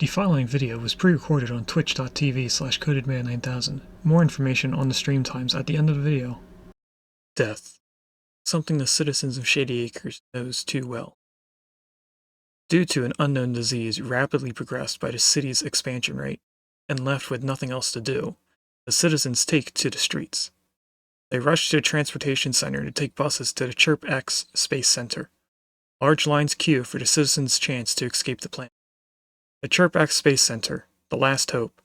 The following video was pre-recorded on twitch.tv/codedman9000. More information on the stream times at the end of the video. Death. Something the citizens of Shady Acres knows too well. Due to an unknown disease rapidly progressed by the city's expansion rate, and left with nothing else to do, the citizens take to the streets. They rush to the transportation center to take buses to the Chirp X Space Center. Large lines queue for the citizens' chance to escape the planet. The Chirp X Space Center, the last hope,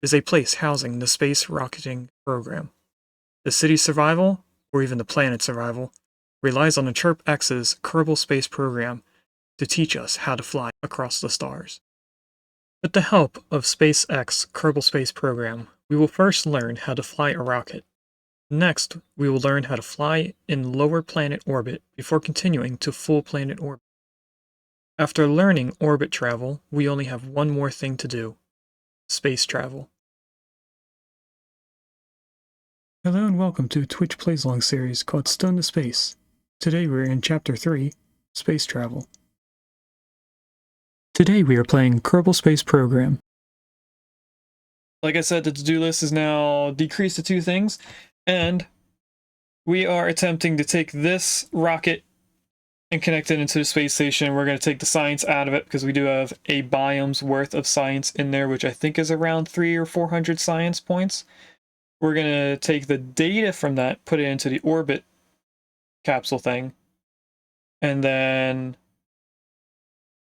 is a place housing the space rocketing program. The city's survival, or even the planet's survival, relies on the Chirp X's Kerbal Space Program to teach us how to fly across the stars. With the help of SpaceX Kerbal Space Program, we will first learn how to fly a rocket. Next, we will learn how to fly in lower planet orbit before continuing to full planet orbit. After learning orbit travel, we only have one more thing to do: space travel. Hello and welcome to a Twitch Plays Along series called Stone to Space. Today we're in Chapter 3, Space Travel. Today we are playing Kerbal Space Program. Like I said, the to-do list is now decreased to 2 things, and we are attempting to take this rocket and connect it into the space station. We're going to take the science out of it because we do have a biome's worth of science in there, which I think is around 300 or 400 science points. We're going to take the data from that, put it into the orbit capsule thing, and then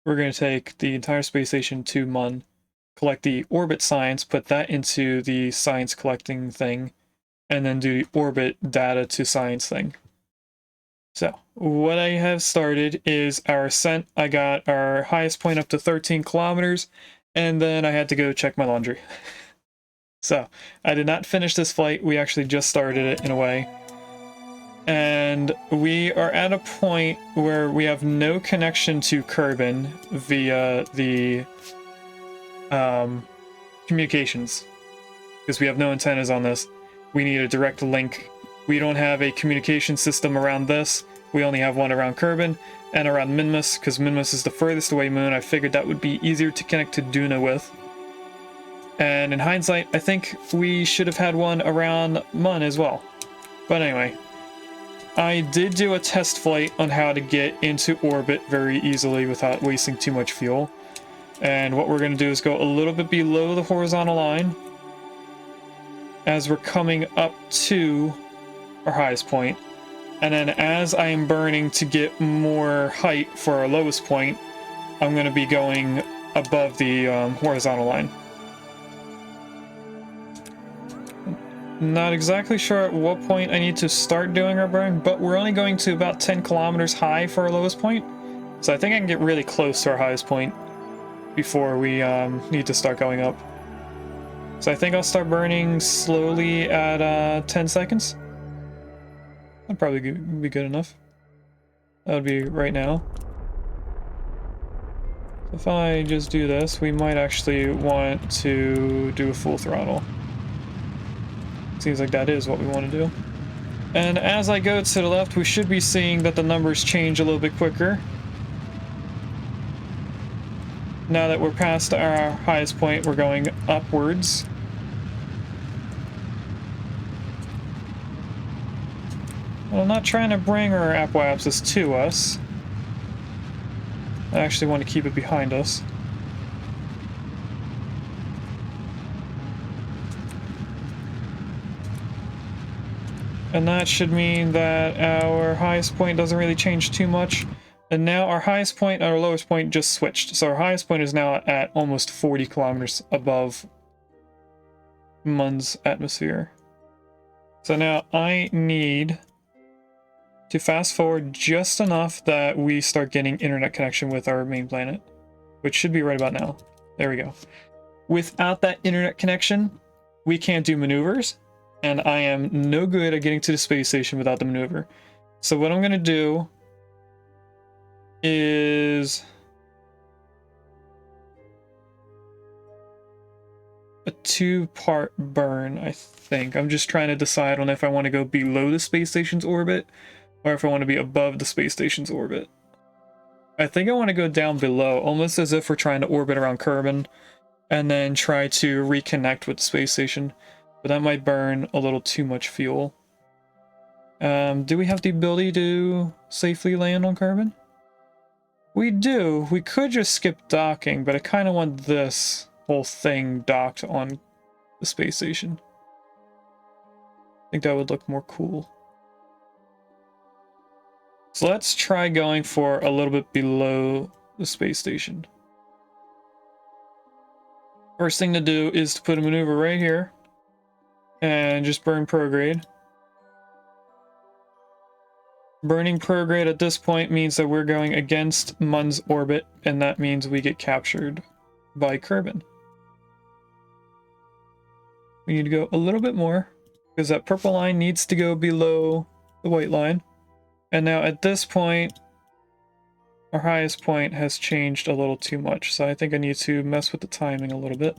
we're going to take the entire space station to Mun, collect the orbit science, put that into the science collecting thing, and then do the orbit data to science thing. So, what I have started is our ascent. I got our highest point up to 13 kilometers, and then I had to go check my laundry. So, I did not finish this flight. We actually just started it in a way. And we are at a point where we have no connection to Kerbin via the communications, because we have no antennas on this. We need a direct link. We don't have a communication system around this. We only have one around Kerbin and around Minmus, because Minmus is the furthest away moon. I figured that would be easier to connect to Duna with. And in hindsight, I think we should have had one around Mun as well. But anyway, I did do a test flight on how to get into orbit very easily without wasting too much fuel. And what we're going to do is go a little bit below the horizontal line as we're coming up to our highest point, and then as I am burning to get more height for our lowest point, I'm going to be going above the horizontal line. Not exactly sure at what point I need to start doing our burn, but we're only going to about 10 kilometers high for our lowest point, so I think I can get really close to our highest point before we need to start going up. So I think I'll start burning slowly at 10 seconds. That'd probably be good enough. That would be right now. If I just do this, we might actually want to do a full throttle. Seems like that is what we want to do. And as I go to the left, we should be seeing that the numbers change a little bit quicker. Now that we're past our highest point, we're going upwards. Well, I'm not trying to bring our apoapsis to us. I actually want to keep it behind us. And that should mean that our highest point doesn't really change too much. And now our highest point and our lowest point just switched. So our highest point is now at almost 40 kilometers above Mun's atmosphere. So now I need to fast forward just enough that we start getting internet connection with our main planet, which should be right about now. There we go. Without that internet connection, we can't do maneuvers, and I am no good at getting to the space station without the maneuver. So what I'm going to do is a 2-part burn, I think. I'm just trying to decide on if I want to go below the space station's orbit or if I want to be above the space station's orbit. I think I want to go down below, almost as if we're trying to orbit around Kerbin, and then try to reconnect with the space station. But that might burn a little too much fuel. Do we have the ability to safely land on Kerbin? We do. We could just skip docking, but I kind of want this whole thing docked on the space station. I think that would look more cool. So let's try going for a little bit below the space station. First thing to do is to put a maneuver right here and just burn prograde. Burning prograde at this point means that we're going against Mun's orbit, and that means we get captured by Kerbin. We need to go a little bit more because that purple line needs to go below the white line. And now at this point, our highest point has changed a little too much, so I think I need to mess with the timing a little bit.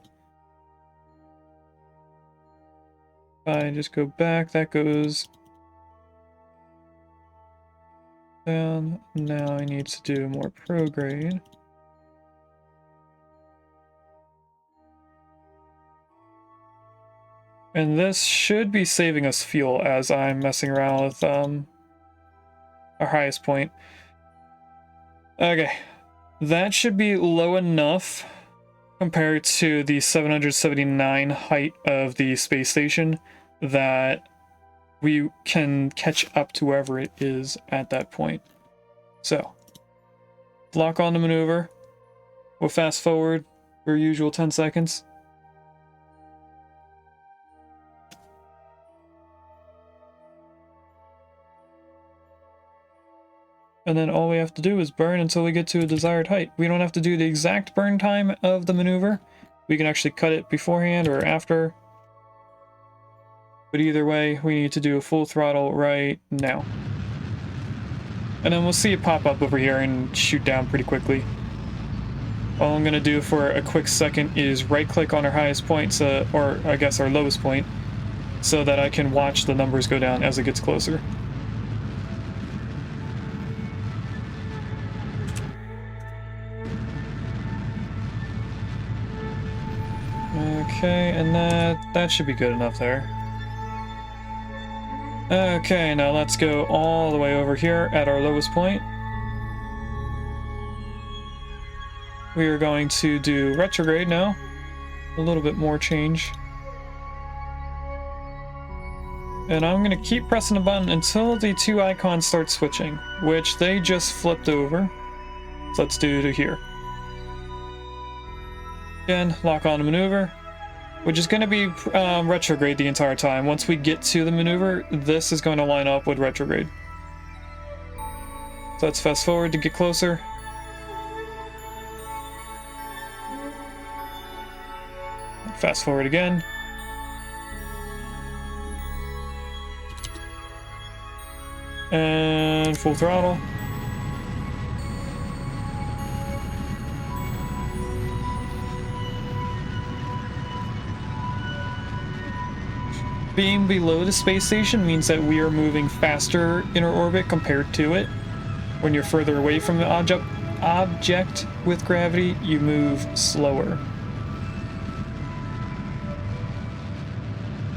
I just go back, that goes down. Now I need to do more prograde. And this should be saving us fuel as I'm messing around with our highest point. Okay, that should be low enough compared to the 779 height of the space station that we can catch up to wherever it is at that point. So, lock on the maneuver. We'll fast forward for usual 10 seconds. And then all we have to do is burn until we get to a desired height. We don't have to do the exact burn time of the maneuver. We can actually cut it beforehand or after. But either way, we need to do a full throttle right now. And then we'll see it pop up over here and shoot down pretty quickly. All I'm going to do for a quick second is right-click on our highest point, or I guess our lowest point, so that I can watch the numbers go down as it gets closer. Okay, and that should be good enough there. Okay, now let's go all the way over here at our lowest point. We are going to do retrograde now. A little bit more change. And I'm going to keep pressing the button until the two icons start switching, which they just flipped over. So let's do to here. Again, lock on the maneuver, which is going to be retrograde the entire time. Once we get to the maneuver, this is going to line up with retrograde. So let's fast forward to get closer. Fast forward again. And full throttle. Being below the space station means that we are moving faster in our orbit compared to it. When you're further away from the object with gravity, you move slower.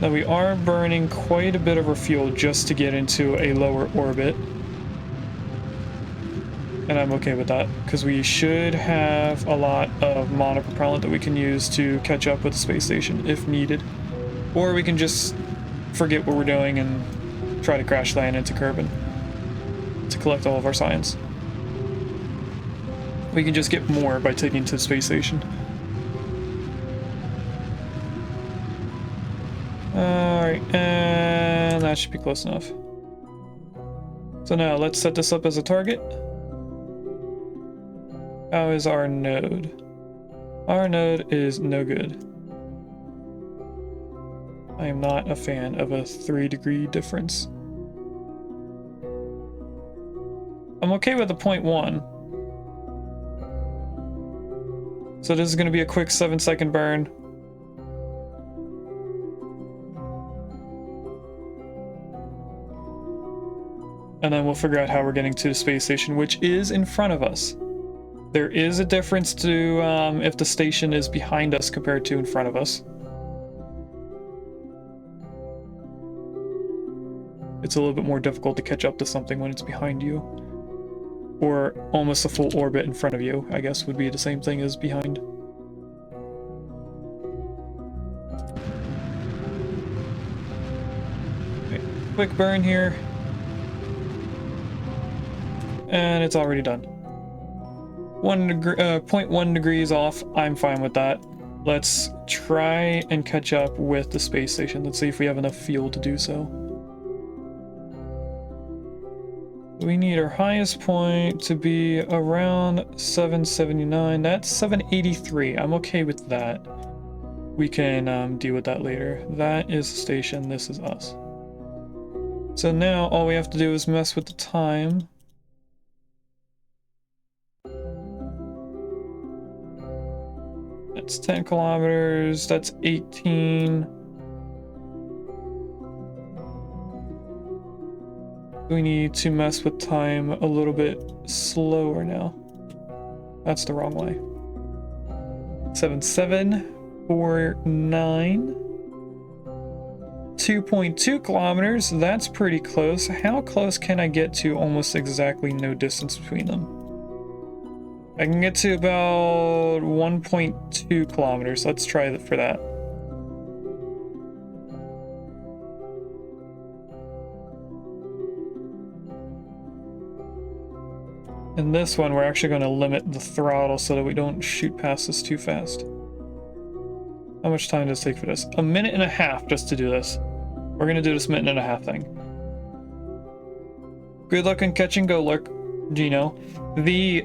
Now we are burning quite a bit of our fuel just to get into a lower orbit. And I'm okay with that, because we should have a lot of monopropellant that we can use to catch up with the space station if needed. Or we can just forget what we're doing and try to crash land into Kerbin to collect all of our science. We can just get more by taking to the space station. Alright, and that should be close enough. So now let's set this up as a target. How is our node? Our node is no good. I am not a fan of a 3-degree difference. I'm okay with the 0.1. So this is going to be a quick 7-second burn. And then we'll figure out how we're getting to the space station, which is in front of us. There is a difference to if the station is behind us compared to in front of us. It's a little bit more difficult to catch up to something when it's behind you. Or almost a full orbit in front of you, I guess would be the same thing as behind. Okay, quick burn here. And it's already done. 0.1 degrees off, I'm fine with that. Let's try and catch up with the space station. Let's see if we have enough fuel to do so. We need our highest point to be around 779. That's 783. I'm okay with that. We can deal with that later. That is the station. This is us. So now all we have to do is mess with the time. That's 10 kilometers. That's 18. We need to mess with time a little bit slower now. That's the wrong way. 7749. 2.2 kilometers. That's pretty close. How close can I get to almost exactly no distance between them? I can get to about 1.2 kilometers. Let's try that for that. In this one, we're actually going to limit the throttle so that we don't shoot past this too fast. How much time does it take for this? A minute and a half just to do this. We're going to do this minute and a half thing. Good luck on catching Golurk, Gino. The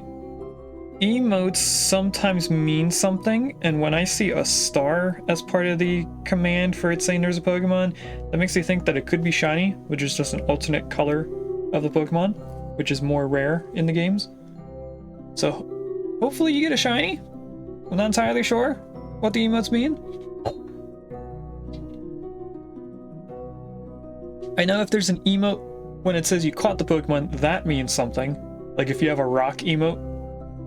emotes sometimes mean something, and when I see a star as part of the command for it saying there's a Pokemon, that makes me think that it could be shiny, which is just an alternate color of the Pokemon, which is more rare in the games. So hopefully you get a shiny. I'm not entirely sure what the emotes mean. I know if there's an emote when it says you caught the Pokemon, that means something. Like if you have a rock emote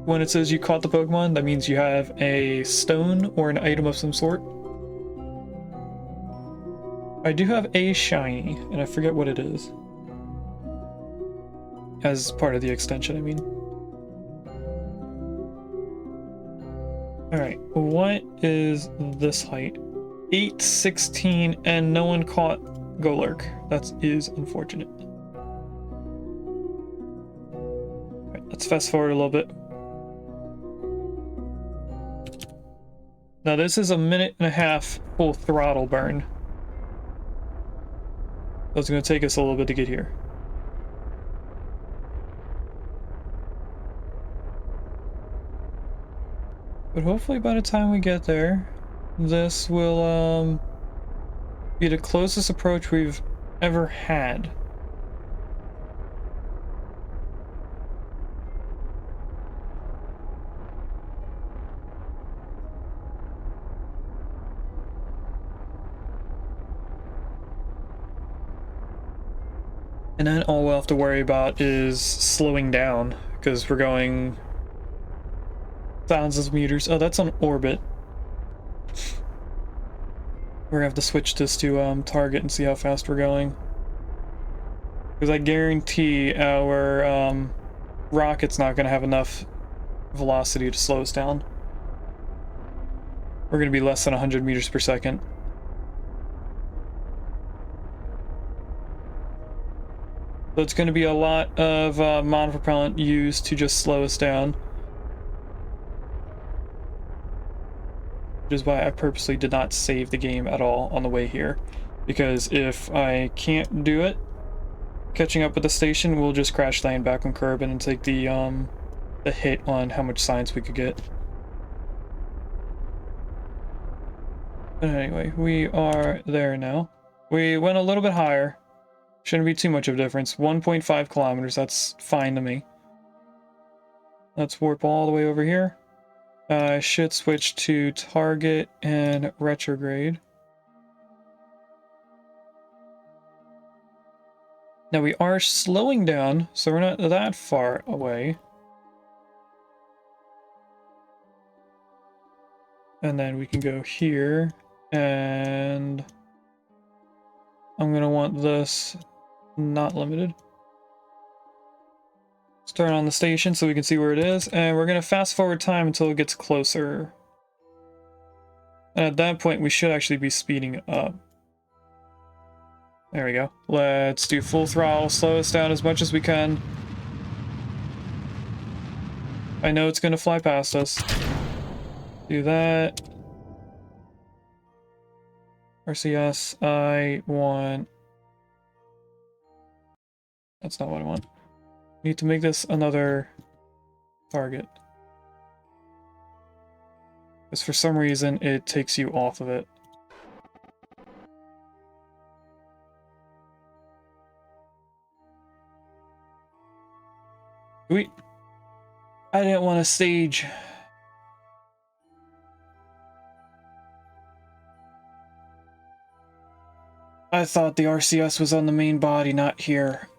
when it says you caught the Pokemon, that means you have a stone or an item of some sort. I do have a shiny, and I forget what it is. As part of the extension, I mean. Alright, what is this height? 816, and no one caught Golurk. That is unfortunate. Alright, let's fast forward a little bit. Now this is a minute and a half full throttle burn. That's going to take us a little bit to get here. But hopefully by the time we get there, this will be the closest approach we've ever had. And then all we'll have to worry about is slowing down, because we're going thousands of meters. Oh, that's on orbit. We're gonna have to switch this to target and see how fast we're going. Because I guarantee our rocket's not gonna have enough velocity to slow us down. We're gonna be less than 100 meters per second. So it's gonna be a lot of monopropellant used to just slow us down. Which is why I purposely did not save the game at all on the way here, because if I can't do it, catching up with the station, we'll just crash land back on Kerbin and take the hit on how much science we could get. But anyway, we are there now. We went a little bit higher. Shouldn't be too much of a difference. 1.5 kilometers, that's fine to me. Let's warp all the way over here. I should switch to target and retrograde. Now we are slowing down, so we're not that far away. And then we can go here, and I'm gonna want this not limited. Let's turn on the station so we can see where it is, and we're gonna fast forward time until it gets closer. And at that point, we should actually be speeding up. There we go. Let's do full throttle, slow us down as much as we can. I know it's gonna fly past us. Do that. RCS, I want... That's not what I want. Need to make this another target. Because for some reason, it takes you off of it. I didn't want to stage. I thought the RCS was on the main body, not here.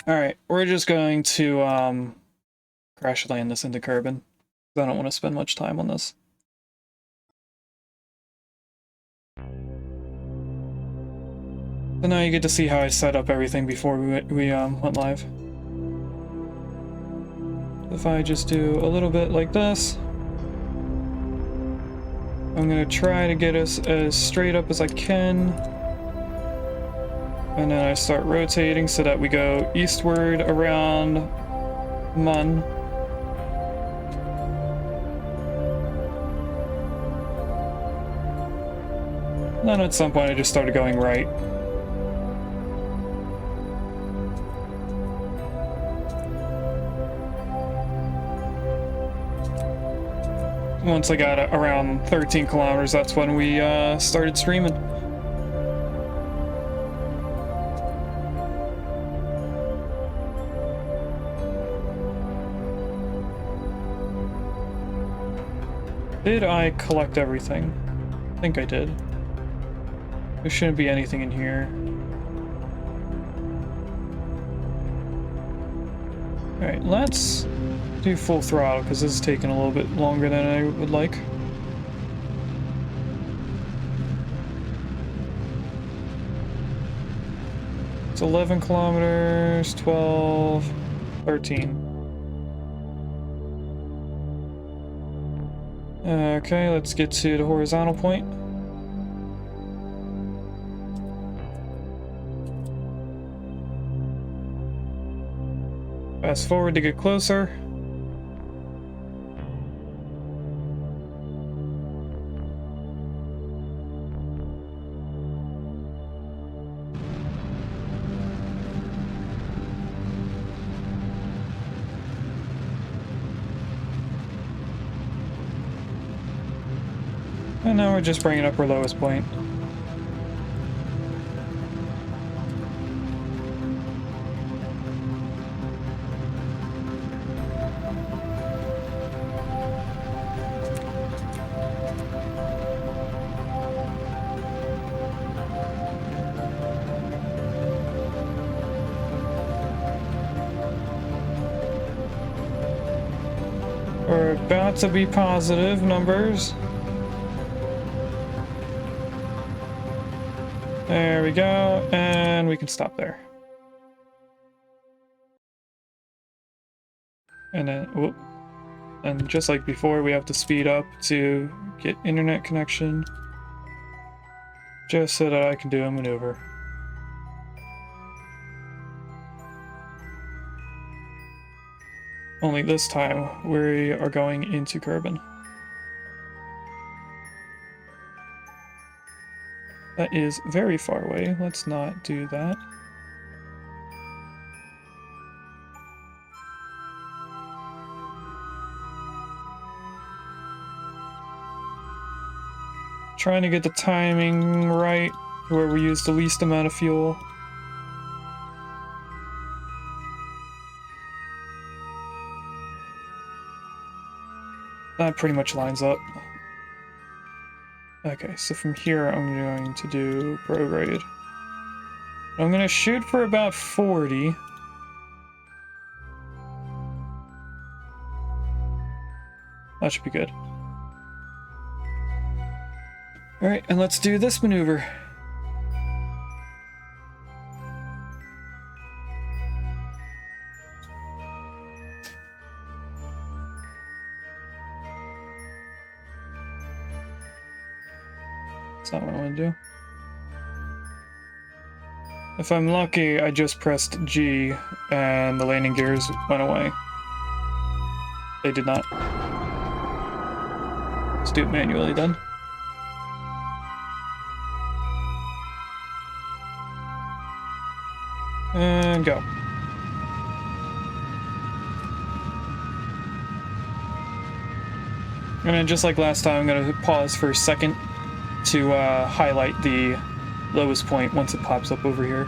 Alright, we're just going to crash land this into Kerbin. I don't want to spend much time on this. So now you get to see how I set up everything before we went live. If I just do a little bit like this, I'm going to try to get us as straight up as I can. And then I start rotating so that we go eastward around Mun. And then at some point I just started going right. Once I got around 13 kilometers, that's when we started streaming. Did I collect everything? I think I did. There shouldn't be anything in here. Alright, let's do full throttle, because this is taking a little bit longer than I would like. It's 11 kilometers, 12, 13. Okay, let's get to the horizontal point. Fast forward to get closer. And now we're just bringing up our lowest point. We're about to be positive numbers. There we go, and we can stop there. And then, whoop. And just like before, we have to speed up to get internet connection, just so that I can do a maneuver. Only this time, we are going into Kerbin. That is very far away. Let's not do that. Trying to get the timing right where we use the least amount of fuel. That pretty much lines up. Okay, so from here I'm going to do prograde. I'm going to shoot for about 40. That should be good. Alright, and let's do this maneuver. That's not what I want to do. If I'm lucky, I just pressed G and the landing gears went away. They did not. Let's do it manually then. And go. And then just like last time, I'm going to pause for a second to highlight the lowest point once it pops up over here.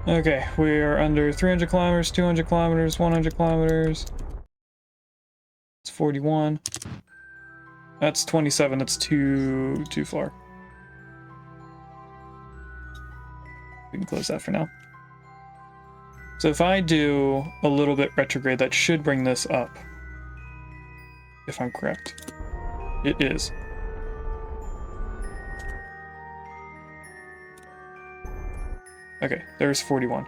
Okay, we are under 300 kilometers, 200 kilometers, 100 kilometers. It's 41. That's 27. That's too far. We can close that for now. So if I do a little bit retrograde, that should bring this up. If I'm correct. It is. Okay, there's 41.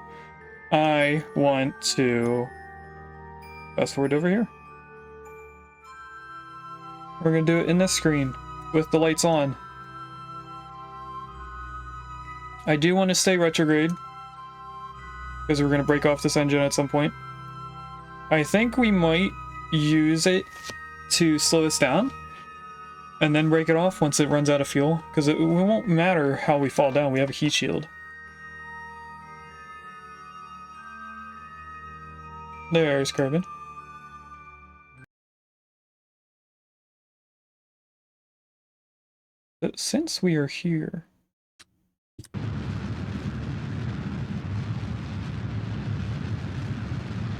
I want to fast forward over here. We're gonna do it in this screen with the lights on. I do want to stay retrograde because we're gonna break off this engine at some point. I think we might use it to slow us down and then break it off once it runs out of fuel, because it won't matter how we fall down. We have a heat shield. There's Kerbal. But since we are here,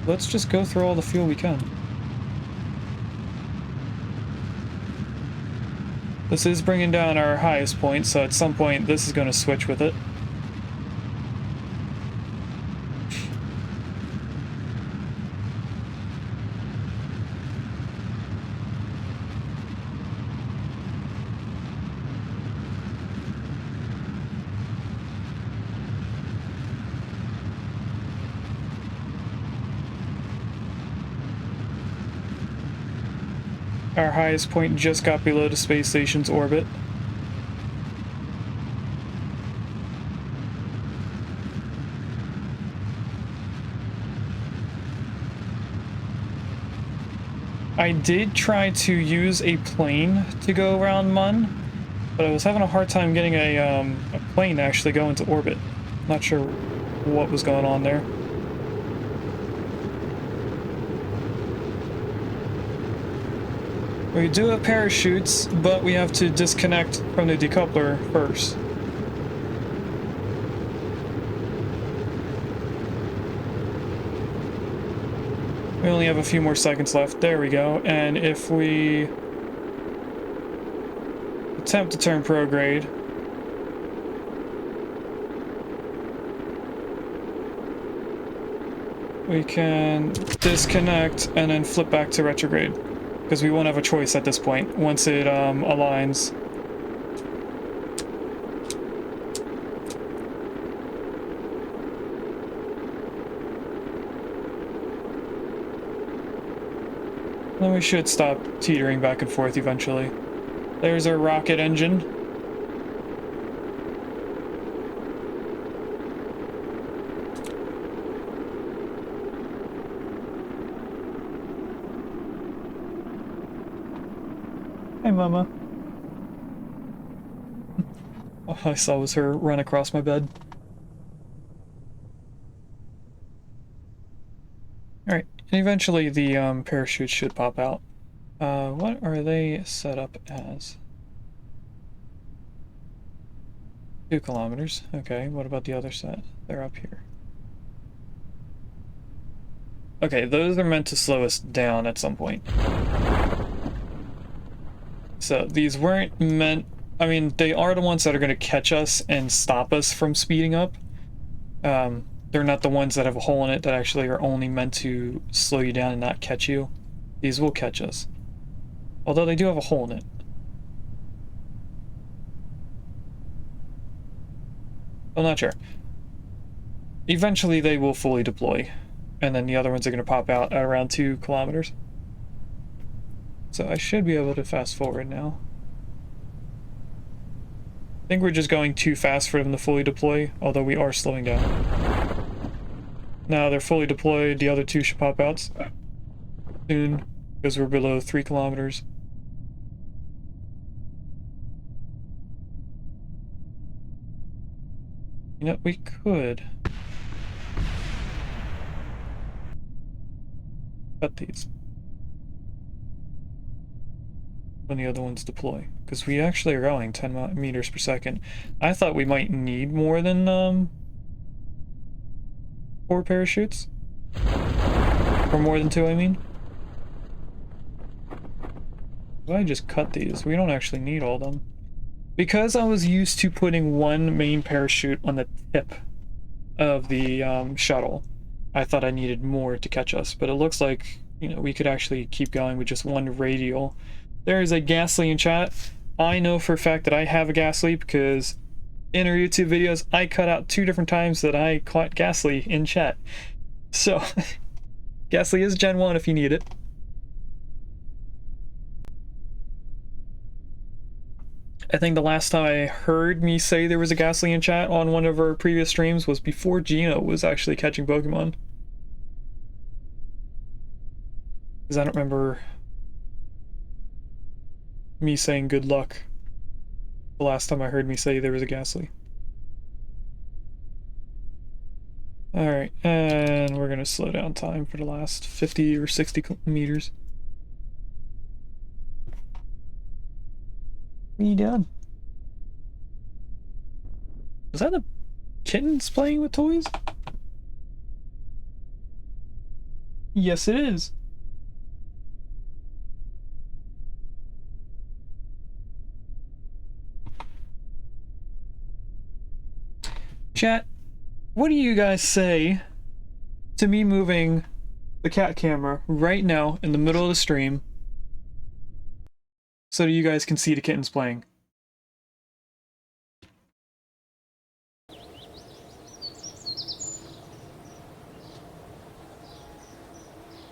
let's just go through all the fuel we can. This is bringing down our highest point, so at some point this is going to switch with it. Our highest point just got below the space station's orbit. I did try to use a plane to go around Mun, but I was having a hard time getting a plane to actually go into orbit. Not sure what was going on there. We do have parachutes, but we have to disconnect from the decoupler first. We only have a few more seconds left. There we go. And if we attempt to turn prograde, we can disconnect and then flip back to retrograde, because we won't have a choice at this point once it aligns. Then we should stop teetering back and forth eventually. There's our rocket engine. Hey, Mama. All I saw was her run across my bed. Alright, and eventually the parachute should pop out. What are they set up as? 2 kilometers. Okay, what about the other set? They're up here. Okay, those are meant to slow us down at some point. So these weren't meant, I mean, they are the ones that are going to catch us and stop us from speeding up. They're not the ones that have a hole in it that actually are only meant to slow you down and not catch you. These will catch us. Although they do have a hole in it. I'm not sure. Eventually they will fully deploy. And then the other ones are going to pop out at around 2 kilometers. So I should be able to fast forward now. I think we're just going too fast for them to fully deploy, although we are slowing down. Now they're fully deployed, the other 2 should pop out soon, because we're below 3 kilometers. You know, we could cut these when the other ones deploy, because we actually are going 10 meters per second. I thought we might need more than 4 parachutes, or more than 2, I mean. If I just cut these, we don't actually need all of them. Because I was used to putting 1 main parachute on the tip of the shuttle, I thought I needed more to catch us, but it looks like, you know, we could actually keep going with just 1 radial. There is a gas leak in chat. I know for a fact that I have a gas leak because in our YouTube videos, I cut out 2 different times that I caught gas leak in chat. So, gas leak is Gen 1 if you need it. I think the last time I heard me say there was a gas leak in chat on one of our previous streams was before Gino was actually catching Pokemon. Because I don't remember me saying good luck the last time I heard me say there was a gas leak. Alright, and we're gonna slow down time for the last 50 or 60 meters. What are you doing? Is that the kittens playing with toys? Yes, it is. Chat, what do you guys say to me moving the cat camera right now in the middle of the stream so that you guys can see the kittens playing?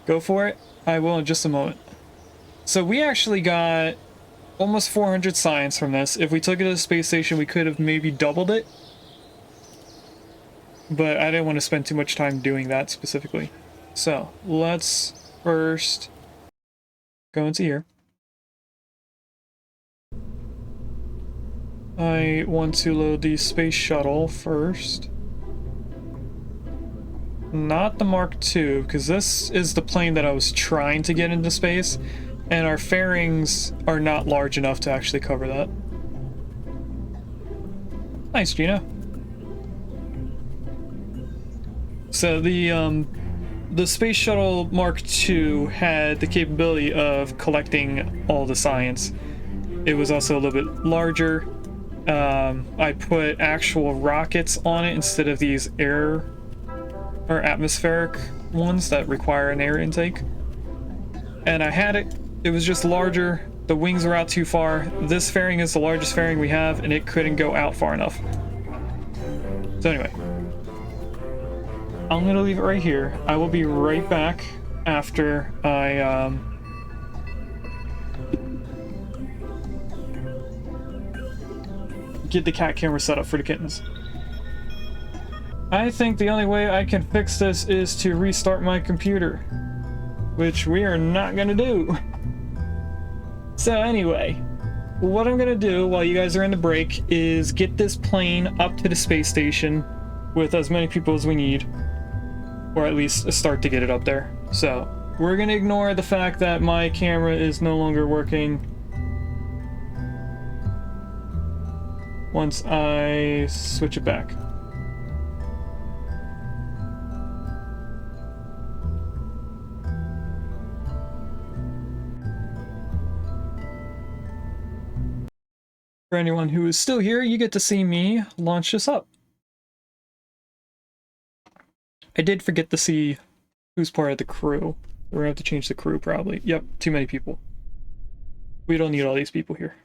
Go for it. I will in just a moment. So we actually got almost 400 science from this. If we took it to the space station, we could have maybe doubled it. But I didn't want to spend too much time doing that specifically. So let's first go into here. I want to load the space shuttle first. Not the Mark II, because this is the plane that I was trying to get into space, and our fairings are not large enough to actually cover that. Nice, Gina. So the Space Shuttle Mark II had the capability of collecting all the science. It was also a little bit larger. I put actual rockets on it instead of these air or atmospheric ones that require an air intake. And I had it. It was just larger. The wings were out too far. This fairing is the largest fairing we have, and it couldn't go out far enough. So anyway, I'm gonna leave it right here. I will be right back after I get the cat camera set up for the kittens. I think the only way I can fix this is to restart my computer, which we are not gonna do. So anyway, what I'm gonna do while you guys are in the break is get this plane up to the space station with as many people as we need, or at least start to get it up there. So we're gonna ignore the fact that my camera is no longer working once I switch it back. For anyone who is still here, you get to see me launch this up. I did forget to see who's part of the crew. We're gonna have to change the crew probably. Yep, too many people. We don't need all these people here.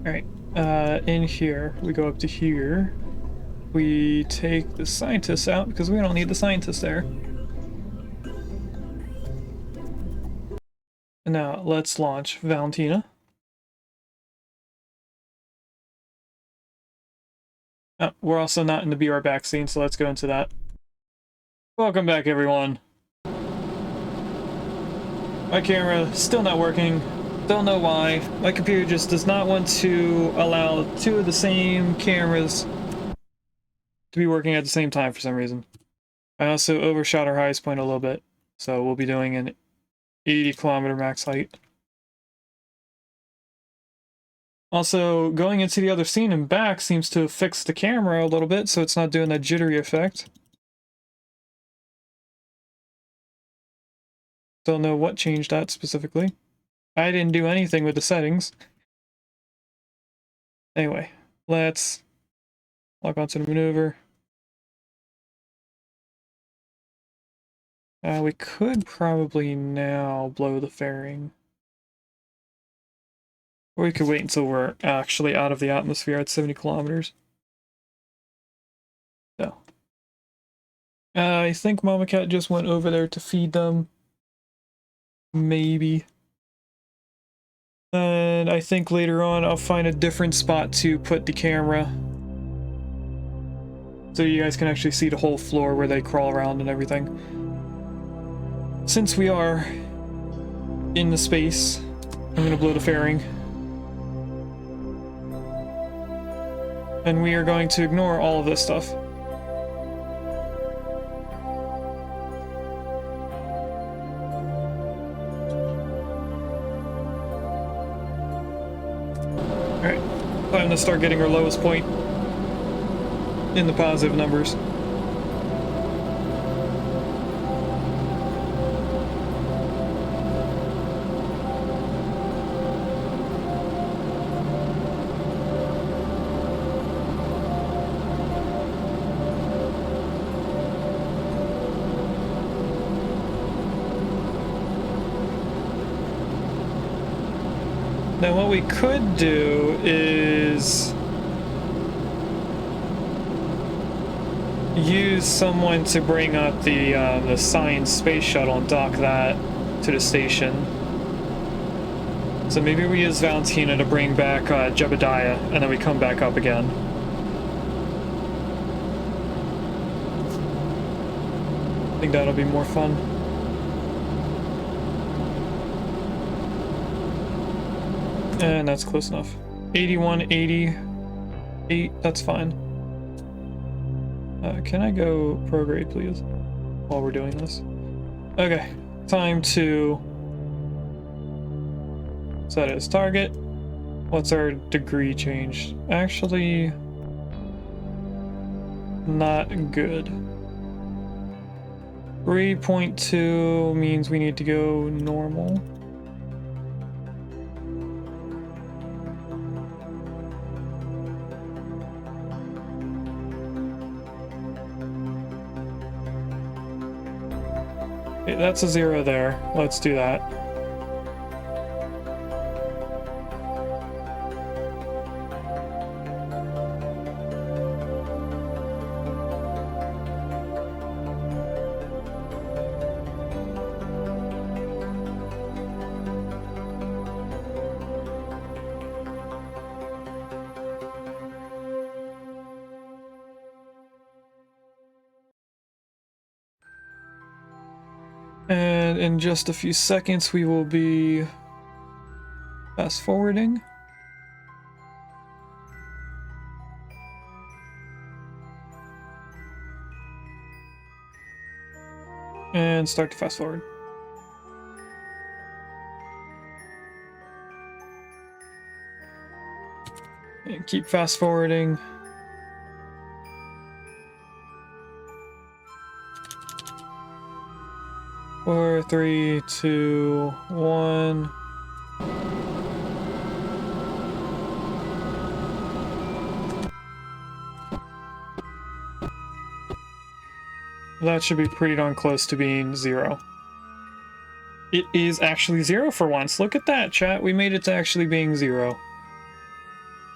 Alright, in here, we go up to here. We take the scientists out because we don't need the scientists there. And now let's launch Valentina. Oh, we're also not in the BR back scene, so let's go into that. Welcome back, everyone. My camera still not working. Don't know why. My computer just does not want to allow two of the same cameras to be working at the same time for some reason. I also overshot our highest point a little bit, so we'll be doing an 80-kilometer max height. Also, going into the other scene and back seems to have fixed the camera a little bit, so it's not doing that jittery effect. Don't know what changed that specifically. I didn't do anything with the settings. Anyway, let's log on to the maneuver. We could probably now blow the fairing. Or we could wait until we're actually out of the atmosphere at 70 kilometers. So. I think Mama Cat just went over there to feed them. Maybe. And I think later on I'll find a different spot to put the camera. So you guys can actually see the whole floor where they crawl around and everything. Since we are in the space, I'm going to blow the fairing. And we are going to ignore all of this stuff. Alright, time to start getting our lowest point in the positive numbers. Now what we could do is use someone to bring up the science space shuttle and dock that to the station. So maybe we use Valentina to bring back Jebediah, and then we come back up again. I think that'll be more fun. And that's close enough. 81, 88, that's fine. Can I go prograde, please, while we're doing this? Okay, time to set it as target. What's our degree change? Actually, not good. 3.2 means we need to go normal. Okay, that's a 0 there. Let's do that. And in just a few seconds, we will be fast forwarding. And start to fast forward. And keep fast forwarding. 4, 3, 2, 1. That should be pretty darn close to being 0. It is actually 0 for once. Look at that, chat. We made it to actually being 0.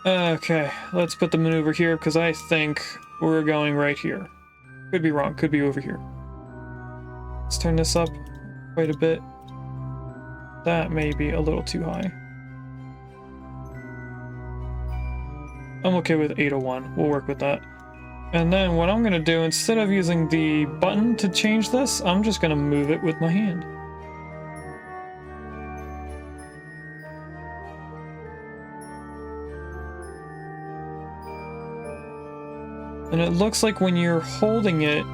Okay, let's put the maneuver here because I think we're going right here. Could be wrong, could be over here. Let's turn this up quite a bit. That may be a little too high. I'm okay with 801. We'll work with that. And then what I'm going to do, instead of using the button to change this, I'm just going to move it with my hand. And it looks like when you're holding it,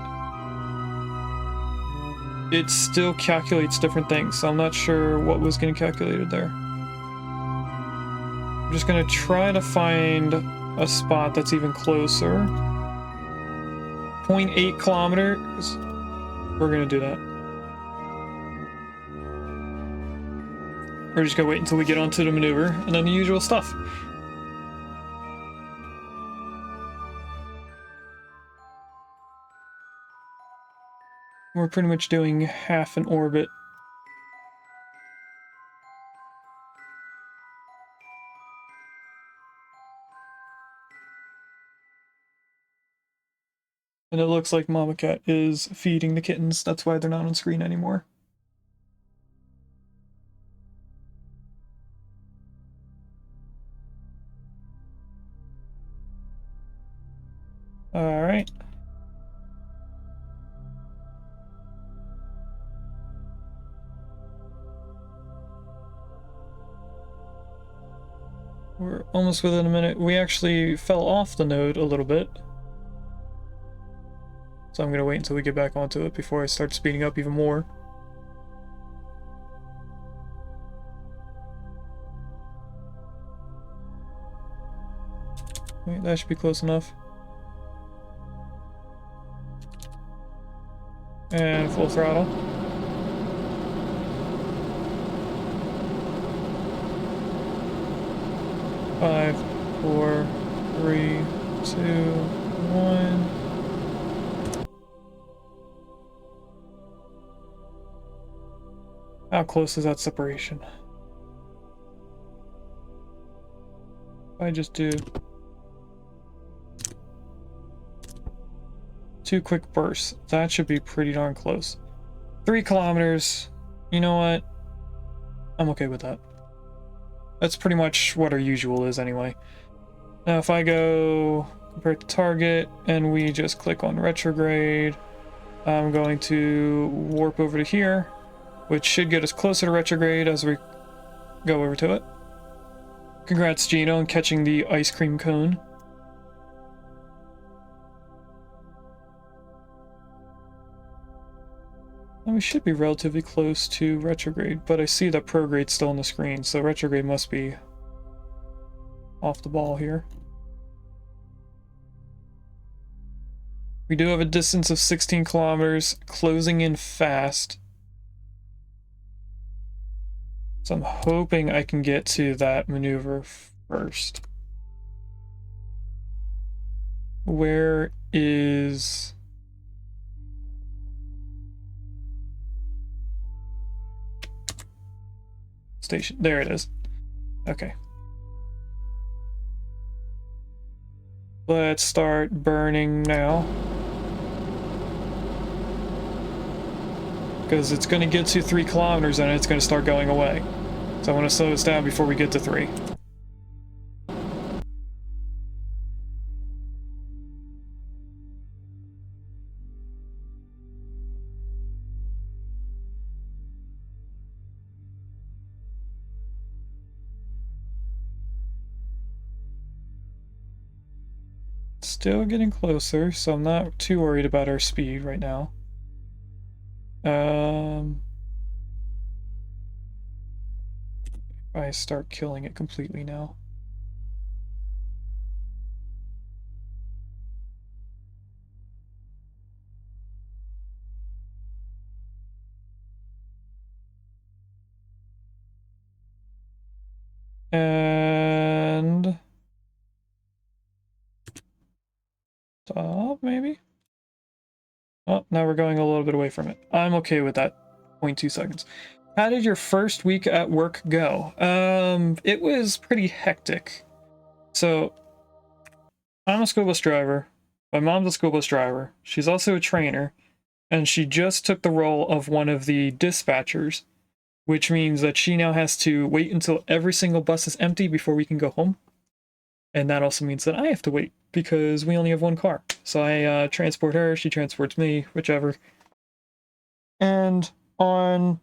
it still calculates different things. So I'm not sure what was getting calculated there. I'm just going to try to find a spot that's even closer. 0.8 kilometers. We're going to do that. We're just going to wait until we get onto the maneuver and then the usual stuff. We're pretty much doing half an orbit. And it looks like Mama Cat is feeding the kittens. That's why they're not on screen anymore. All right. We're almost within a minute. We actually fell off the node a little bit. So I'm going to wait until we get back onto it before I start speeding up even more. Wait, that should be close enough. And full throttle. Five, 4, 3, 2, 1. How close is that separation? If I just do 2 quick bursts, that should be pretty darn close. 3 kilometers. You know what? I'm okay with that. That's pretty much what our usual is anyway. Now if I go compare to target and we just click on retrograde, I'm going to warp over to here, which should get us closer to retrograde as we go over to it. Congrats, Gino, on catching the ice cream cone. And we should be relatively close to retrograde, but I see that prograde's still on the screen, so retrograde must be off the ball here. We do have a distance of 16 kilometers, closing in fast. So I'm hoping I can get to that maneuver first. Where is... station? There it is. Okay. Let's start burning now. Because it's going to get to 3 kilometers and it's going to start going away. So I want to slow this down before we get to 3. Still getting closer, so I'm not too worried about our speed right now. I start killing it completely now. And stop, maybe? Oh, now we're going a little bit away from it. I'm okay with that. 0.2 seconds. How did your first week at work go? It was pretty hectic. So, I'm a school bus driver. My mom's a school bus driver. She's also a trainer. And she just took the role of one of the dispatchers, which means that she now has to wait until every single bus is empty before we can go home. And that also means that I have to wait because we only have one car. So I transport her, she transports me, whichever. And on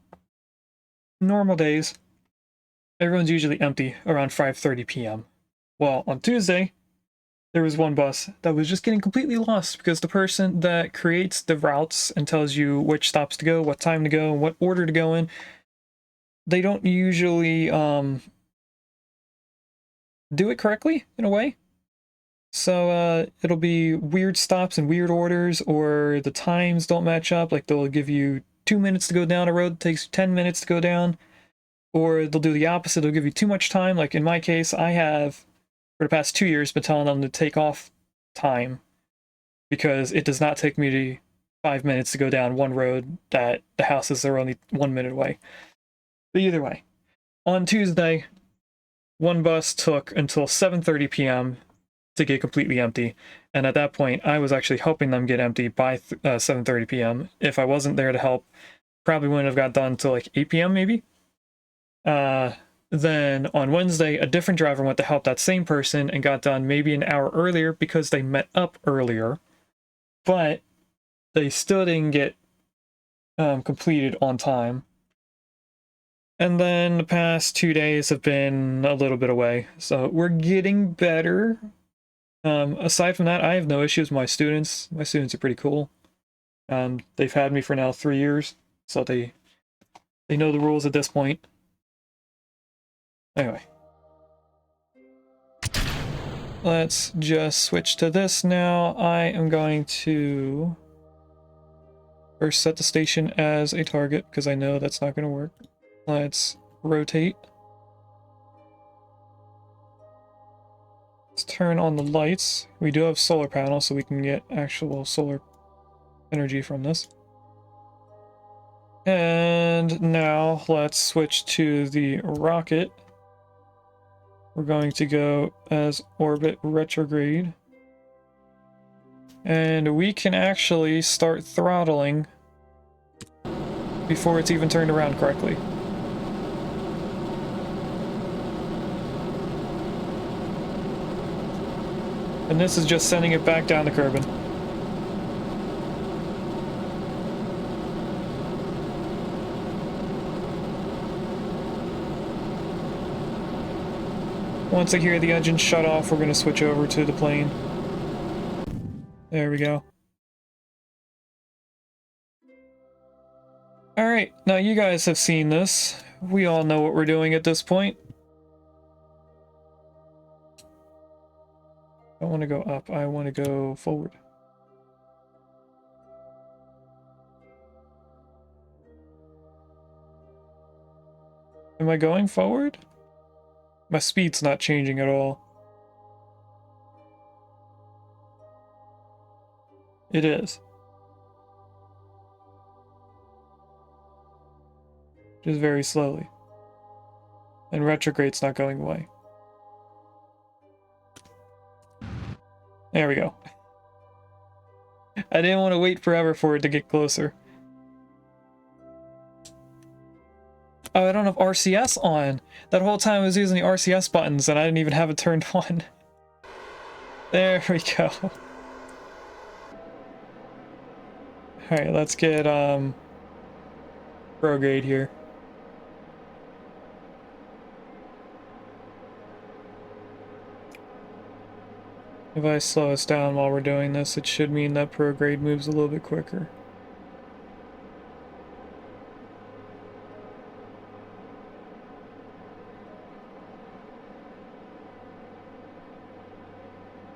normal days, everyone's usually empty around 5:30 p.m. Well, on Tuesday, there was one bus that was just getting completely lost because the person that creates the routes and tells you which stops to go, what time to go, and what order to go in, they don't usually do it correctly in a way. So it'll be weird stops and weird orders, or the times don't match up. Like they'll give you 2 minutes to go down a road that takes 10 minutes to go down, or they'll do the opposite. They'll give you too much time. Like in my case, I have for the past 2 years been telling them to take off time because it does not take me 5 minutes to go down one road that the houses are only 1 minute away. But either way, on Tuesday, one bus took until 7:30 p.m. to get completely empty, and at that point, I was actually helping them get empty by 7:30 p.m. If I wasn't there to help, probably wouldn't have got done until like 8 p.m. maybe. Then on Wednesday, a different driver went to help that same person and got done maybe an hour earlier because they met up earlier, but they still didn't get completed on time. And then the past 2 days have been a little bit away, so we're getting better. Aside from that, I have no issues with my students. My students are pretty cool. They've had me for now 3 years, so they know the rules at this point. Anyway. Let's just switch to this now. I am going to first set the station as a target, because I know that's not going to work. Let's rotate. Let's turn on the lights. We do have solar panels, so we can get actual solar energy from this. And now let's switch to the rocket. We're going to go as orbit retrograde. And we can actually start throttling before it's even turned around correctly. And this is just sending it back down the Kerbin. Once I hear the engine shut off, we're going to switch over to the plane. There we go. Alright, now you guys have seen this. We all know what we're doing at this point. I don't want to go up, I want to go forward. Am I going forward? My speed's not changing at all. It is. Just very slowly. And retrograde's not going away. There we go. I didn't want to wait forever for it to get closer. Oh, I don't have RCS on. That whole time I was using the RCS buttons and I didn't even have it turned on. There we go. Alright, let's get prograde here. If I slow us down while we're doing this, it should mean that prograde moves a little bit quicker.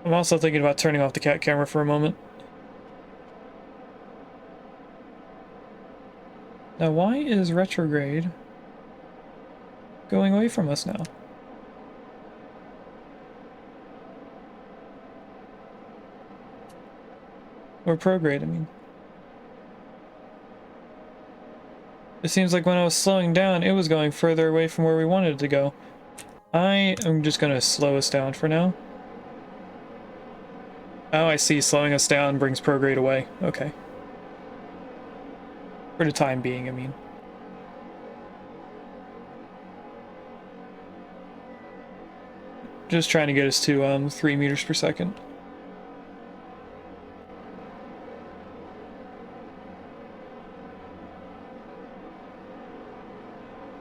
I'm also thinking about turning off the cat camera for a moment. Now, why is retrograde going away from us now? Or prograde, I mean. It seems like when I was slowing down, it was going further away from where we wanted it to go. I am just gonna slow us down for now. Oh, I see. Slowing us down brings prograde away. Okay. For the time being, I mean. Just trying to get us to 3 meters per second.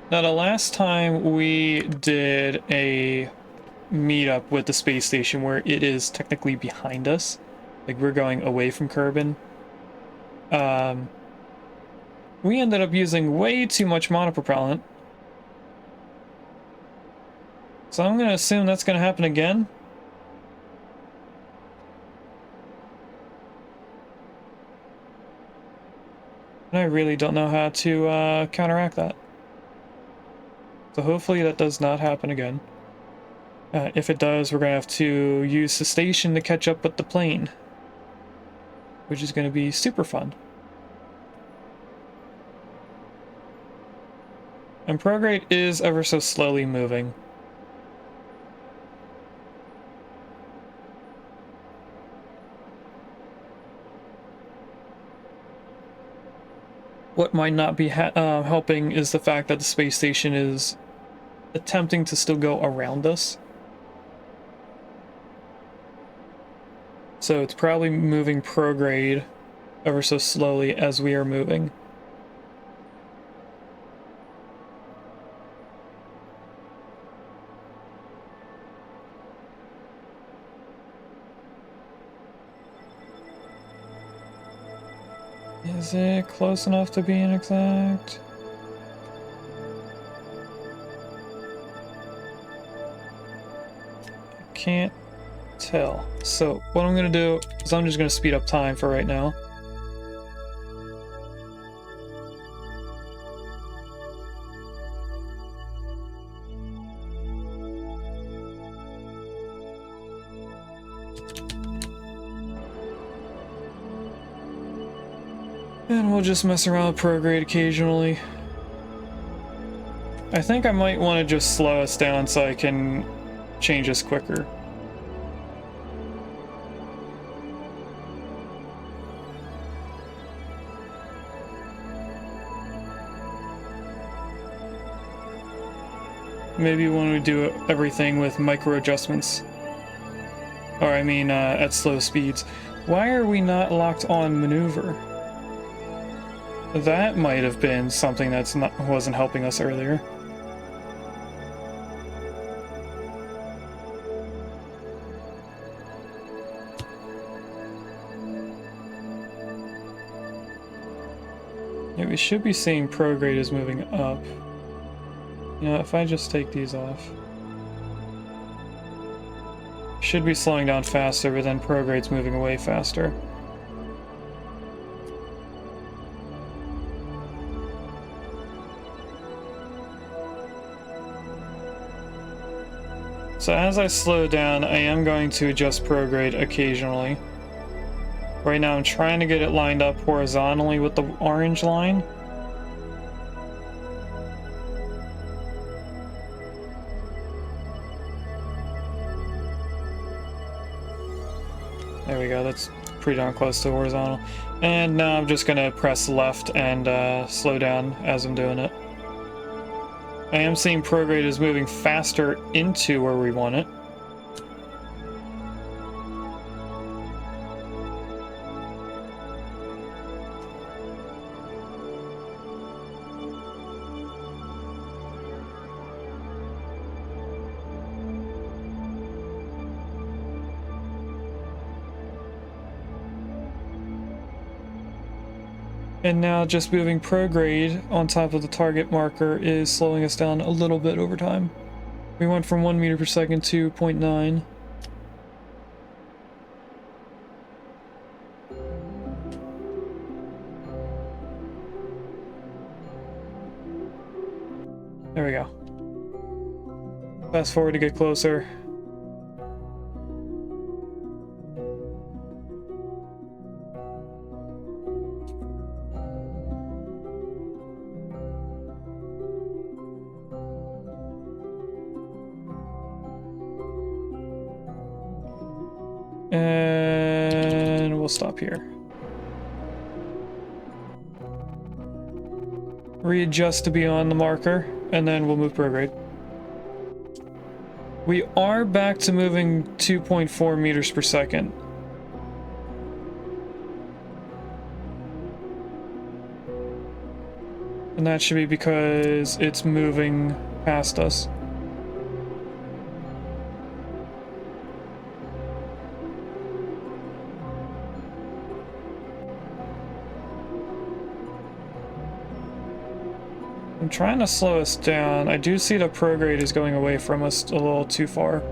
Now, the last time we did a meetup with the space station where it is technically behind us, like we're going away from Kerbin, we ended up using way too much monopropellant. So I'm going to assume that's going to happen again. And I really don't know how to counteract that. So hopefully that does not happen again. If it does, we're going to have to use the station to catch up with the plane, which is going to be super fun. And prograde is ever so slowly moving. What might not be helping is the fact that the space station is attempting to still go around us. So it's probably moving prograde ever so slowly as we are moving. Is it close enough to being exact? Can't tell. So what I'm gonna do is I'm just gonna speed up time for right now. And we'll just mess around with prograde occasionally. I think I might want to just slow us down so I can change this quicker. Maybe when we do everything with micro adjustments. Or I mean at slow speeds. Why are we not locked on maneuver? That might have been something that's wasn't helping us earlier. Yeah, we should be seeing prograde is moving up. You know, if I just take these off. Should be slowing down faster, but then prograde's moving away faster. So as I slow down, I am going to adjust prograde occasionally. Right now I'm trying to get it lined up horizontally with the orange line. There we go, that's pretty darn close to horizontal. And now I'm just gonna press left and slow down as I'm doing it. I am seeing prograde is moving faster into where we want it. And now just moving prograde on top of the target marker is slowing us down a little bit over time. We went from 1 meter per second to 0.9. There we go. Fast forward to get closer. And we'll stop here. Readjust to be on the marker, and then we'll move prograde. We are back to moving 2.4 meters per second. And that should be because it's moving past us. I'm trying to slow us down. I do see the prograde is going away from us a little too far.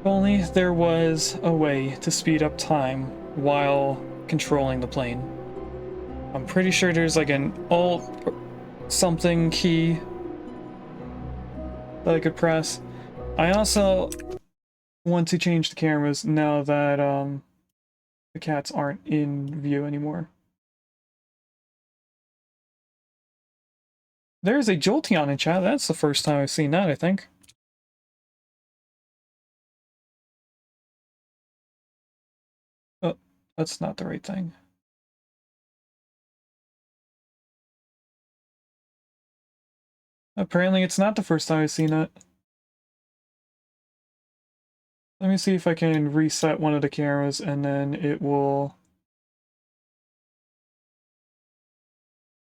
If only there was a way to speed up time while controlling the plane. I'm pretty sure there's like an alt something key that I could press. I also want to change the cameras now that the cats aren't in view anymore. There's a Jolteon in chat. That's the first time I've seen that, I think. Oh, that's not the right thing. Apparently it's not the first time I've seen it. Let me see if I can reset one of the cameras and then it will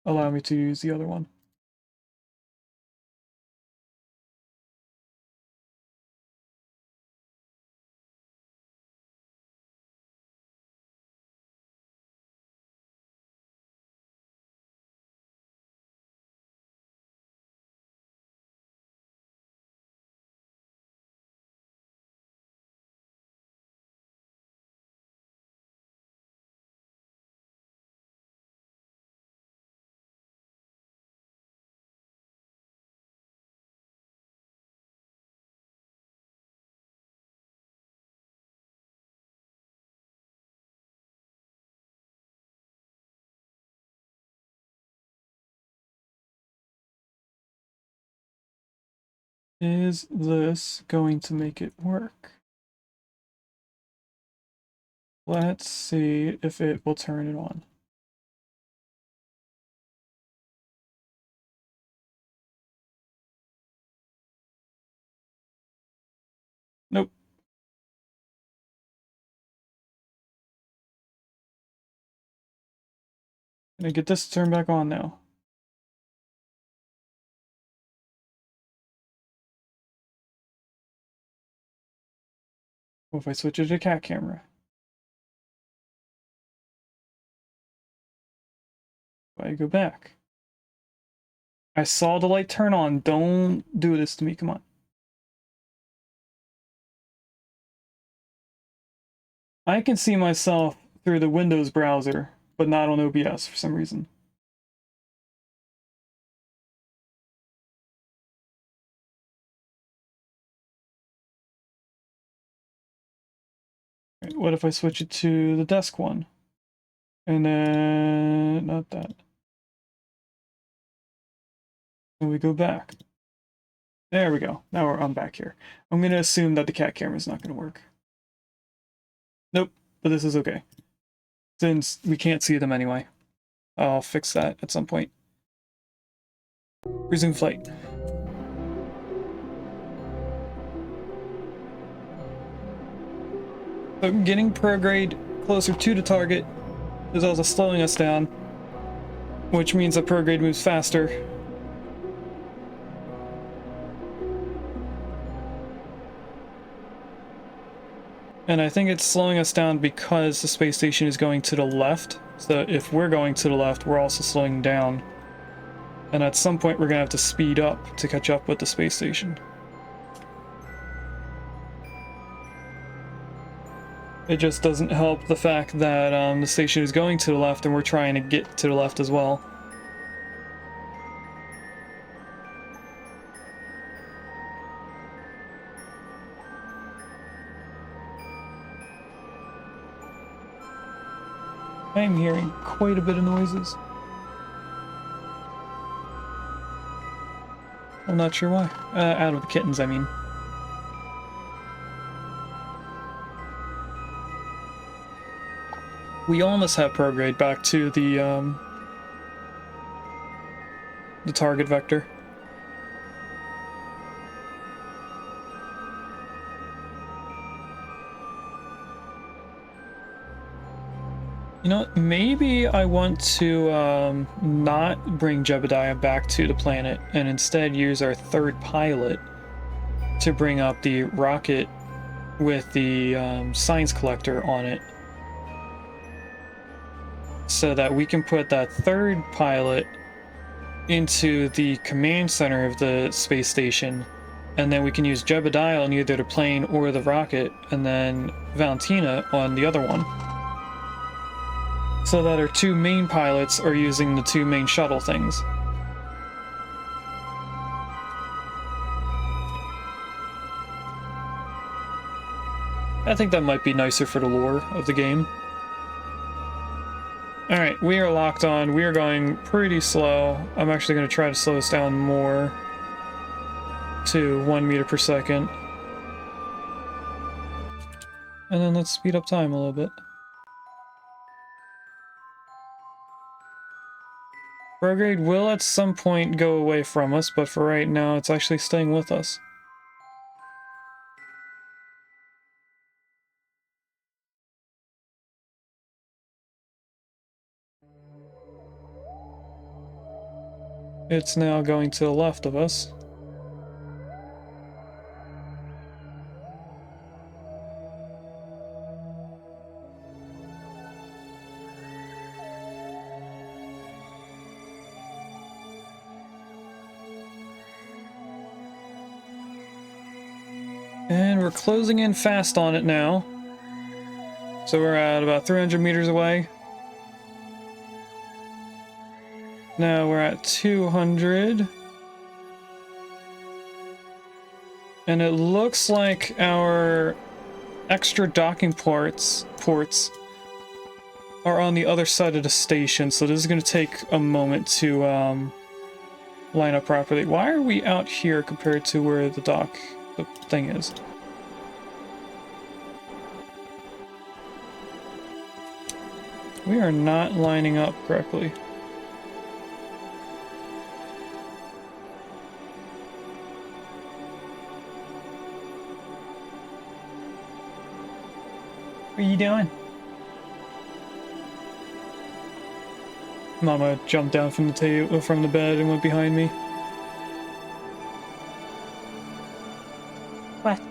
allow me to use the other one. Is this going to make it work? Let's see if it will turn it on. Nope. Can I get this to turn back on now? What if I switch it to cat camera? I go back. I saw the light turn on. Don't do this to me. Come on. I can see myself through the Windows browser, but not on OBS for some reason. Right, what if I switch it to the desk one? And then, not that. And we go back. There we go. Now I'm back here. I'm going to assume that the cat camera is not going to work. Nope, but this is okay. Since we can't see them anyway. I'll fix that at some point. Resume flight. So getting prograde closer to the target is also slowing us down, which means that prograde moves faster. And I think it's slowing us down because the space station is going to the left. So if we're going to the left, we're also slowing down. And at some point, we're going to have to speed up to catch up with the space station. It just doesn't help the fact that the station is going to the left and we're trying to get to the left as well. I am hearing quite a bit of noises. I'm not sure why. Out of the kittens, I mean. We almost have prograde back to the target vector. You know, maybe I want to not bring Jebediah back to the planet and instead use our third pilot to bring up the rocket with the science collector on it, so that we can put that third pilot into the command center of the space station, and then we can use Jebediah on either the plane or the rocket, and then Valentina on the other one. So that our two main pilots are using the two main shuttle things. I think that might be nicer for the lore of the game. Alright, we are locked on. We are going pretty slow. I'm actually going to try to slow this down more to 1 meter per second. And then let's speed up time a little bit. Prograde will at some point go away from us, but for right now it's actually staying with us. It's now going to the left of us. And we're closing in fast on it now. So we're at about 300 meters away. Now we're at 200. And it looks like our extra docking ports are on the other side of the station, so this is going to take a moment to line up properly. Why are we out here compared to where the thing is? We are not lining up correctly. What are you doing? Mama jumped down from the bed and went behind me. What?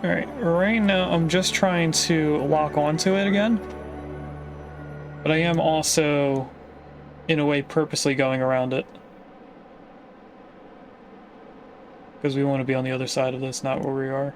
Alright, right now I'm just trying to lock onto it again. But I am also, in a way, purposely going around it. Because we want to be on the other side of this, not where we are.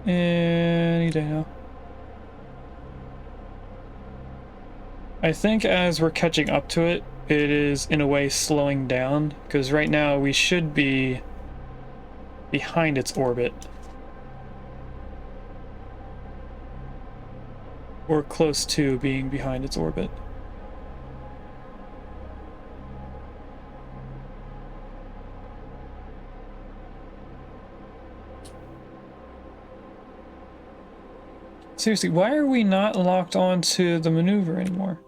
Any day now. I think as we're catching up to it, it is in a way slowing down, because right now we should be behind its orbit. Or close to being behind its orbit. Seriously, why are we not locked onto the maneuver anymore?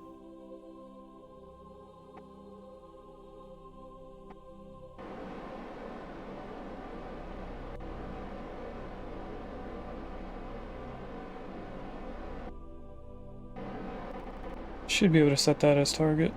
Should be able to set that as target.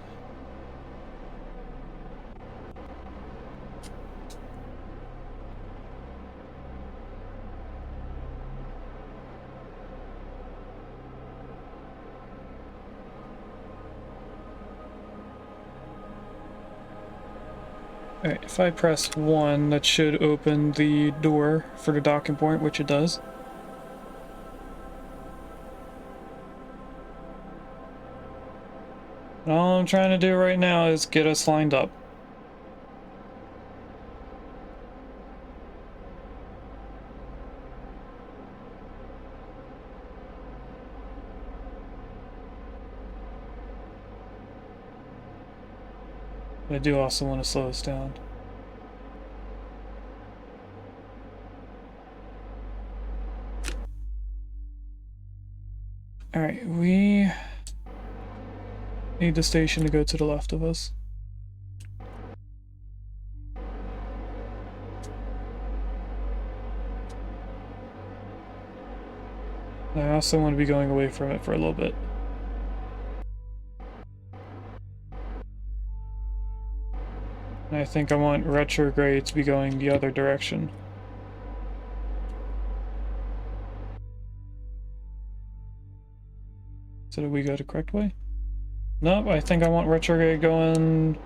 Alright, if I press 1, that should open the door for the docking point, which it does. And all I'm trying to do right now is get us lined up. But I do also want to slow us down. Alright, we need the station to go to the left of us. I also want to be going away from it for a little bit. And I think I want retrograde to be going the other direction. So did we go the correct way? Nope, I think I want retrograde going...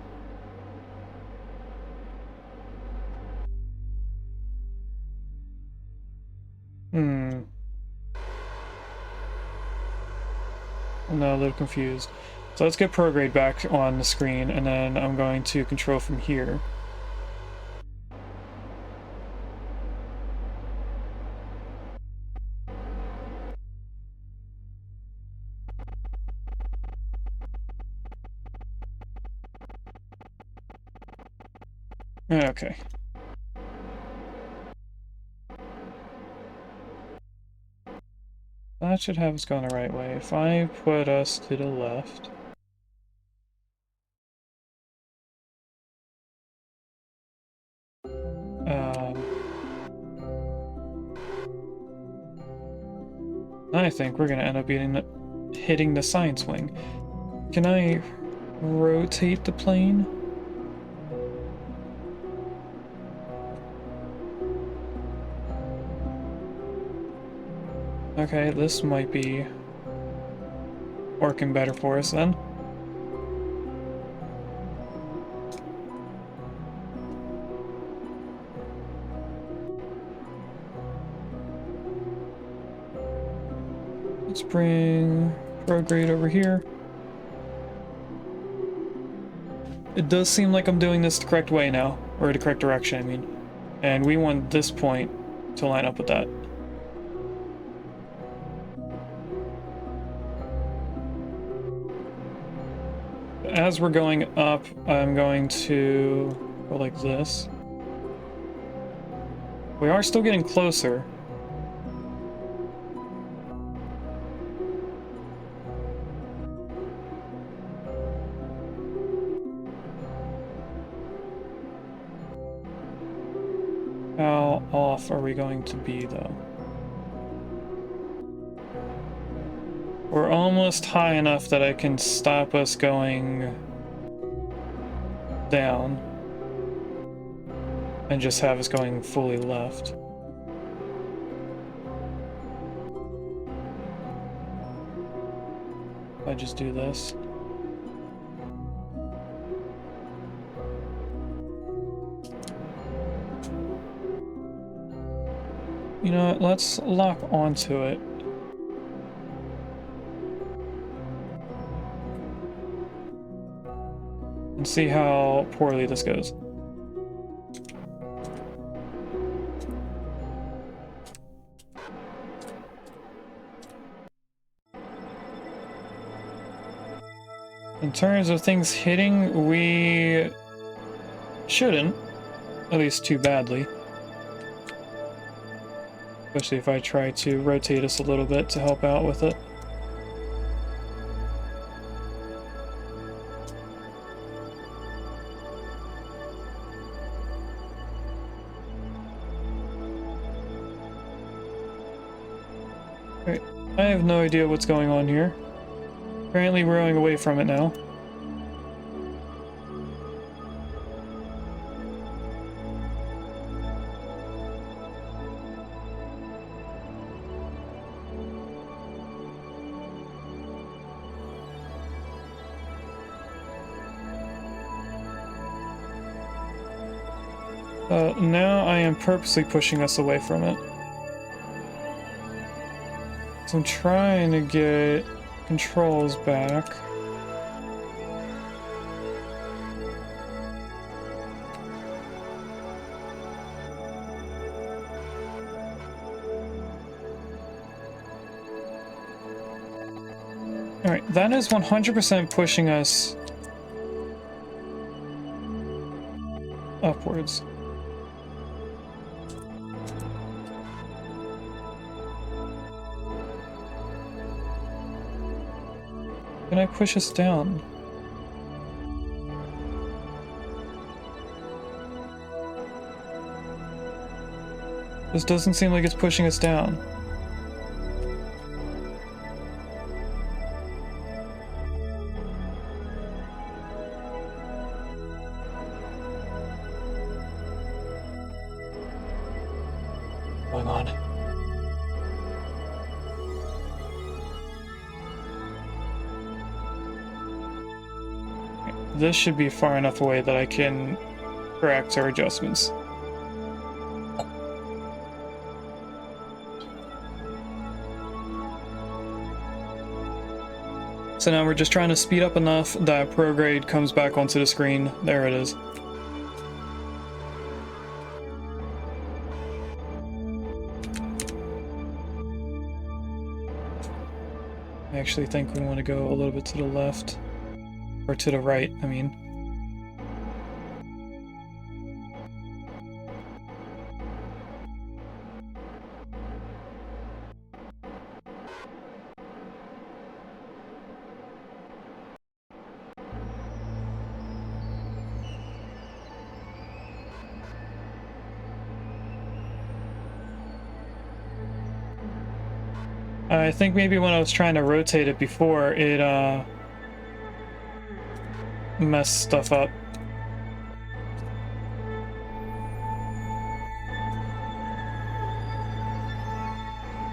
I'm now a little confused. So let's get prograde back on the screen, and then I'm going to control from here. Okay. That should have us going the right way. If I put us to the left... I think we're gonna end up hitting the science wing. Can I rotate the plane? Okay, this might be working better for us then. Let's bring prograde over here. It does seem like I'm doing this the correct way now, or the correct direction, I mean. And we want this point to line up with that. As we're going up, I'm going to go like this. We are still getting closer. How off are we going to be, though? We're almost high enough that I can stop us going down and just have us going fully left. I just do this. You know what, let's lock onto it. And see how poorly this goes. In terms of things hitting, we shouldn't, at least too badly. Especially if I try to rotate us a little bit to help out with it. Alright, I have no idea what's going on here. Apparently we're rowing away from it now. Now I am purposely pushing us away from it. So I'm trying to get controls back. Alright, that is 100% pushing us upwards. Can I push us down? This doesn't seem like it's pushing us down. What's going on? This should be far enough away that I can correct our adjustments. So now we're just trying to speed up enough that prograde comes back onto the screen. There it is. I actually think we want to go a little bit to the left. Or to the right, I mean. I think maybe when I was trying to rotate it before, it messed stuff up.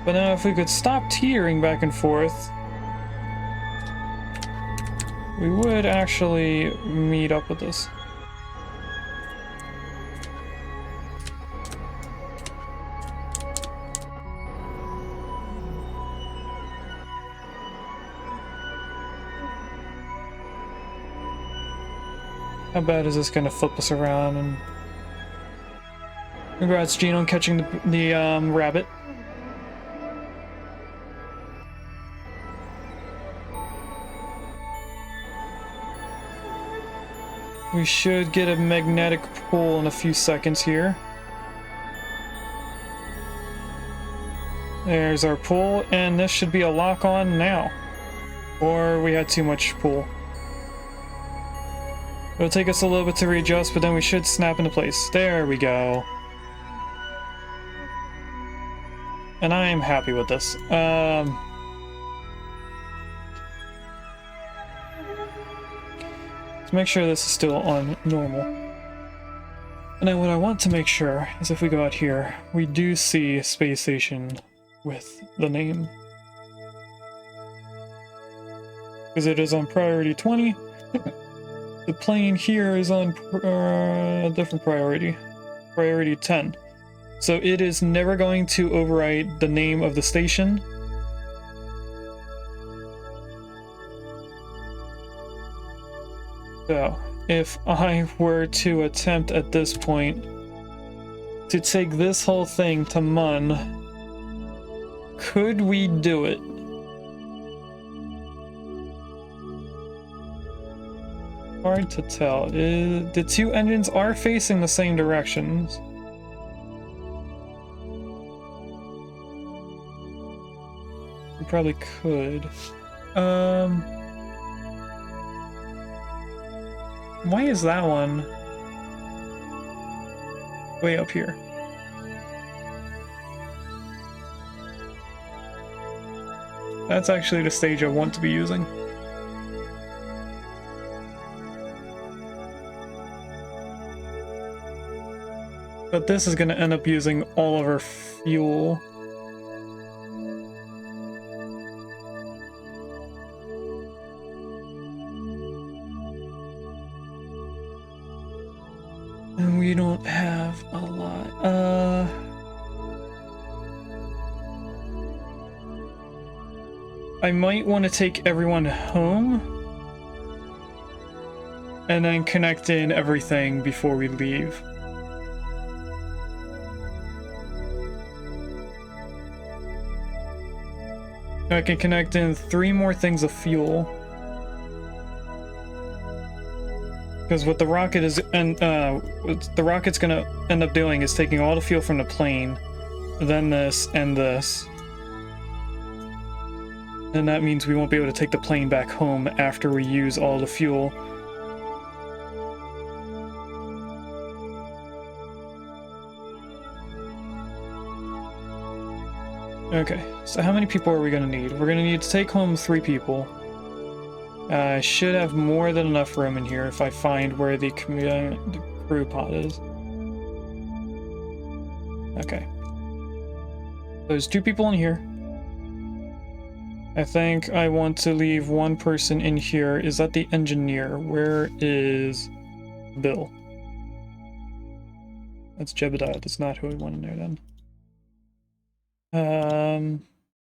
But now if we could stop teetering back and forth, we would actually meet up with this. How bad is this gonna flip us around? And congrats, Gene, on catching the rabbit. We should get a magnetic pull in a few seconds here. There's our pull, and this should be a lock-on now. Or we had too much pull. It'll take us a little bit to readjust, but then we should snap into place. There we go. And I am happy with this. Let's make sure this is still on normal. And then what I want to make sure is if we go out here, we do see a space station with the name. Because it is on priority 20. The plane here is on a different priority. Priority 10. So it is never going to overwrite the name of the station. So, if I were to attempt at this point to take this whole thing to Mun, could we do it? Hard to tell. The two engines are facing the same directions. We probably could. Why is that one way up here? That's actually the stage I want to be using. But this is going to end up using all of our fuel. And we don't have a lot. I might want to take everyone home and then connect in everything before we leave. I can connect in 3 more things of fuel. Because what the rocket is, what the rocket's gonna end up doing is taking all the fuel from the plane, then this and this. And that means we won't be able to take the plane back home after we use all the fuel. Okay, so how many people are we gonna need? We're gonna need to take home 3 people. I should have more than enough room in here if I find where the crew pod is. Okay. There's 2 people in here. I think I want to leave 1 person in here. Is that the engineer? Where is Bill? That's Jebediah. That's not who I want in there then.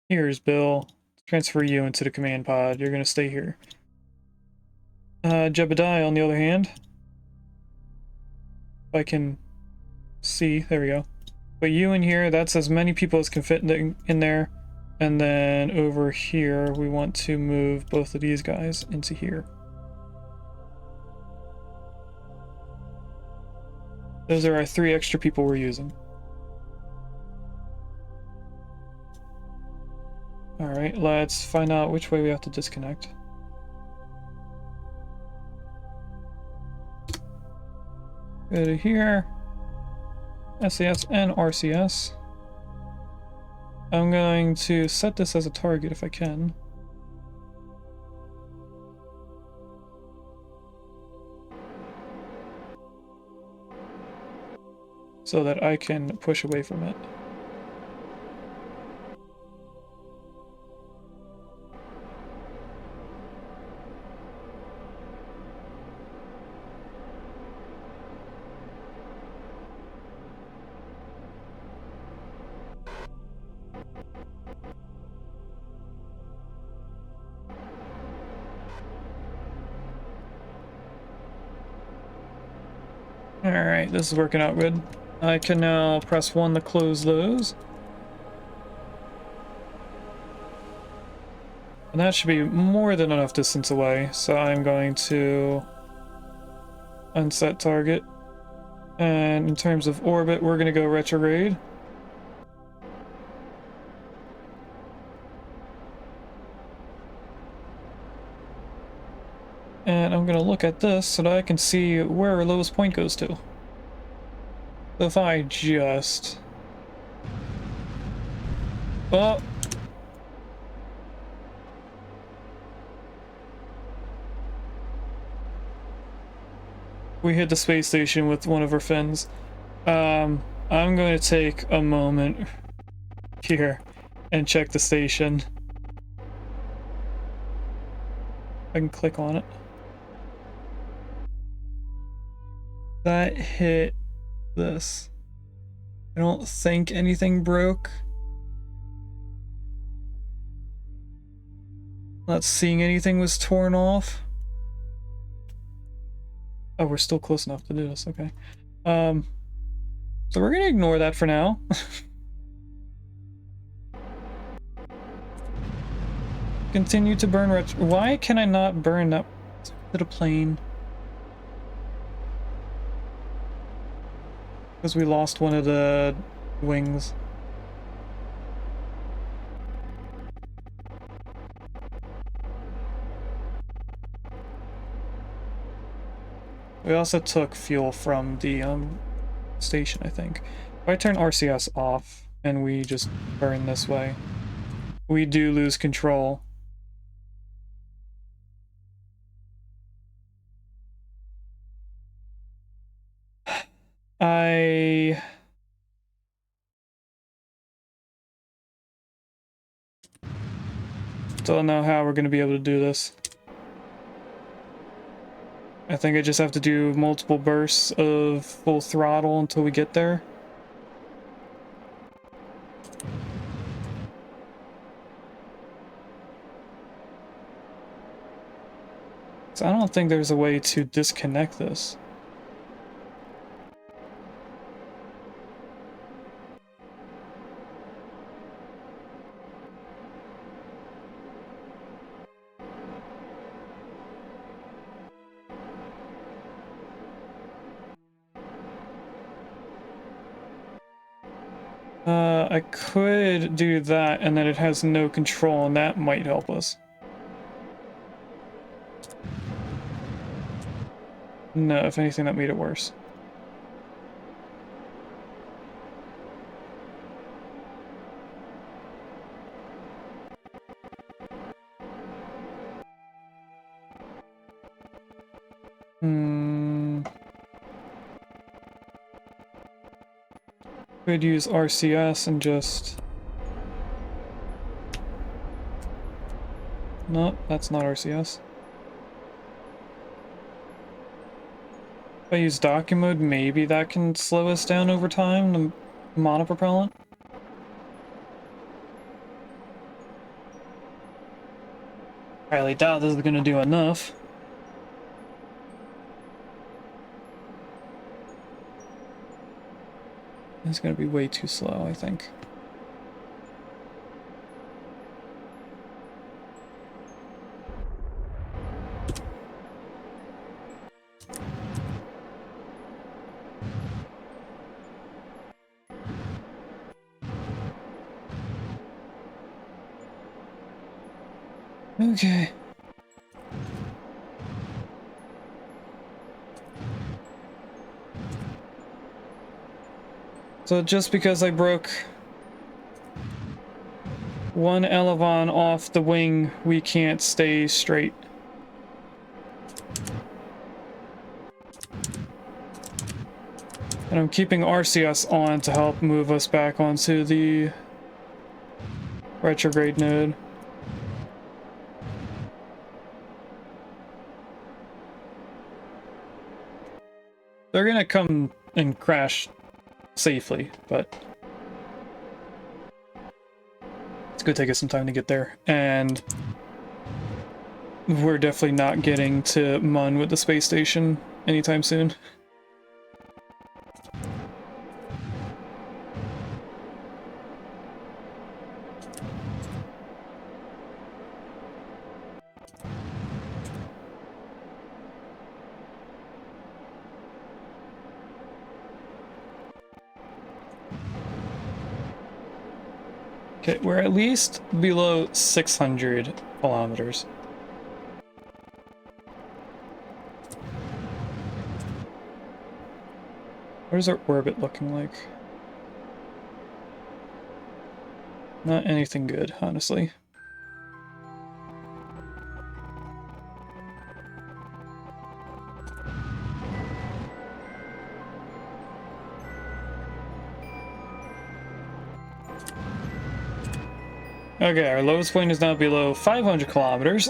Here's Bill. Transfer you into the command pod. You're gonna stay here. Jebediah, on the other hand, if I can see, there we go. But you in here, that's as many people as can fit in there. And then over here, we want to move both of these guys into here. Those are our 3 extra people we're using. Alright, let's find out which way we have to disconnect. Go to here. SAS and RCS. I'm going to set this as a target if I can. So that I can push away from it. Alright, this is working out good. I can now press 1 to close those. And that should be more than enough distance away, so I'm going to unset target. And in terms of orbit, we're going to go retrograde. And I'm going to look at this so that I can see where our lowest point goes to. So if I just... Oh! We hit the space station with one of our fins. I'm going to take a moment here and check the station. I can click on it. That hit this. I don't think anything broke. Not seeing anything was torn off. Oh, we're still close enough to do this, okay. So we're gonna ignore that for now. Continue to burn why can I not burn that to the plane? Because we lost one of the wings. We also took fuel from the station, I think. If I turn RCS off and we just burn this way, we do lose control. I don't know how we're going to be able to do this. I think I just have to do multiple bursts of full throttle until we get there. So I don't think there's a way to disconnect this. I could do that, and then it has no control, and that might help us. No, if anything, that made it worse. Could use RCS and just... No, that's not RCS. If I use docking mode, maybe that can slow us down over time, the monopropellant. Highly doubt this is gonna do enough. It's gonna be way too slow, I think. Okay. So just because I broke one elevon off the wing, we can't stay straight. And I'm keeping RCS on to help move us back onto the retrograde node. They're gonna come and crash safely, but it's gonna take us some time to get there, and we're definitely not getting to Mun with the space station anytime soon. Okay, we're at least below 600 kilometers. What is our orbit looking like? Not anything good, honestly. Okay, our lowest point is now below 500 kilometers.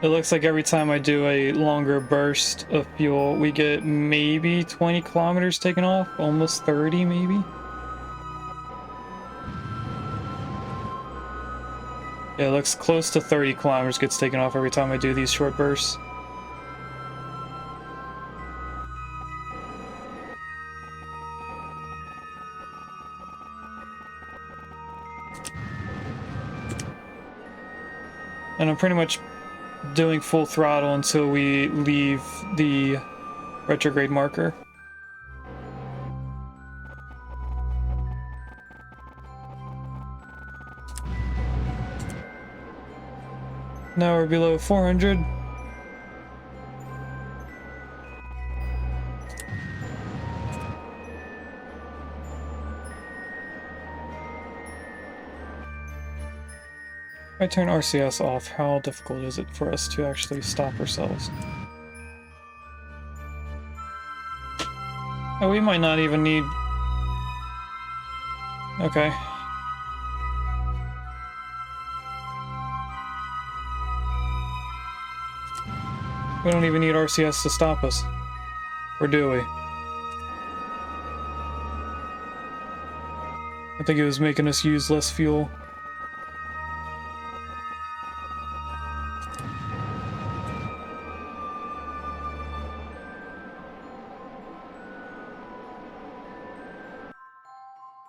It looks like every time I do a longer burst of fuel, we get maybe 20 kilometers taken off, almost 30 maybe. Yeah, it looks close to 30 kilometers gets taken off every time I do these short bursts. And I'm pretty much doing full throttle until we leave the retrograde marker. Now we're below 400. If I turn RCS off, how difficult is it for us to actually stop ourselves? Oh, we might not even need... Okay. We don't even need RCS to stop us. Or do we? I think it was making us use less fuel.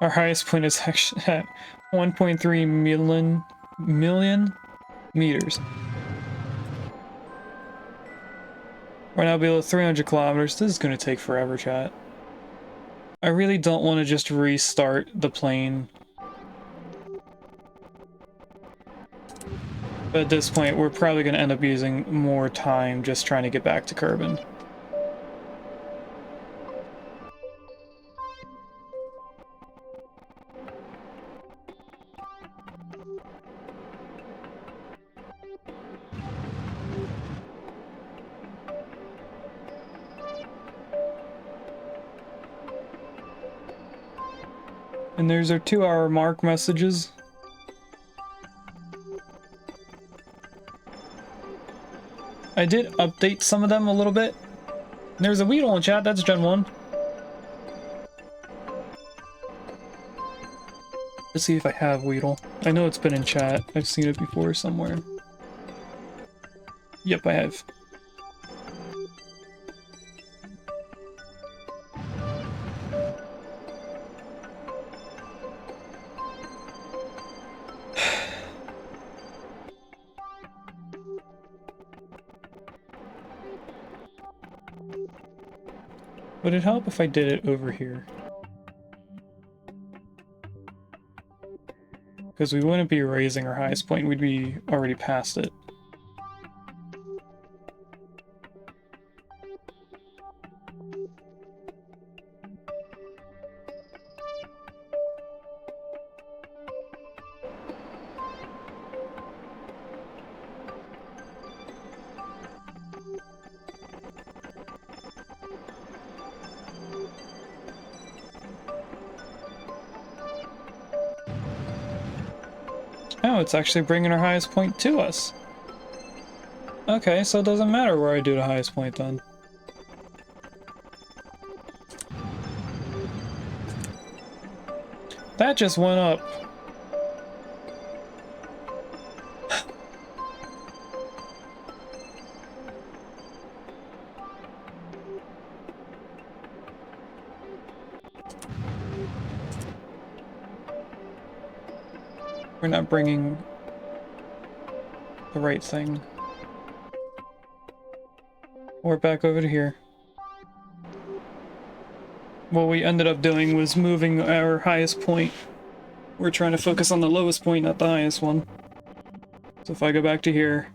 Our highest point is actually at 1.3 million meters. We're now below 300 kilometers. This is going to take forever, chat. I really don't want to just restart the plane. But at this point, we're probably going to end up using more time just trying to get back to Kerbin. And there's our 2-hour mark messages. I did update some of them a little bit. There's a Weedle in chat, that's Gen 1. Let's see if I have Weedle. I know it's been in chat. I've seen it before somewhere. Yep, I have. Would it help if I did it over here? Because we wouldn't be raising our highest point, we'd be already past it. Oh, it's actually bringing our highest point to us. Okay, so it doesn't matter where I do the highest point then. That just went up. We're not bringing the right thing. We're back over to here. What we ended up doing was moving our highest point. We're trying to focus on the lowest point, not the highest one. So if I go back to here.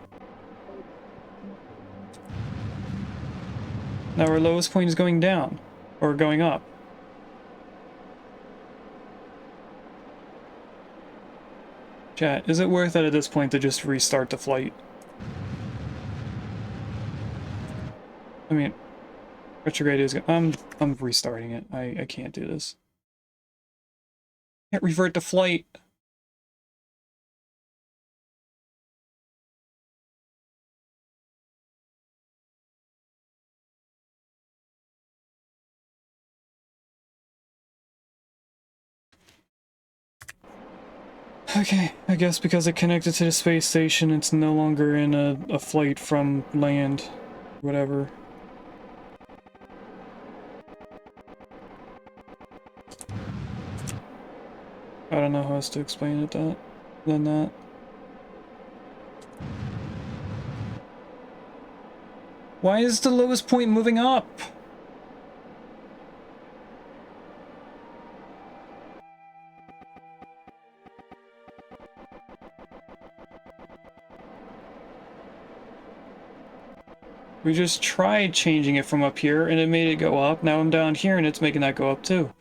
Now our lowest point is going down, or going up. Chat, is it worth it at this point to just restart the flight? I mean, retrograde is I'm restarting it. I can't do this. Can't revert the flight. Okay, I guess because it connected to the space station, it's no longer in a flight from land. Whatever. I don't know how else to explain it than that. Why is the lowest point moving up? We just tried changing it from up here and it made it go up. Now I'm down here and it's making that go up too.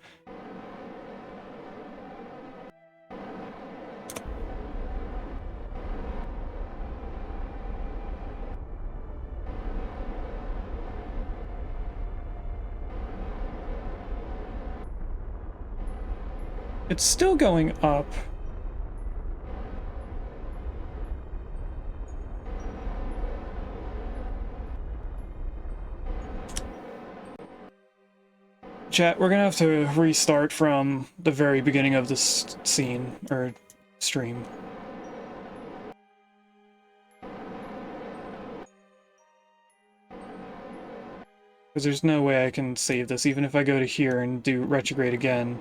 It's still going up. Chat, we're gonna have to restart from the very beginning of this scene, or stream. Because there's no way I can save this, even if I go to here and do retrograde again.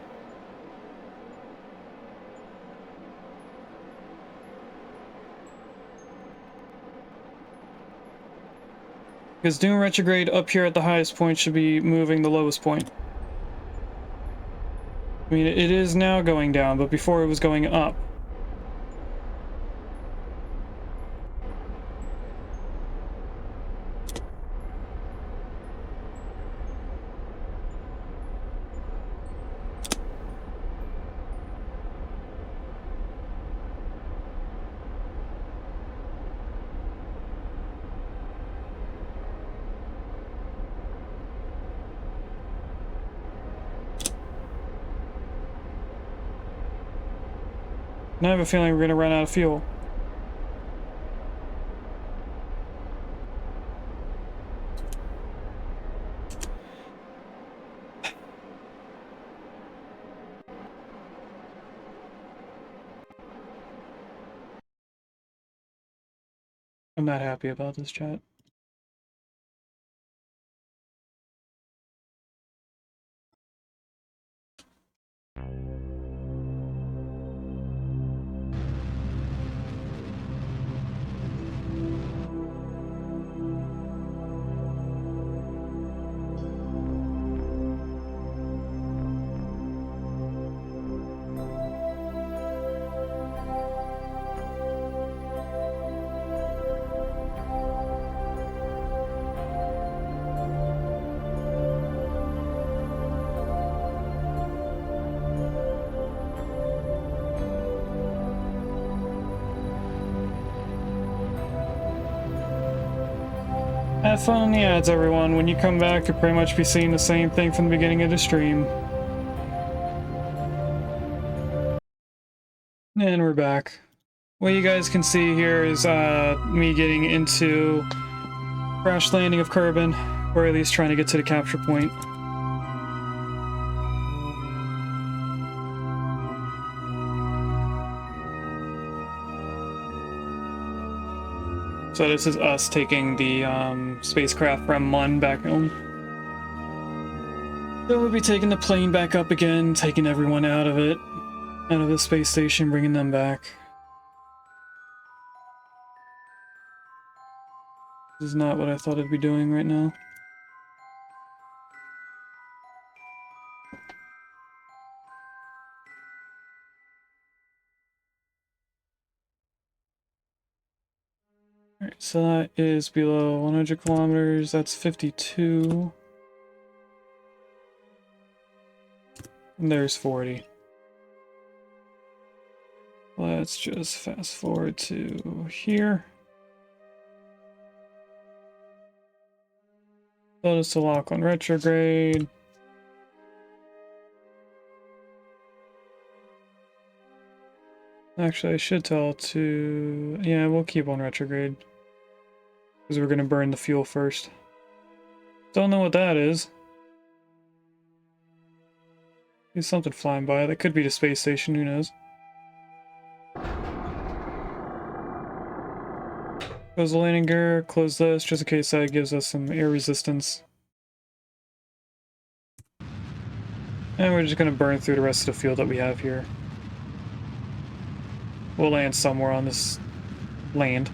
Because Dune retrograde up here at the highest point should be moving the lowest point. I mean, it is now going down, but before it was going up. And I have a feeling we're going to run out of fuel. I'm not happy about this, chat. Have fun on the ads, everyone. When you come back, you'll pretty much be seeing the same thing from the beginning of the stream. And we're back. What you guys can see here is me getting into crash landing of Kerbin, or at least trying to get to the capture point. So this is us taking the spacecraft from Mun back home. Then we'll be taking the plane back up again, taking everyone out of it, out of the space station, bringing them back. This is not what I thought I'd be doing right now. Alright, so that is below 100 kilometers, that's 52. And there's 40. Let's just fast forward to here. Tell us to lock on retrograde. Actually, I should tell to... yeah, we'll keep on retrograde. Because we're going to burn the fuel first. Don't know what that is. There's something flying by. That could be the space station, who knows. Close the landing gear, close this, just in case that gives us some air resistance. And we're just going to burn through the rest of the fuel that we have here. We'll land somewhere on this land.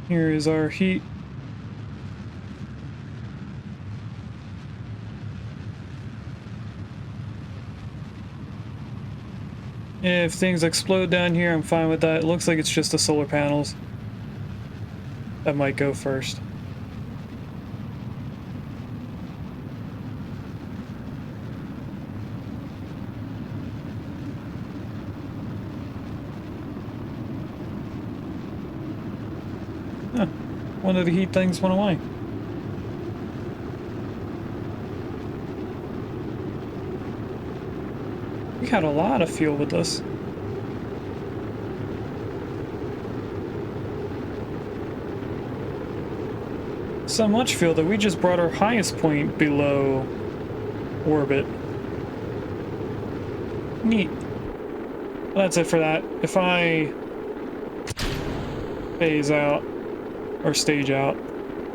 Here is our heat. If things explode down here, I'm fine with that. It looks like it's just the solar panels that might go first. Huh. One of the heat things went away. We had a lot of fuel with this. So much fuel that we just brought our highest point below orbit. Neat. Well, that's it for that. If I phase out or stage out,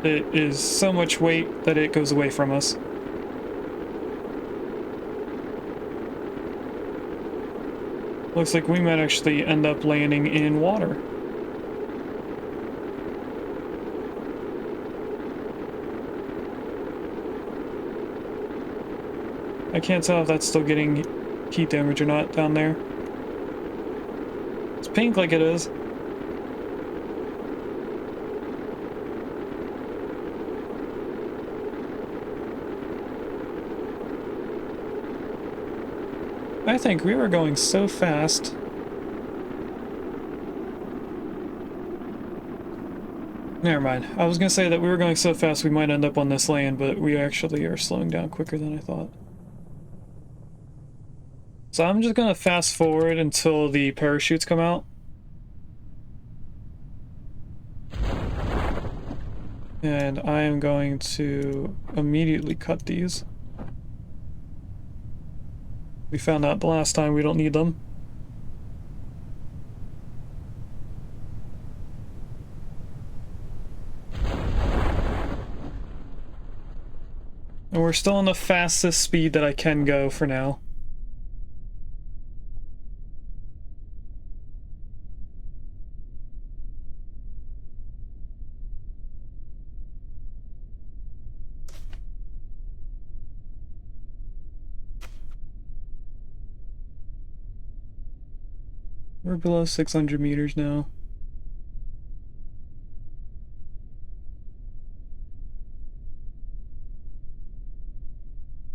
it is so much weight that it goes away from us. Looks like we might actually end up landing in water. I can't tell if that's still getting heat damage or not down there. It's pink like it is. I think we were going so fast. Never mind. I was gonna say that we were going so fast we might end up on this land, but we actually are slowing down quicker than I thought. So I'm just gonna fast forward until the parachutes come out. And I am going to immediately cut these. We found out the last time we don't need them. And we're still on the fastest speed that I can go for now. We're below 600 meters now.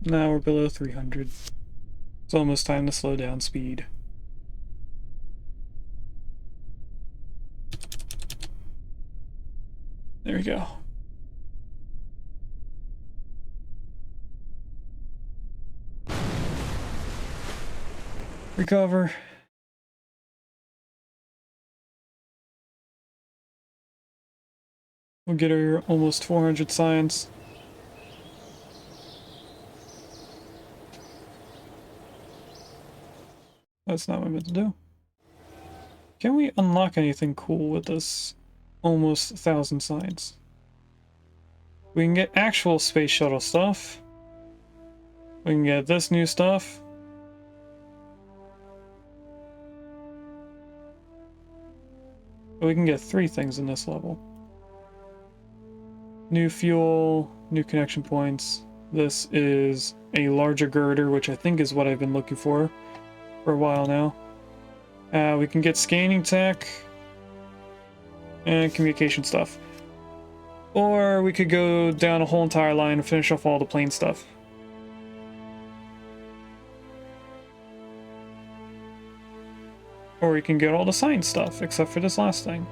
Now we're below 300. It's almost time to slow down speed. There we go. Recover. We'll get her almost 400 science. That's not what I meant to do. Can we unlock anything cool with this almost 1,000 science? We can get actual space shuttle stuff. We can get this new stuff. But we can get 3 things in this level. New fuel, new connection points. This is a larger girder, which I think is what I've been looking for a while now. We can get scanning tech and communication stuff. Or we could go down a whole entire line and finish off all the plane stuff. Or we can get all the science stuff, except for this last thing.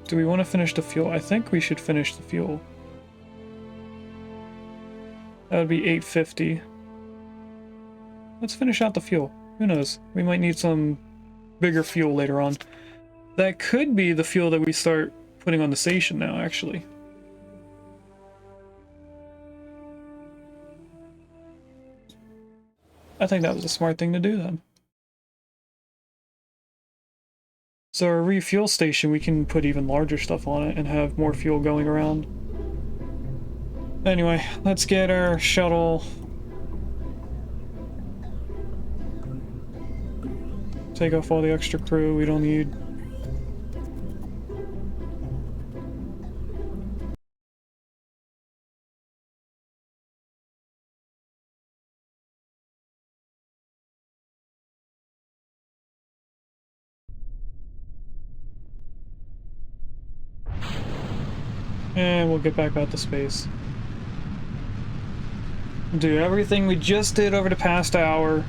Do we want to finish the fuel? I think we should finish the fuel. That would be 850. Let's finish out the fuel. Who knows? We might need some bigger fuel later on. That could be the fuel that we start putting on the station now, actually. I think that was a smart thing to do then. So our refuel station, we can put even larger stuff on it and have more fuel going around. Anyway, let's get our shuttle. Take off all the extra crew we don't need. And we'll get back out to space. Do everything we just did over the past hour.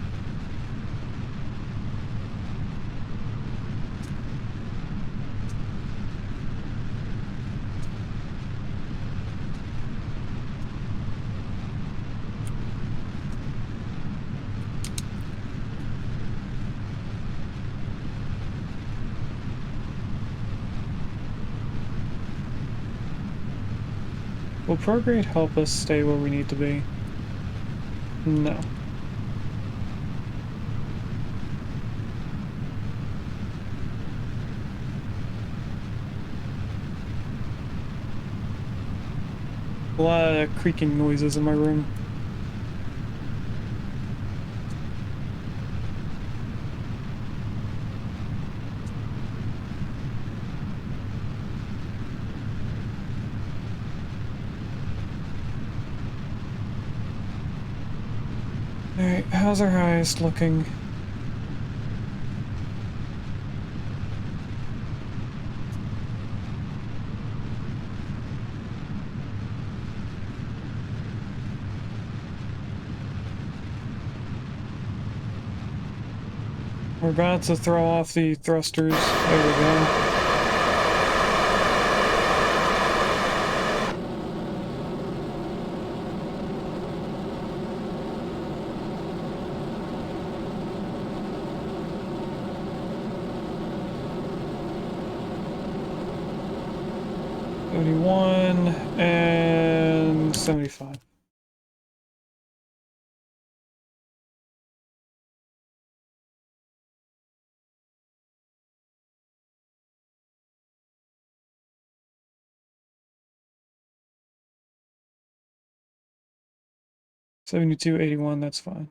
Will prograde help us stay where we need to be? No. A lot of creaking noises in my room. Alright, how's our highest looking? We're about to throw off the thrusters. There we go. And 75. $72.81, that's fine.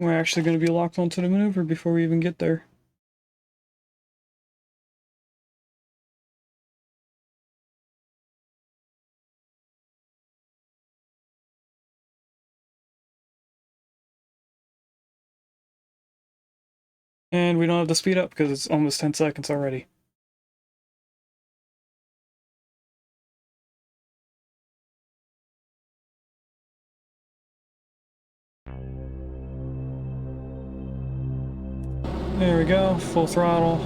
We're actually going to be locked onto the maneuver before we even get there. And we don't have to speed up because it's almost 10 seconds already. There we go, full throttle.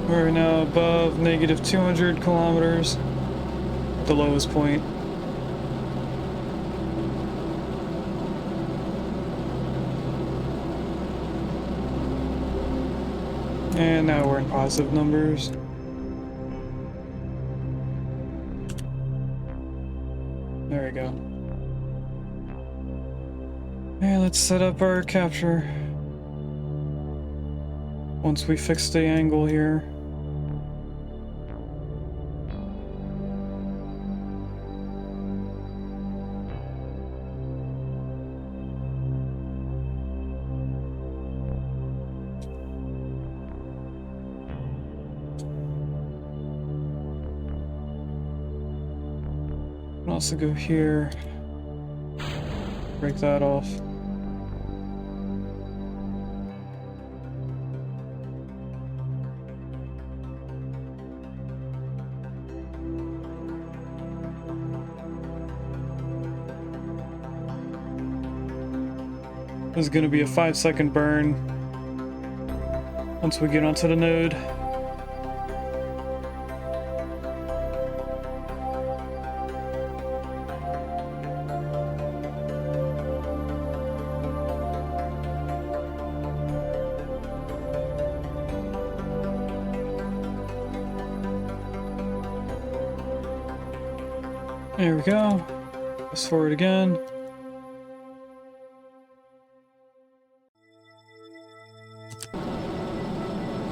We're now above negative 200 kilometers at the lowest point. And now we're in positive numbers. There we go. And let's set up our capture. Once we fix the angle here. Also go here, break that off. This is going to be a 5-second burn once we get onto the node. There we go. Fast forward again.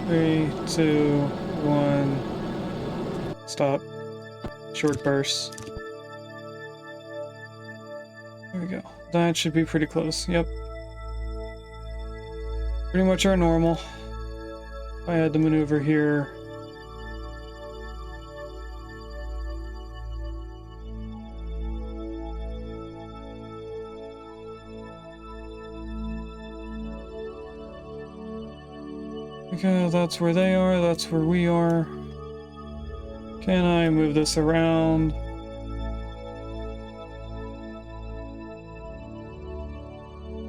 3, 2, 1. Stop. Short bursts. There we go. That should be pretty close. Yep. Pretty much our normal. If I had to maneuver here. Okay, that's where they are, that's where we are. Can I move this around?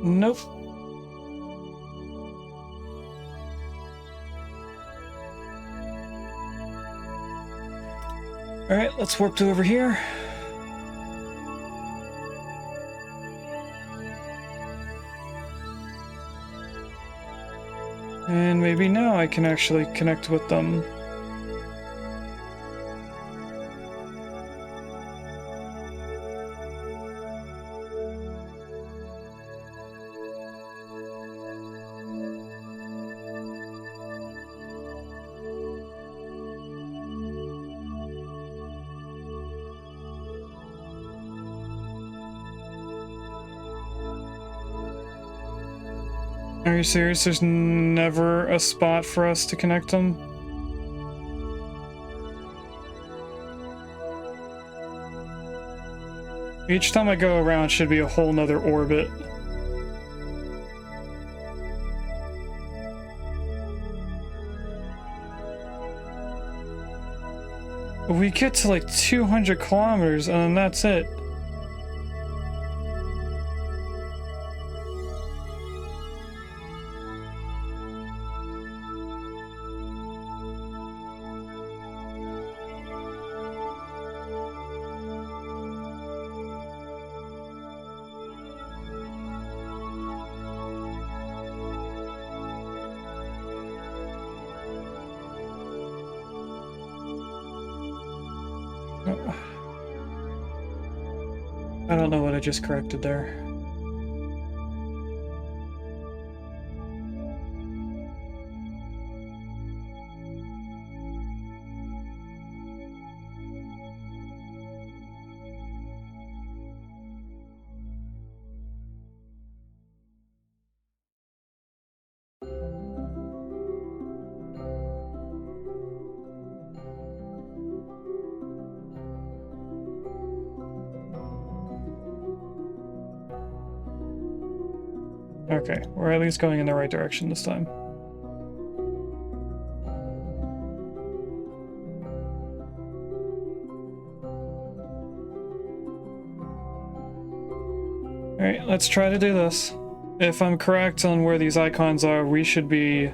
Nope. Alright, let's warp to over here. And maybe now I can actually connect with them. Are you serious? There's never a spot for us to connect them? Each time I go around should be a whole nother orbit. We get to like 200 kilometers and then that's it. I don't know what I just corrected there. Okay, we're at least going in the right direction this time. Alright, let's try to do this. If I'm correct on where these icons are, we should be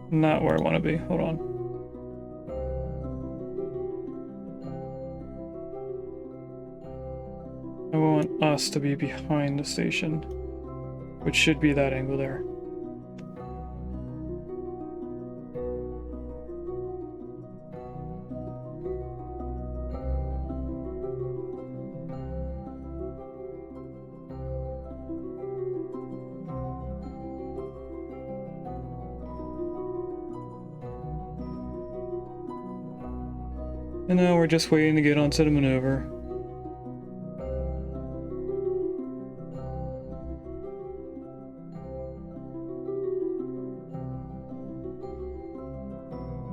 not where I want to be. Hold on. I want us to be behind the station, which should be that angle there. And now we're just waiting to get onto the maneuver.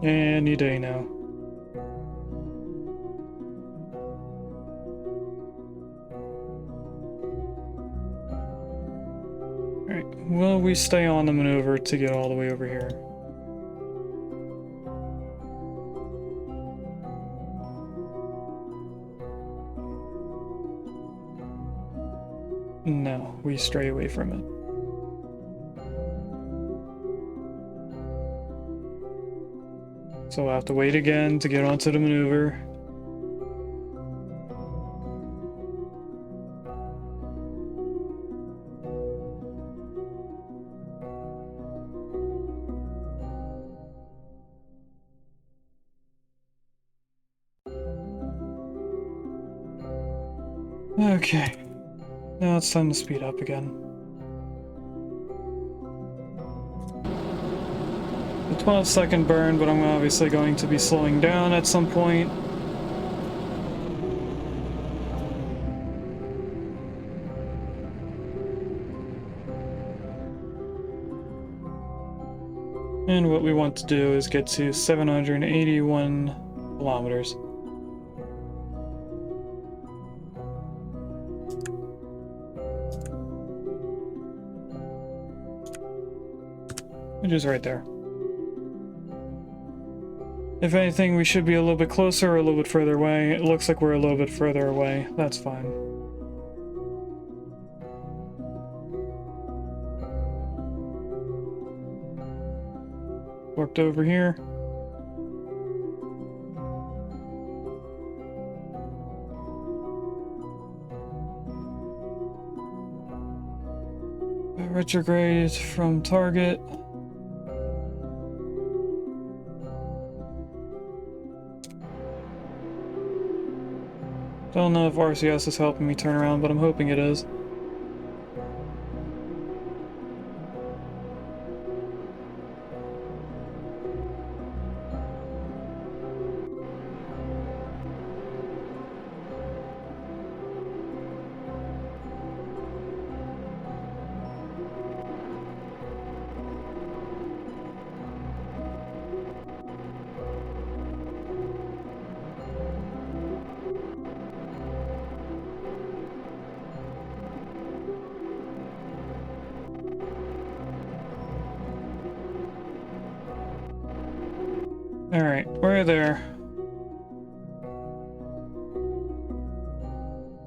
Any day now. Alright, will we stay on the maneuver to get all the way over here? No, we stray away from it. So we'll have to wait again to get onto the maneuver. Okay, now it's time to speed up again. a 12-second burn, but I'm obviously going to be slowing down at some point. And what we want to do is get to 781 kilometers. Which is right there. If anything, we should be a little bit closer or a little bit further away. It looks like we're a little bit further away. That's fine. Warped over here. Retrograde from target. Don't know if RCS is helping me turn around, but I'm hoping it is. Alright, we're there.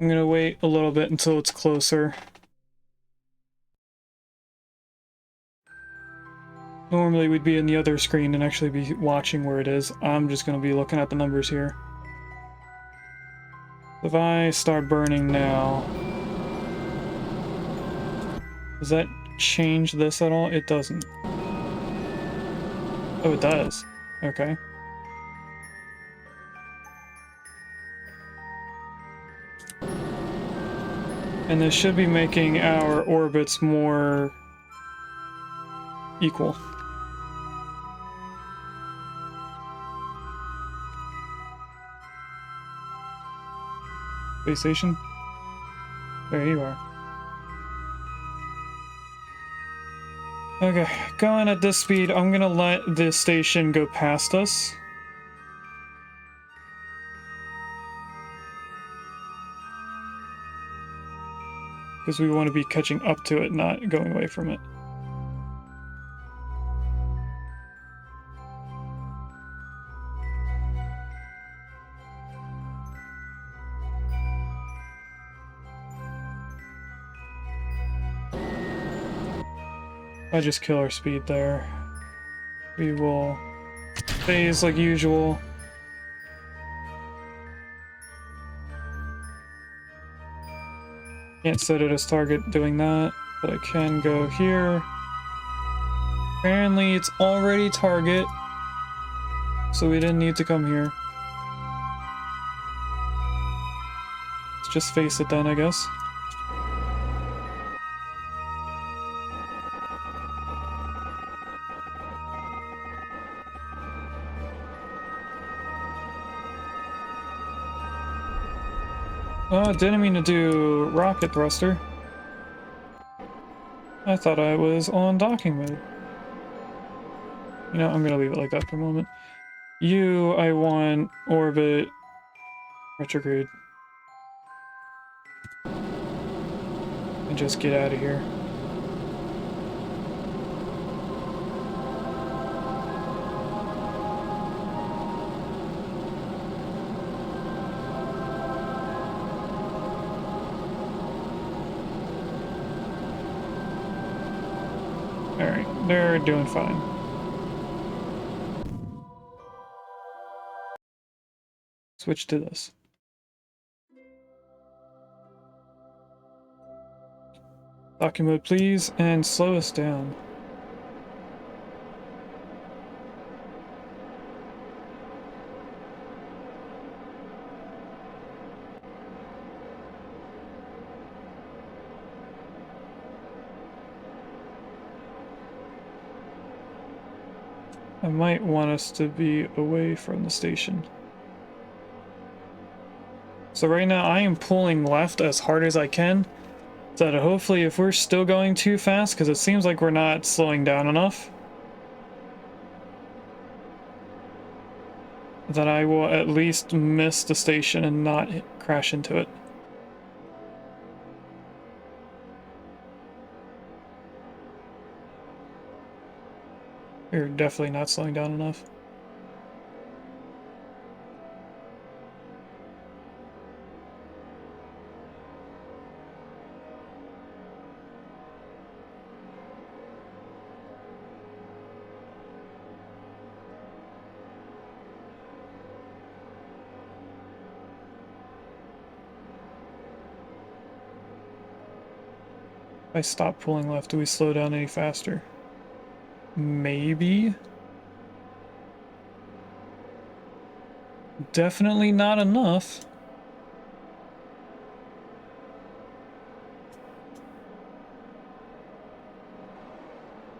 I'm gonna wait a little bit until it's closer. Normally we'd be in the other screen and actually be watching where it is. I'm just gonna be looking at the numbers here. If I start burning now, does that change this at all? It doesn't. Oh, it does. Okay. And this should be making our orbits more equal. Space station? There you are. Okay, going at this speed, I'm gonna let the station go past us. Because we want to be catching up to it, not going away from it. I just kill our speed there. We will phase like usual. Can't set it as target doing that, but I can go here. Apparently it's already target, so we didn't need to come here. Let's just face it then, I guess. Oh, didn't mean to do rocket thruster. I thought I was on docking mode. You know, I'm gonna leave it like that for a moment. You, I want orbit retrograde. And just get out of here. Alright, they're doing fine. Switch to this. Docking mode, please, and slow us down. I might want us to be away from the station. So right now I am pulling left as hard as I can, so that hopefully if we're still going too fast, because it seems like we're not slowing down enough, that I will at least miss the station and not crash into it. We're definitely not slowing down enough. If I stop pulling left, do we slow down any faster? Maybe. Definitely not enough.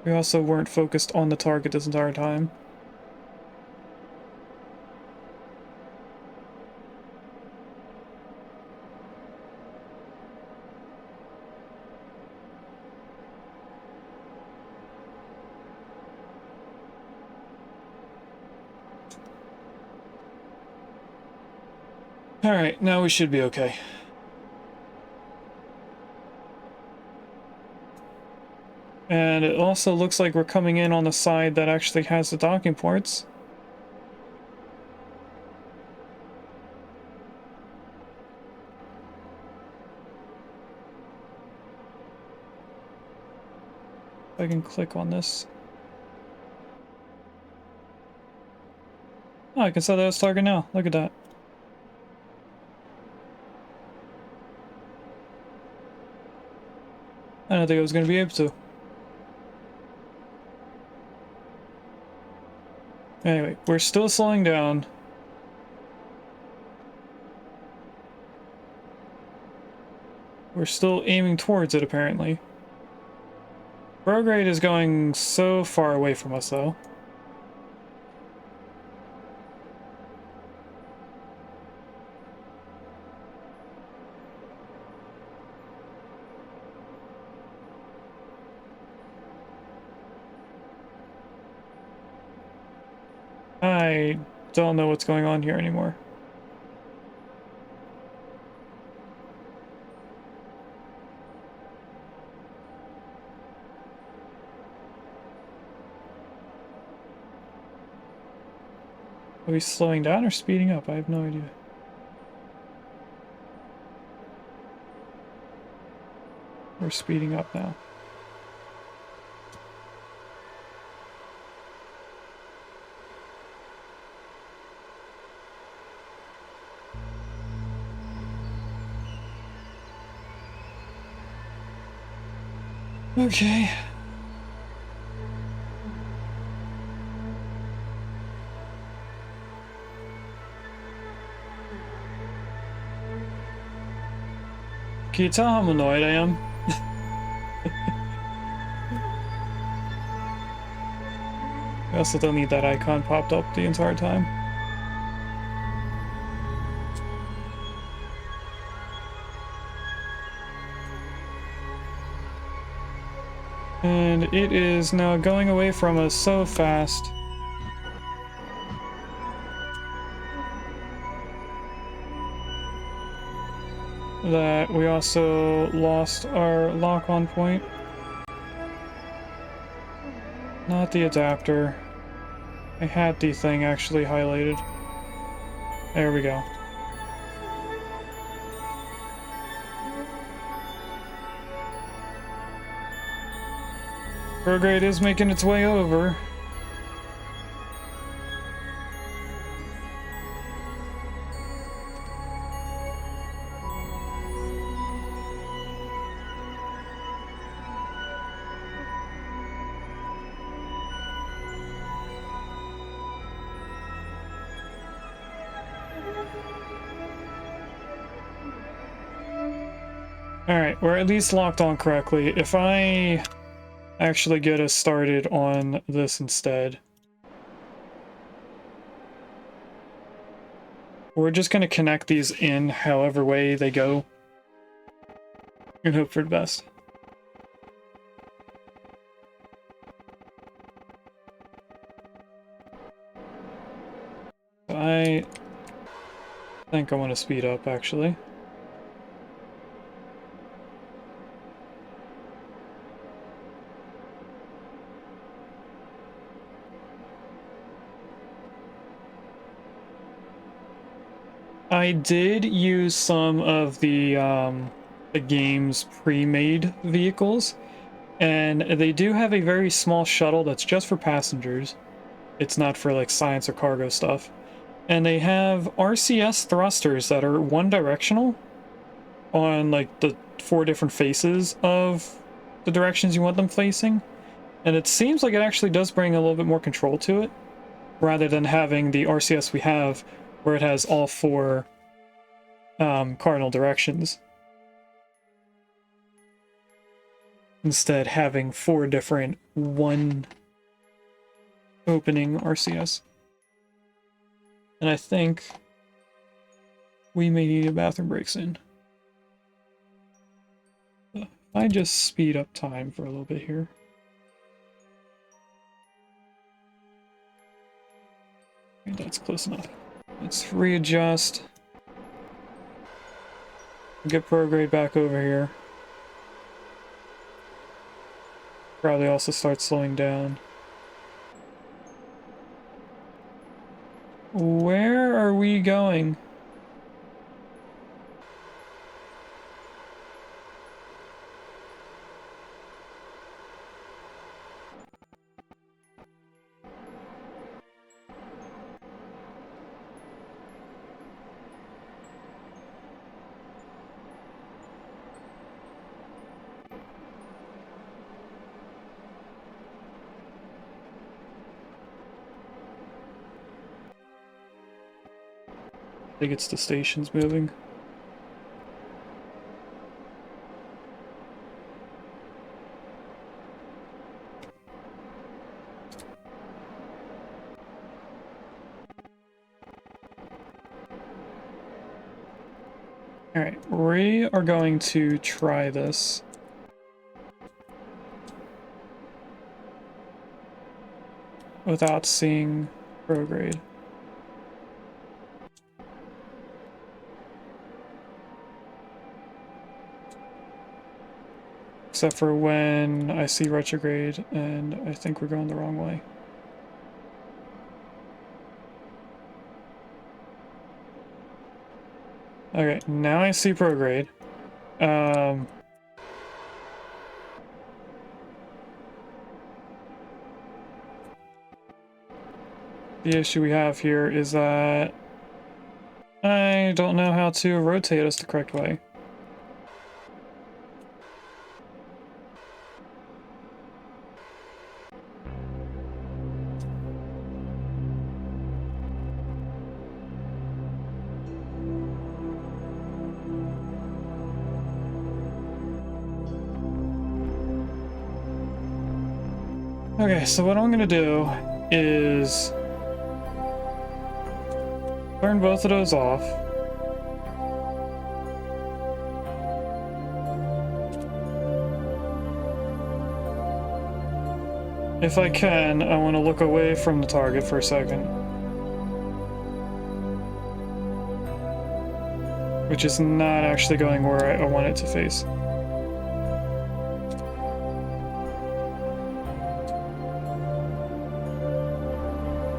We also weren't focused on the target this entire time. Alright, now we should be okay. And it also looks like we're coming in on the side that actually has the docking ports. If I can click on this. Oh, I can set that as target now. Look at that. I don't think I was going to be able to. Anyway, we're still slowing down. We're still aiming towards it, apparently. Prograde is going so far away from us, though. I don't know what's going on here anymore. Are we slowing down or speeding up? I have no idea. We're speeding up now. Okay. Can you tell how annoyed I am? I also don't need that icon popped up the entire time. And it is now going away from us so fast. That we also lost our lock-on point. Not the adapter. I had the thing actually highlighted. There we go. Prograde is making its way over. Alright, we're at least locked on correctly. If I actually get us started on this instead. We're just going to connect these in however way they go and hope for the best. I think I want to speed up, actually. I did use some of the game's pre-made vehicles, and they do have a very small shuttle that's just for passengers. It's not for like science or cargo stuff. And they have RCS thrusters that are one-directional on like the 4 different faces of the directions you want them facing. And it seems like it actually does bring a little bit more control to it, rather than having the RCS we have where it has all 4 cardinal directions. Instead, having 4 different one opening RCS. And I think we may need a bathroom break soon. If I just speed up time for a little bit here. I think that's close enough. Let's readjust. Get prograde back over here. Probably also start slowing down. Where are we going? I think it's the stations moving. Alright, we are going to try this. Without seeing prograde. Except for when I see retrograde and I think we're going the wrong way. Okay, now I see prograde. The issue we have here is that I don't know how to rotate us the correct way. Okay, so what I'm gonna do is turn both of those off. If I can, I want to look away from the target for a second. Which is not actually going where I want it to face.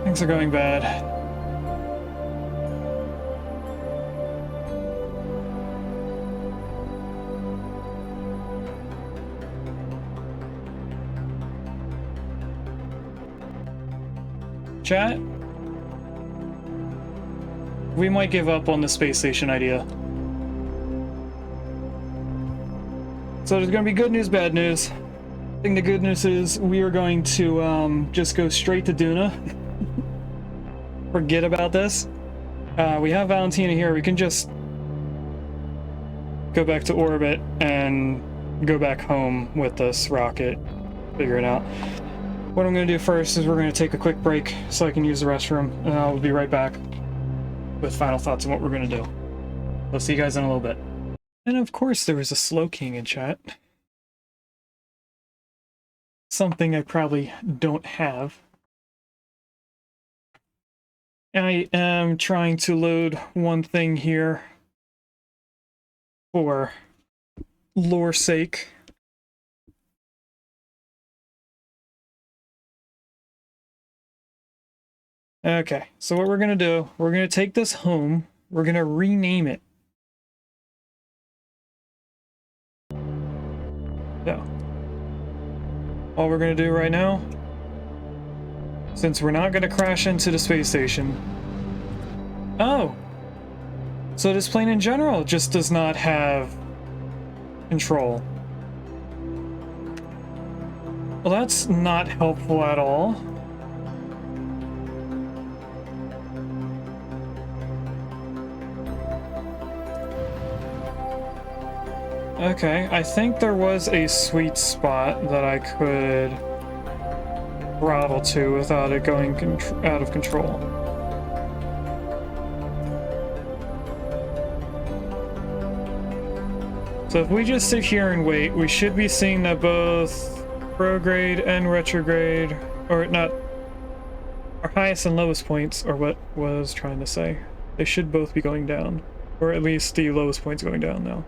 Things are going bad. Chat? We might give up on the space station idea. So there's gonna be good news, bad news. I think the good news is we are going to just go straight to Duna. Forget about this. We have Valentina here. We can just go back to orbit and go back home with this rocket. Figure it out. What I'm going to do first is we're going to take a quick break so I can use the restroom, and I'll be right back. with final thoughts on what we're going to do. We'll see you guys in a little bit. And of course there was a Slow King in chat. Something I probably don't have. I am trying to load one thing here for lore's sake. Okay, so what we're going to do, we're going to take this home, we're going to rename it. So, all we're going to do right now, since we're not going to crash into the space station. Oh! So this plane in general just does not have control. Well, that's not helpful at all. Okay, I think there was a sweet spot that I could throttle to without it going out of control. So if we just sit here and wait, we should be seeing that both prograde and retrograde, or not, our highest and lowest points, or what was trying to say. They should both be going down, or at least the lowest point's going down now.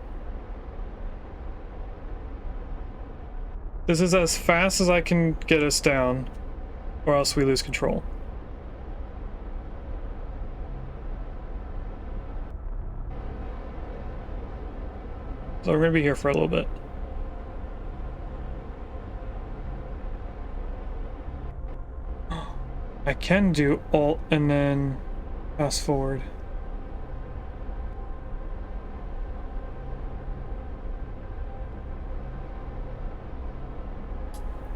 This is as fast as I can get us down, or else we lose control. So we're going to be here for a little bit. I can do Alt and then fast forward.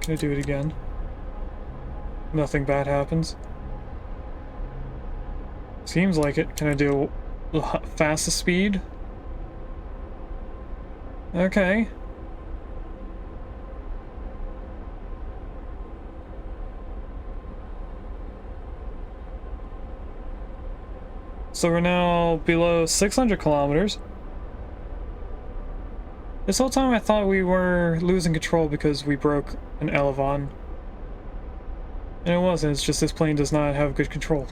Can I do it again? Nothing bad happens. Seems like it. Can I do fastest speed? Okay. So we're now below 600 kilometers. This whole time I thought we were losing control because we broke an elevon. And it wasn't, it's just this plane does not have good control.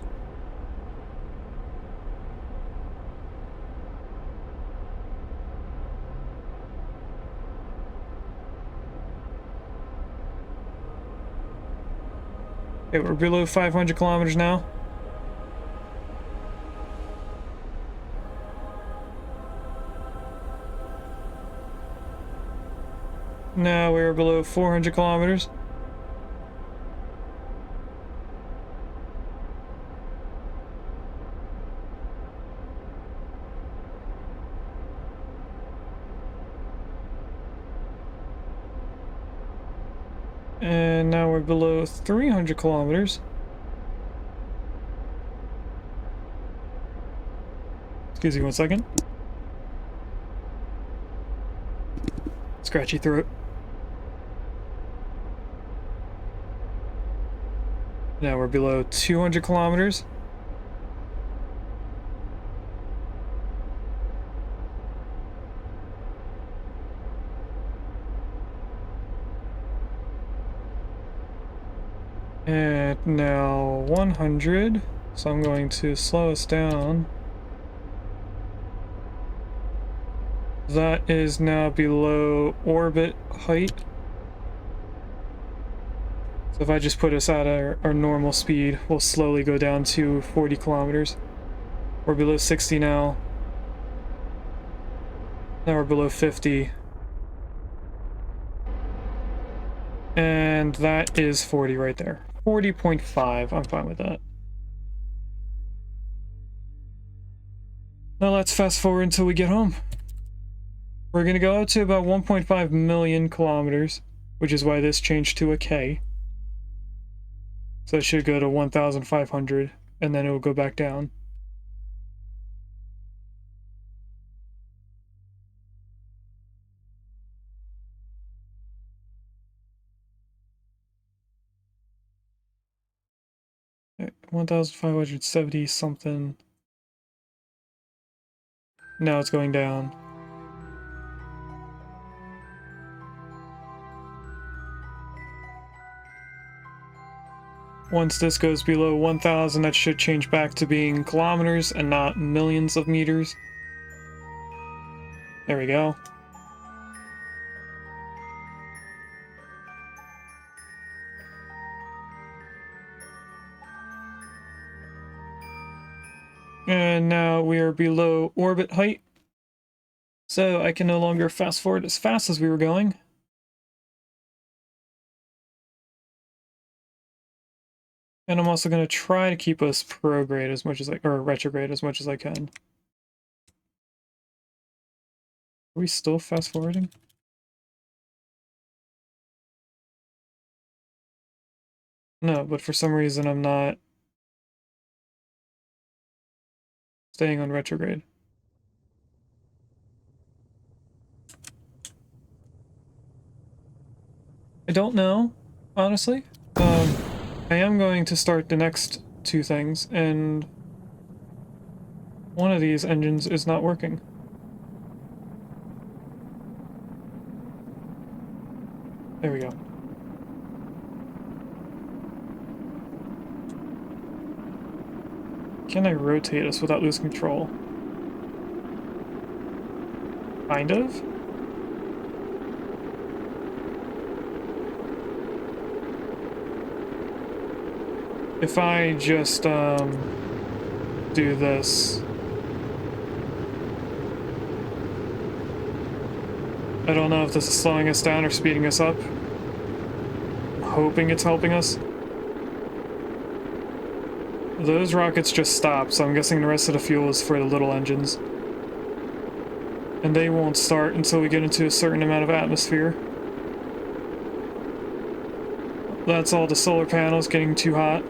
Okay, we're below 500 kilometers now. Now we're below 400 kilometers. And now we're below 300 kilometers. Excuse me 1 second. Scratchy throat. Now we're below 200 kilometers. And now 100. So I'm going to slow us down. That is now below orbit height. So if I just put us at our normal speed, we'll slowly go down to 40 kilometers. We're below 60 now. Now we're below 50. And that is 40 right there. 40.5, I'm fine with that. Now let's fast forward until we get home. We're gonna go up to about 1.5 million kilometers, which is why this changed to a K. So it should go to 1,500, and then it will go back down. Okay, 1,570 something. Now it's going down. Once this goes below 1,000, that should change back to being kilometers and not millions of meters. There we go. And now we are below orbit height. So I can no longer fast forward as fast as we were going. And I'm also going to try to keep us prograde as much as or retrograde as much as I can. Are we still fast forwarding? No, but for some reason I'm not staying on retrograde. I don't know, honestly. I am going to start the next two things, and one of these engines is not working. There we go. Can I rotate us without losing control? Kind of. If I just, do this. I don't know if this is slowing us down or speeding us up. I'm hoping it's helping us. Those rockets just stopped, so I'm guessing the rest of the fuel is for the little engines. And they won't start until we get into a certain amount of atmosphere. That's all the solar panels getting too hot.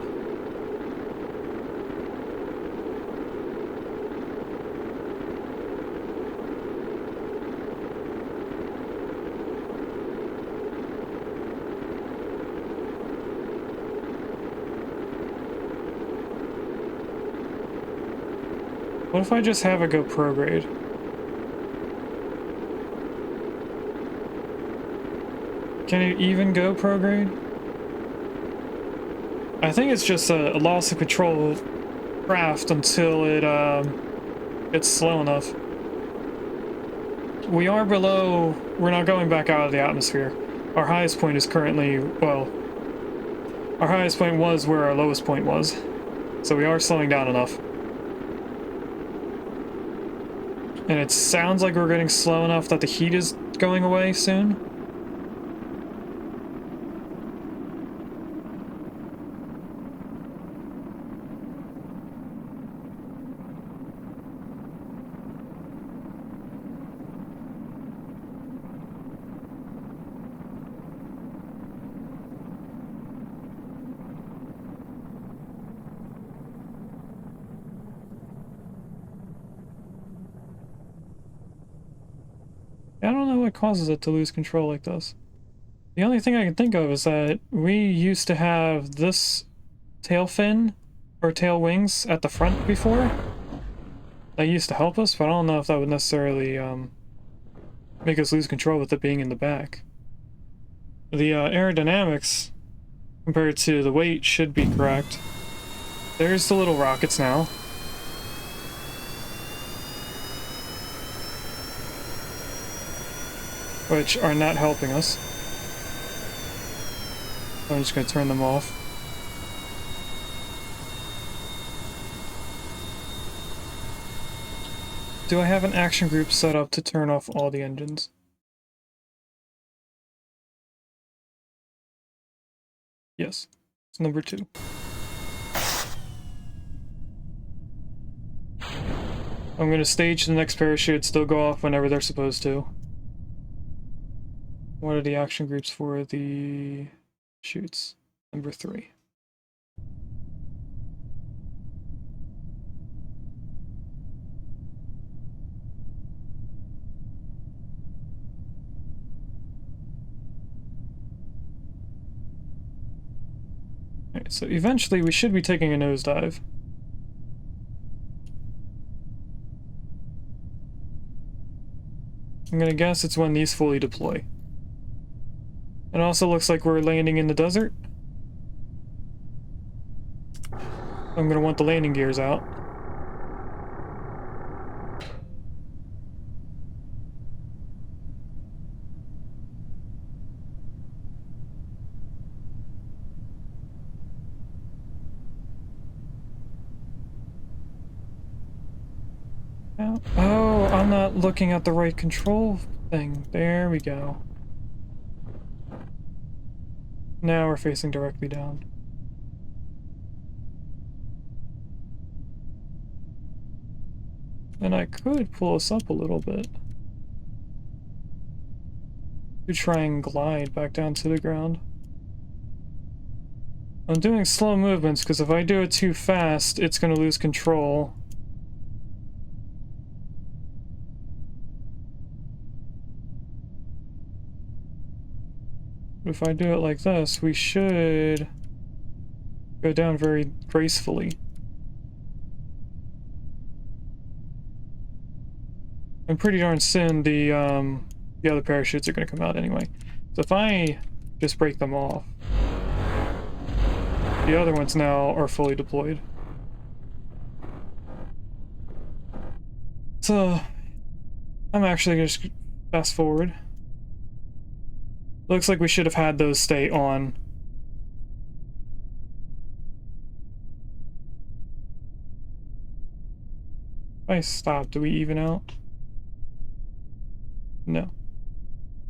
What if I just have it go prograde? Can it even go prograde? I think it's just a loss of control craft until it gets slow enough. We are below, we're not going back out of the atmosphere. Our highest point is currently, well, our highest point was where our lowest point was. So we are slowing down enough. And it sounds like we're getting slow enough that the heat is going away soon. I don't know what causes it to lose control like this. The only thing I can think of is that we used to have this tail fin or tail wings at the front before. That used to help us, but I don't know if that would necessarily make us lose control with it being in the back. The aerodynamics compared to the weight should be correct. There's the little rockets now. Which are not helping us. I'm just going to turn them off. Do I have an action group set up to turn off all the engines? Yes. It's number 2. I'm going to stage the next parachutes. They'll go off whenever they're supposed to. What are the action groups for the chutes? Number 3. Alright, so eventually we should be taking a nosedive. I'm gonna guess it's when these fully deploy. It also looks like we're landing in the desert. I'm gonna want the landing gears out. Oh, I'm not looking at the right control thing. There we go. Now we're facing directly down. And I could pull us up a little bit to try and glide back down to the ground. I'm doing slow movements because if I do it too fast, it's going to lose control. If I do it like this, we should go down very gracefully. I'm pretty darn soon the other parachutes are going to come out anyway. So if I just break them off, the other ones now are fully deployed. So I'm actually going to just fast forward. Looks like we should have had those stay on. If I stop, do we even out? No.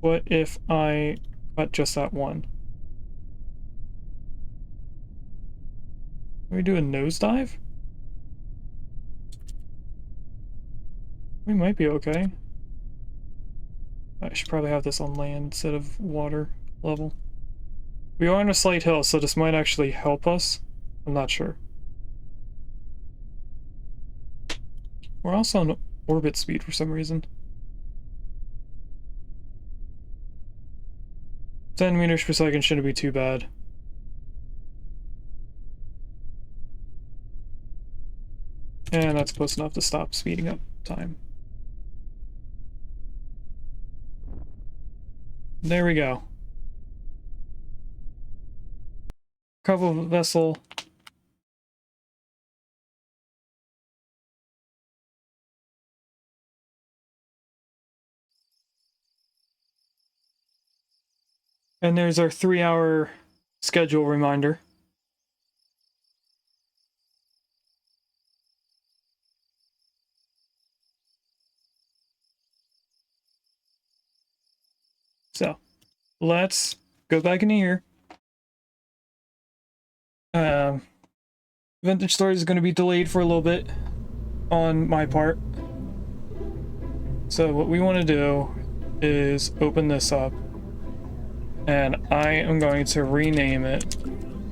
What if I cut just that one? Can we do a nosedive? We might be okay. I should probably have this on land instead of water level. We are on a slight hill, so this might actually help us. I'm not sure. We're also on orbit speed for some reason. 10 meters per second shouldn't be too bad. And that's close enough to stop speeding up time. There we go. Kerbal vessel. And there's our 3-hour schedule reminder. So, let's go back into here. Vintage Stories is going to be delayed for a little bit on my part. So what we want to do is open this up, and I am going to rename it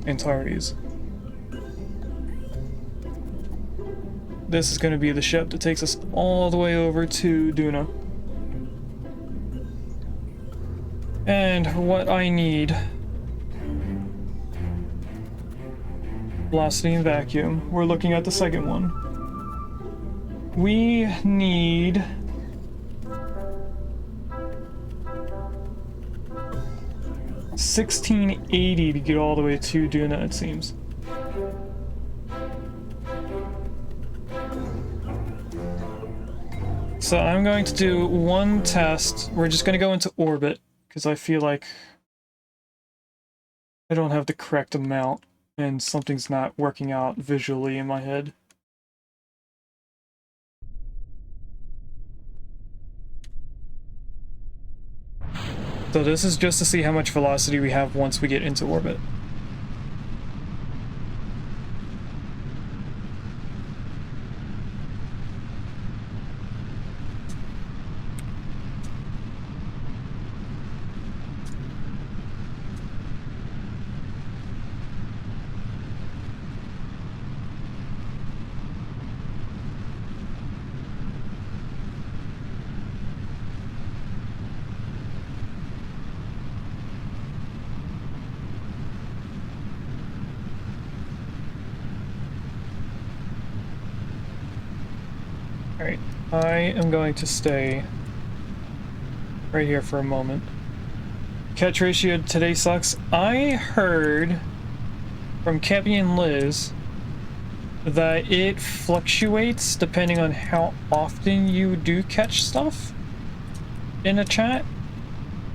Antares. This is going to be the ship that takes us all the way over to Duna. And what I need... velocity and vacuum. We're looking at the second one. We need... 1680 to get all the way to Duna, it seems. So I'm going to do one test. We're just going to go into orbit, because I feel like I don't have the correct amount, and something's not working out visually in my head. So this is just to see how much velocity we have once we get into orbit. Alright, I am going to stay right here for a moment. Catch ratio today sucks. I heard from Cappy and Liz that it fluctuates depending on how often you do catch stuff in a chat.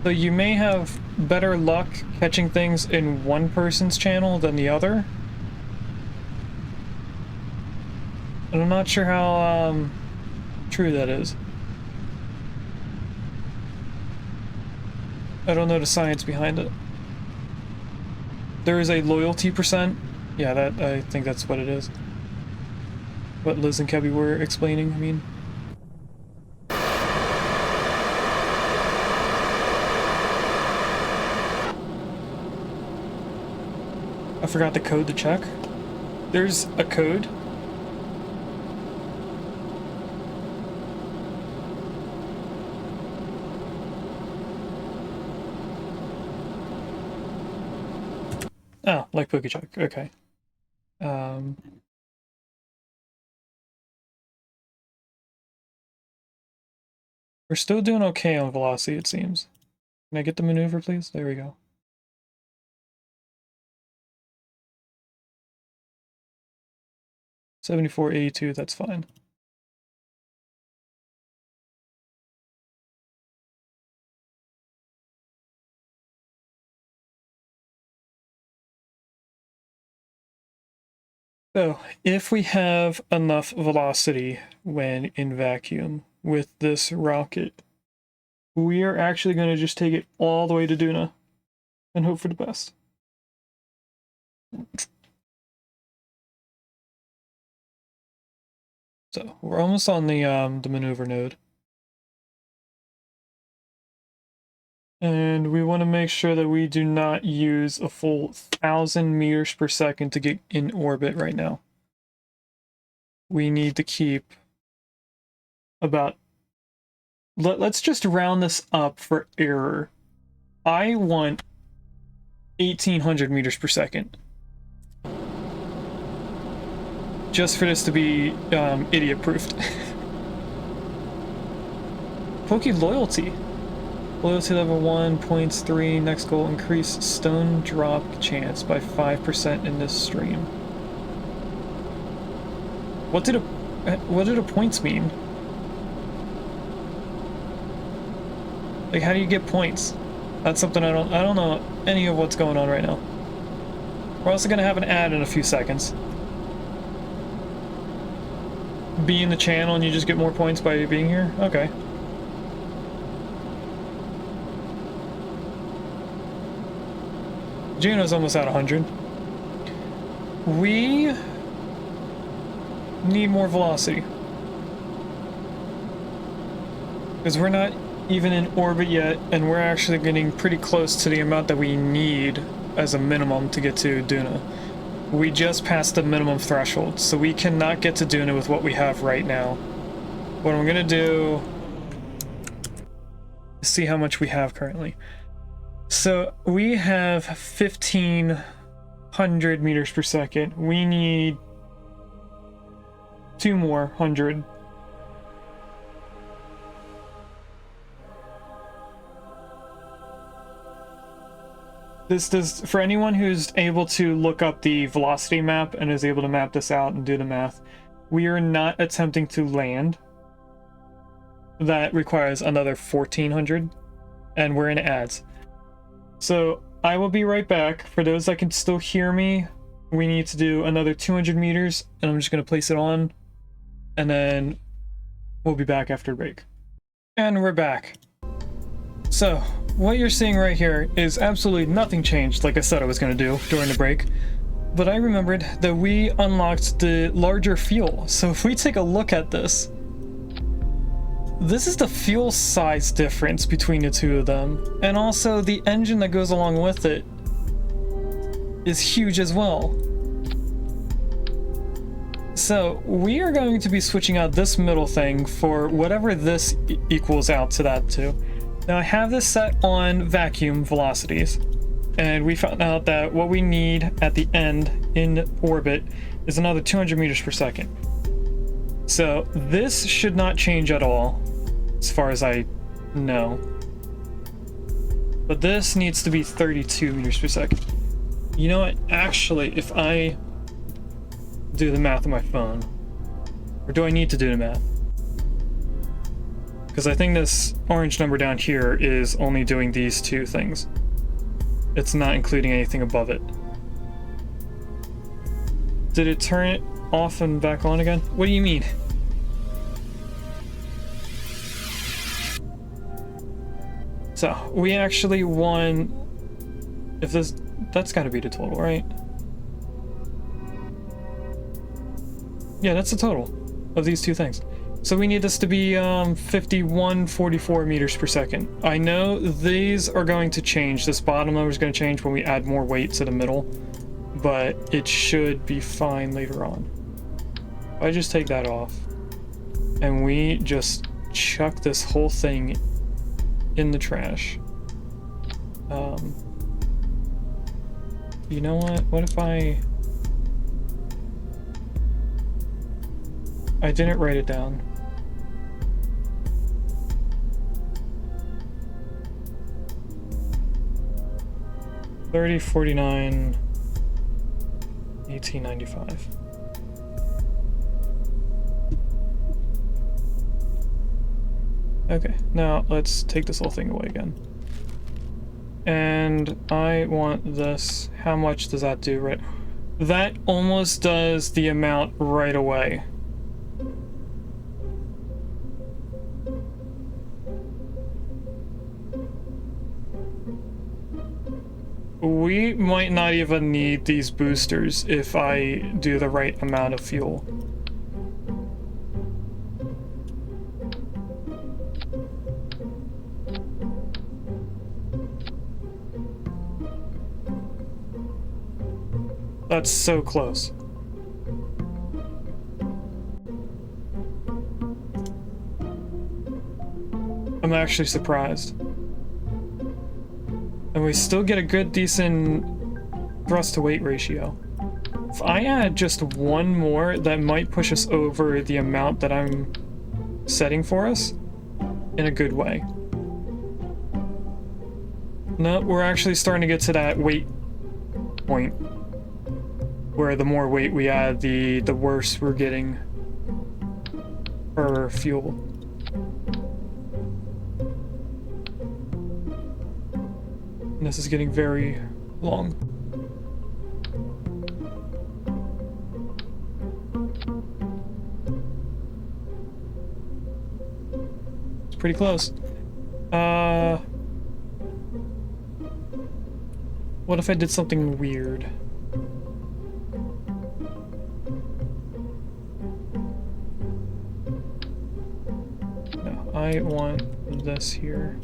So you may have better luck catching things in one person's channel than the other. And I'm not sure how true that is. I don't know the science behind it. There is a loyalty percent. Yeah, that I think that's what it is. What Liz and Kebby were explaining, I mean. I forgot the code to check. There's a code. Oh, like PokeCheck, okay. We're still doing okay on velocity, it seems. Can I get the maneuver, please? There we go. $74.82, that's fine. So, if we have enough velocity when in vacuum with this rocket, we are actually going to just take it all the way to Duna and hope for the best. So, we're almost on the maneuver node. And we want to make sure that we do not use a full 1,000 meters per second to get in orbit right now. We need to keep about... Let's just round this up for error. I want 1,800 meters per second. Just for this to be idiot-proofed. Poke loyalty. Loyalty level 1, points 3, next goal, increase stone drop chance by 5% in this stream. What do the points mean? Like, how do you get points? That's something I don't know any of what's going on right now. We're also gonna have an ad in a few seconds. Be in the channel and you just get more points by being here? Okay. Juno's almost at 100. We need more velocity. Because we're not even in orbit yet, and we're actually getting pretty close to the amount that we need as a minimum to get to Duna. We just passed the minimum threshold, so we cannot get to Duna with what we have right now. What I'm gonna do is see how much we have currently. So we have 1,500 meters per second. We need 2 more 100. This does, for anyone who's able to look up the velocity map and is able to map this out and do the math, we are not attempting to land. That requires another 1,400, and we're in ads. So I will be right back. For those that can still hear me, we need to do another 200 meters, and I'm just going to place it on, and then we'll be back after the break. And we're back. So what you're seeing right here is absolutely nothing changed, like I said I was going to do during the break. But I remembered that we unlocked the larger fuel. So if we take a look at this, this is the fuel size difference between the two of them, and also the engine that goes along with it is huge as well. So we are going to be switching out this middle thing for whatever this equals out to that to. Now I have this set on vacuum velocities, and we found out that what we need at the end in orbit is another 200 meters per second. So this should not change at all, as far as I know. But this needs to be 32 meters per second. You know what? Actually, if I do the math on my phone, or do I need to do the math? Because I think this orange number down here is only doing these two things. It's not including anything above it. Did it turn it off and back on again? What do you mean? So, we actually won... If this... That's gotta be the total, right? Yeah, that's the total of these two things. So we need this to be 5144 meters per second. I know these are going to change. This bottom number is going to change when we add more weight to the middle, but it should be fine later on. I just take that off and we just chuck this whole thing in the trash. You know what? What if I didn't write it down. $30, $49, $18.95. Okay, now let's take this whole thing away again. And I want this. How much does that do? Right, that almost does the amount right away. We might not even need these boosters if I do the right amount of fuel. That's so close. I'm actually surprised. And we still get a good, decent thrust to weight ratio. If I add just one more, that might push us over the amount that I'm setting for us in a good way. No, we're actually starting to get to that weight point where the more weight we add, the worse we're getting for fuel. And this is getting very long. It's pretty close. What if I did something weird? No, I want this here.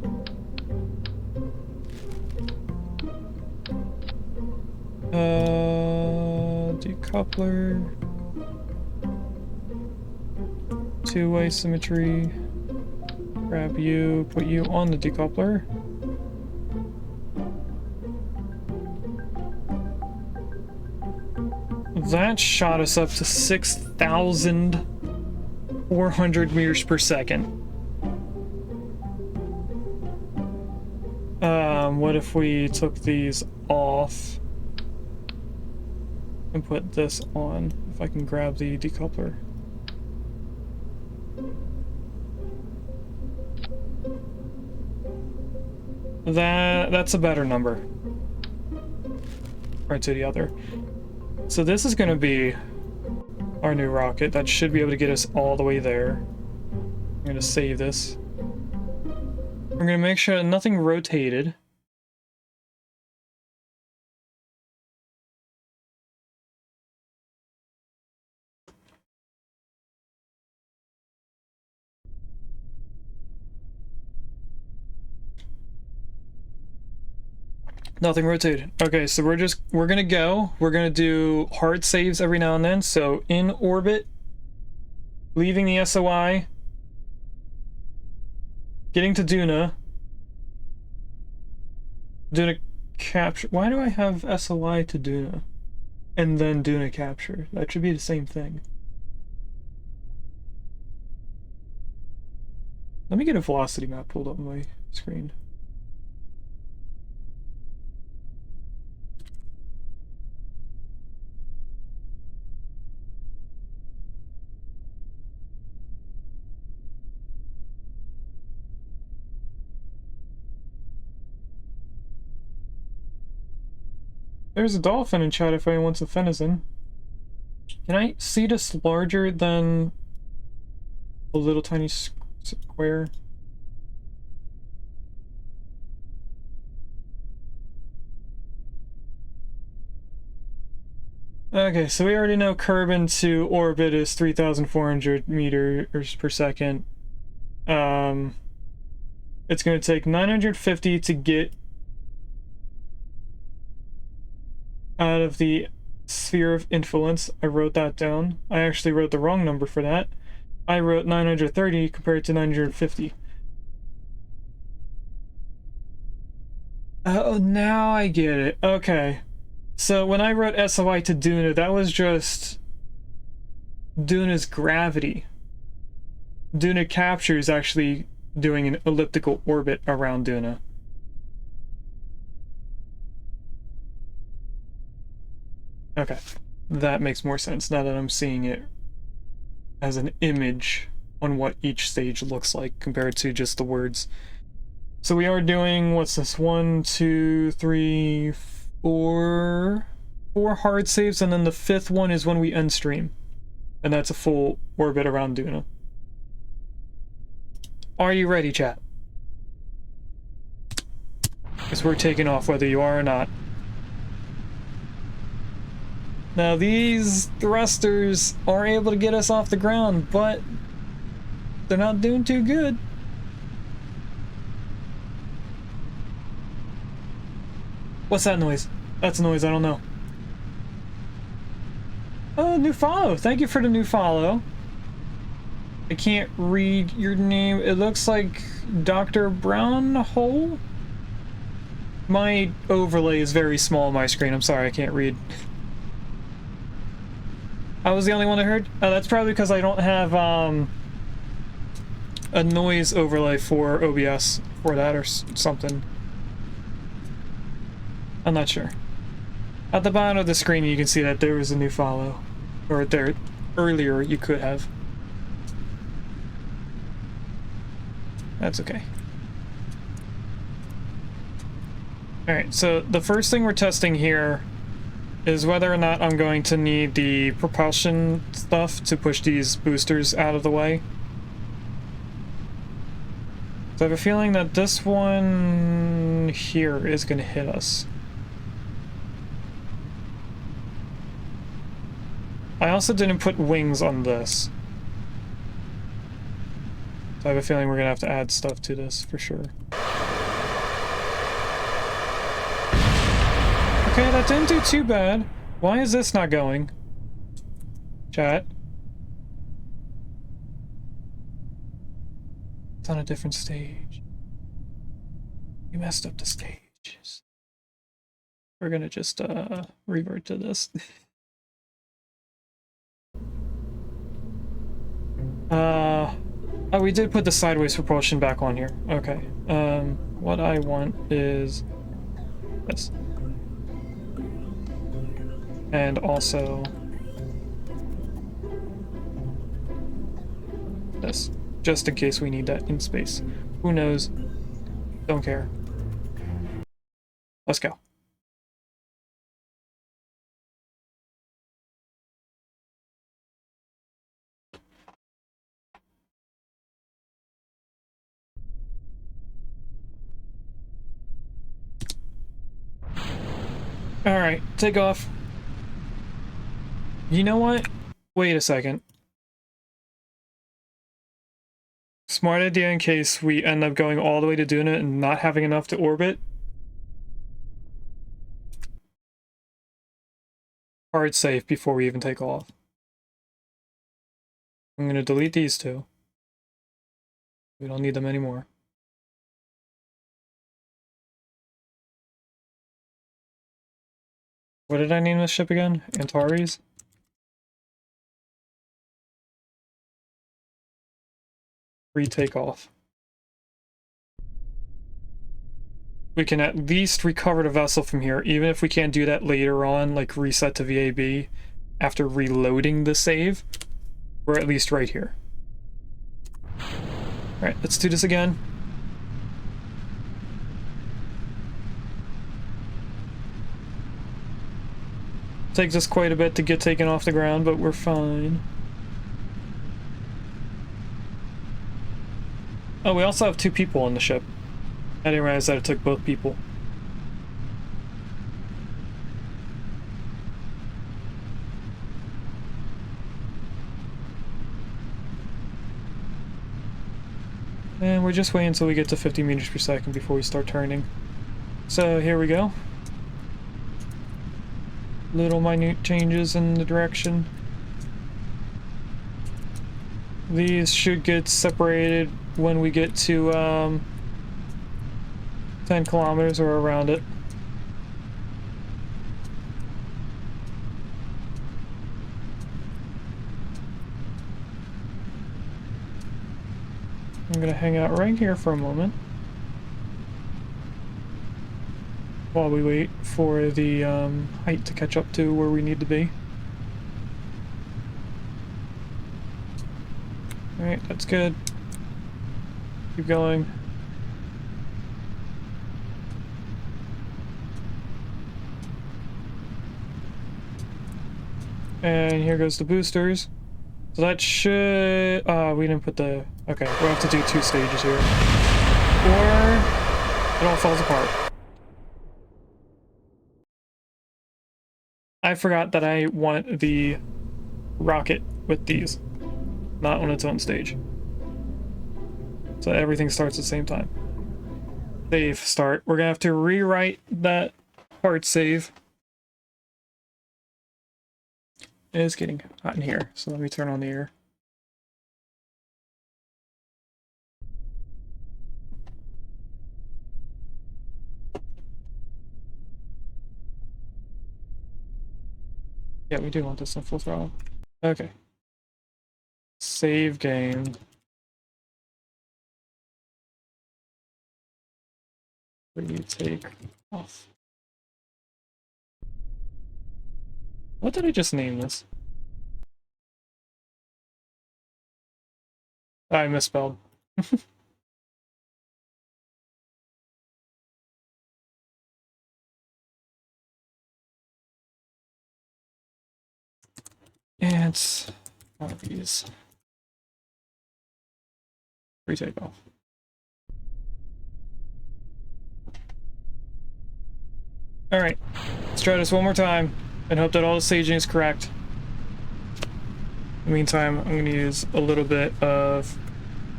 Decoupler. Two-way symmetry. Grab you, put you on the decoupler. That shot us up to 6,400 meters per second. What if we took these off and put this on? If I can grab the decoupler. That's a better number. Right to the other. So this is going to be our new rocket. That should be able to get us all the way there. I'm going to save this. We're going to make sure that nothing rotated. Nothing rotated. Okay, so we're gonna go. We're gonna do hard saves every now and then. So in orbit, leaving the SOI, getting to Duna, Duna capture. Why do I have SOI to Duna? And then Duna capture. That should be the same thing. Let me get a velocity map pulled up on my screen. there's a dolphin in chat if anyone wants a venison. Can I see this larger than a little tiny square? Okay, so we already know Kerbin to orbit is 3,400 meters per second. It's going to take 950 to get out of the sphere of influence. I wrote that down. I actually wrote the wrong number for that. I wrote 930 compared to 950. Oh, now I get it. Okay. So when I wrote SOI to Duna, that was just Duna's gravity. Duna capture is actually doing an elliptical orbit around Duna. Okay, that makes more sense now that I'm seeing it as an image on what each stage looks like compared to just the words. So we are doing, what's this, 1, 2, 3, 4 hard saves, and then the 5th one is when we end stream. And that's a full orbit around Duna. Are you ready, chat? Because we're taking off whether you are or not. Now these thrusters are able to get us off the ground, but they're not doing too good. What's that noise? That's a noise, I don't know. Oh, new follow. Thank you for the new follow. I can't read your name. It looks like Dr. Brownhole? My overlay is very small on my screen. I'm sorry, I can't read. I was the only one that heard? Oh, that's probably because I don't have a noise overlay for OBS for that or something. I'm not sure. At the bottom of the screen you can see that there was a new follow. Or there, earlier you could have. That's okay. Alright, so the first thing we're testing here is whether or not I'm going to need the propulsion stuff to push these boosters out of the way. So I have a feeling that this one here is going to hit us. I also didn't put wings on this. So I have a feeling we're going to have to add stuff to this for sure. Okay, that didn't do too bad. Why is this not going? Chat. It's on a different stage. You messed up the stages. We're gonna just revert to this. Oh, we did put the sideways propulsion back on here. Okay. What I want is this. And also this, just in case we need that in space. Who knows? Don't care. Let's go. All right, take off. You know what? Wait a second. Smart idea in case we end up going all the way to Duna and not having enough to orbit. Hard safe before we even take off. I'm gonna delete these two. We don't need them anymore. What did I name this ship again? Antares? Re-takeoff. We can at least recover the vessel from here, even if we can't do that later on, like reset to VAB after reloading the save. We're at least right here. Alright, let's do this again. Takes us quite a bit to get taken off the ground, but we're fine. Oh, we also have 2 people on the ship. I didn't realize that it took both people. And we're just waiting until we get to 50 meters per second before we start turning. So here we go. Little minute changes in the direction. These should get separated when we get to 10 kilometers or around it. I'm gonna hang out right here for a moment while we wait for the height to catch up to where we need to be. Alright, that's good. Keep going. And here goes the boosters. So that should... we didn't put the... Okay, we'll have to do 2 stages here. Or it all falls apart. I forgot that I want the rocket with these, not on its own stage. So everything starts at the same time. Save, start. We're gonna have to rewrite that hard save. It is getting hot in here, so let me turn on the air. Yeah, we do want this in full throttle. Okay. Save game. Retake off. What did I just name this? I misspelled. And it's one of these. Retake off. Alright, let's try this one more time and hope that all the staging is correct. In the meantime, I'm going to use a little bit of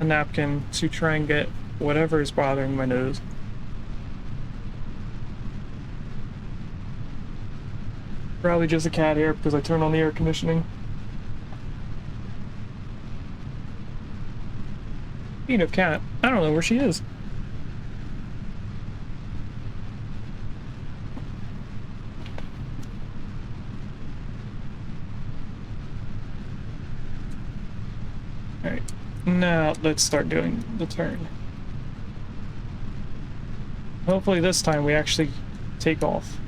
a napkin to try and get whatever is bothering my nose. Probably just a cat hair because I turned on the air conditioning. Speaking of cat, I don't know where she is. Alright, now let's start doing the turn. Hopefully this time we actually take off.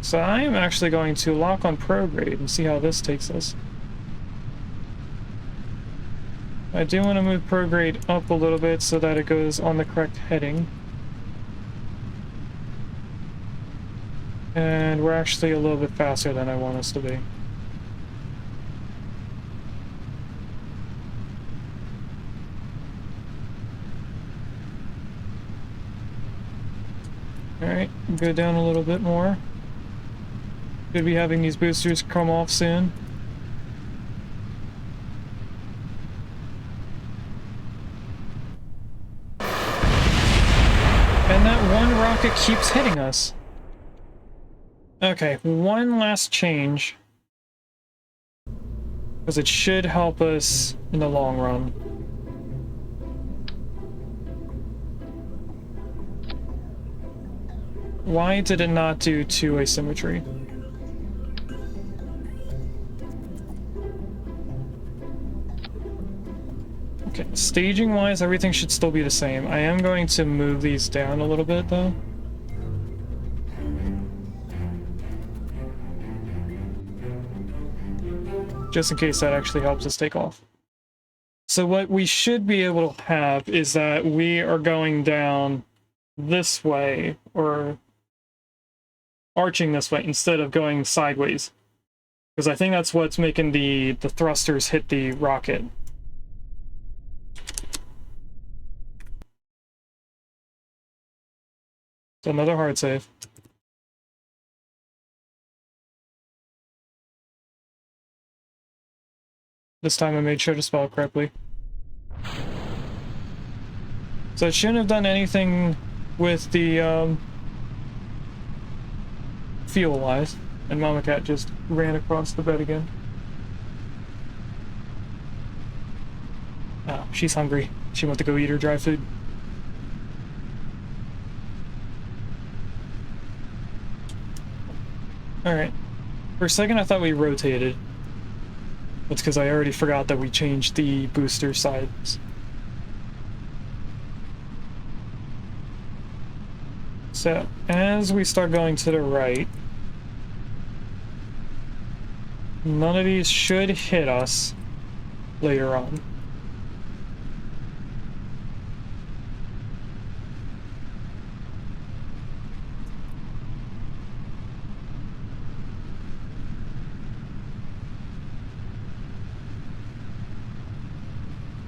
So I am actually going to lock on prograde and see how this takes us. I do want to move prograde up a little bit so that it goes on the correct heading. And we're actually a little bit faster than I want us to be. Alright, go down a little bit more. Should be having these boosters come off soon. And that one rocket keeps hitting us. Okay, one last change. Because it should help us in the long run. Why did it not do 2 asymmetry? Okay, staging-wise, everything should still be the same. I am going to move these down a little bit, though. Just in case that actually helps us take off. So what we should be able to have is that we are going down this way, or arching this way instead of going sideways. Because I think that's what's making the thrusters hit the rocket. So another hard save. This time I made sure to spell it correctly. So I shouldn't have done anything with the fuel-wise. And Mama Cat just ran across the bed again. Oh, she's hungry. She went to go eat her dry food. Alright. For a second I thought we rotated. That's because I already forgot that we changed the booster sides. So, as we start going to the right, none of these should hit us later on.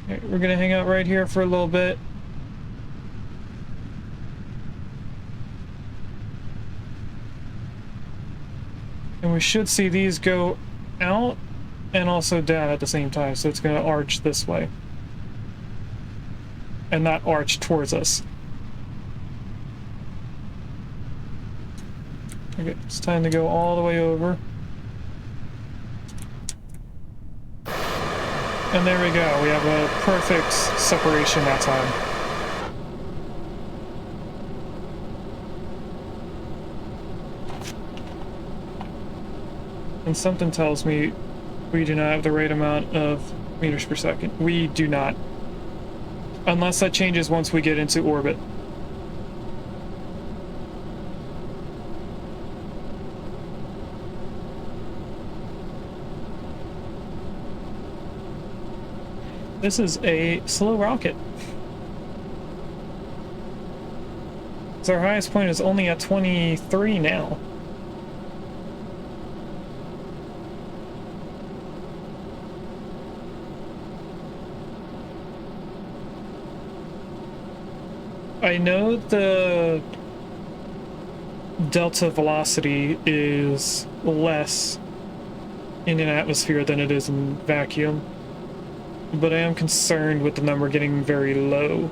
Okay, we're gonna hang out right here for a little bit. And we should see these go out and also down at the same time, so it's going to arch this way. And not arch towards us. Okay, it's time to go all the way over. And there we go, we have a perfect separation that time. And something tells me we do not have the right amount of meters per second. We do not. Unless that changes once we get into orbit. This is a slow rocket. So our highest point is only at 23 now. I know the delta velocity is less in an atmosphere than it is in vacuum, but I am concerned with the number getting very low.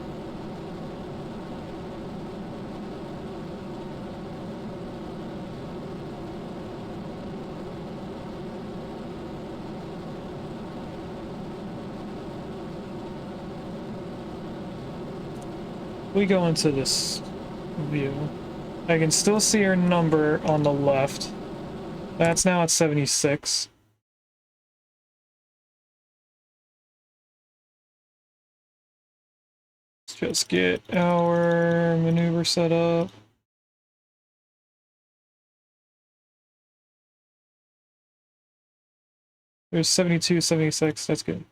We go into this view. I can still see our number on the left. That's now at 76. Let's just get our maneuver set up. There's 72, 76, that's good.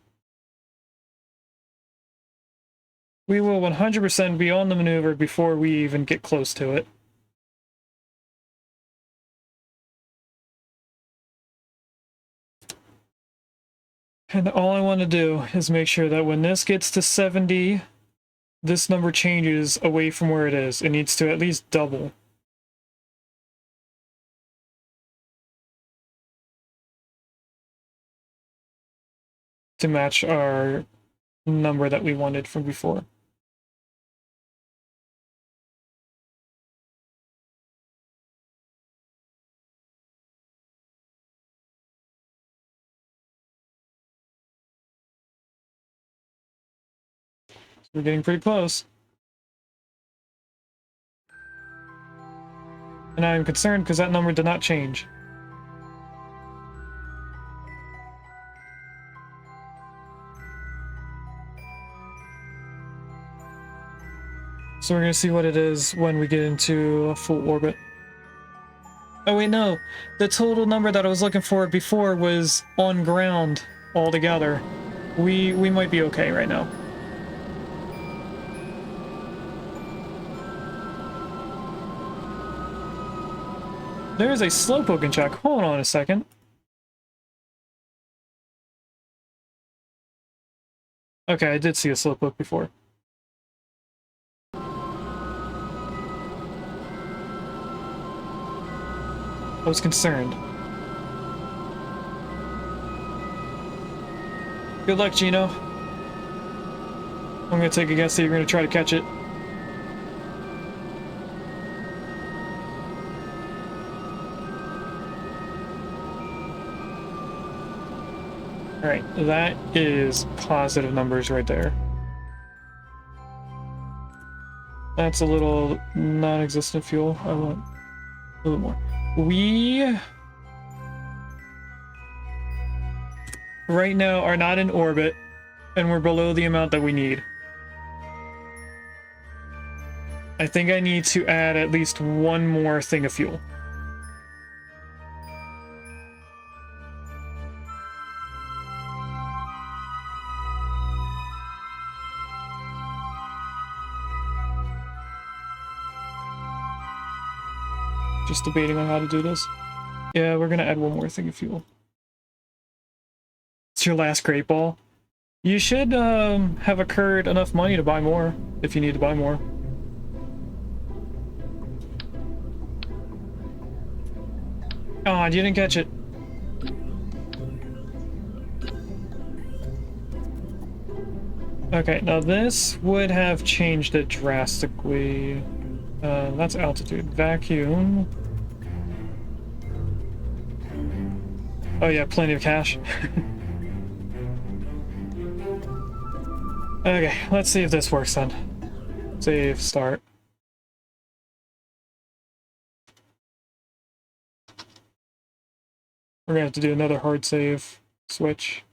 We will 100% be on the maneuver before we even get close to it. And all I want to do is make sure that when this gets to 70, this number changes away from where it is. It needs to at least double. To match our number that we wanted from before. We're getting pretty close. And I'm concerned because that number did not change. So we're going to see what it is when we get into a full orbit. Oh wait, no. The total number that I was looking for before was on ground altogether. We might be okay right now. There's a slowpoke in check. Hold on a second. Okay, I did see a slowpoke before. I was concerned. Good luck, Gino. I'm gonna take a guess that you're gonna try to catch it. Alright, that is positive numbers right there. That's a little non-existent fuel. I want a little more. We right now are not in orbit, and we're below the amount that we need. I think I need to add at least one more thing of fuel. Just debating on how to do this. Yeah, we're gonna add one more thing of fuel. It's your last great ball. You should have accrued enough money to buy more, if you need to buy more. Oh, you didn't catch it. Okay, now this would have changed it drastically. That's altitude. Vacuum. Oh yeah, plenty of cash. Okay, let's see if this works then. Save, start. We're gonna have to do another hard save. Switch.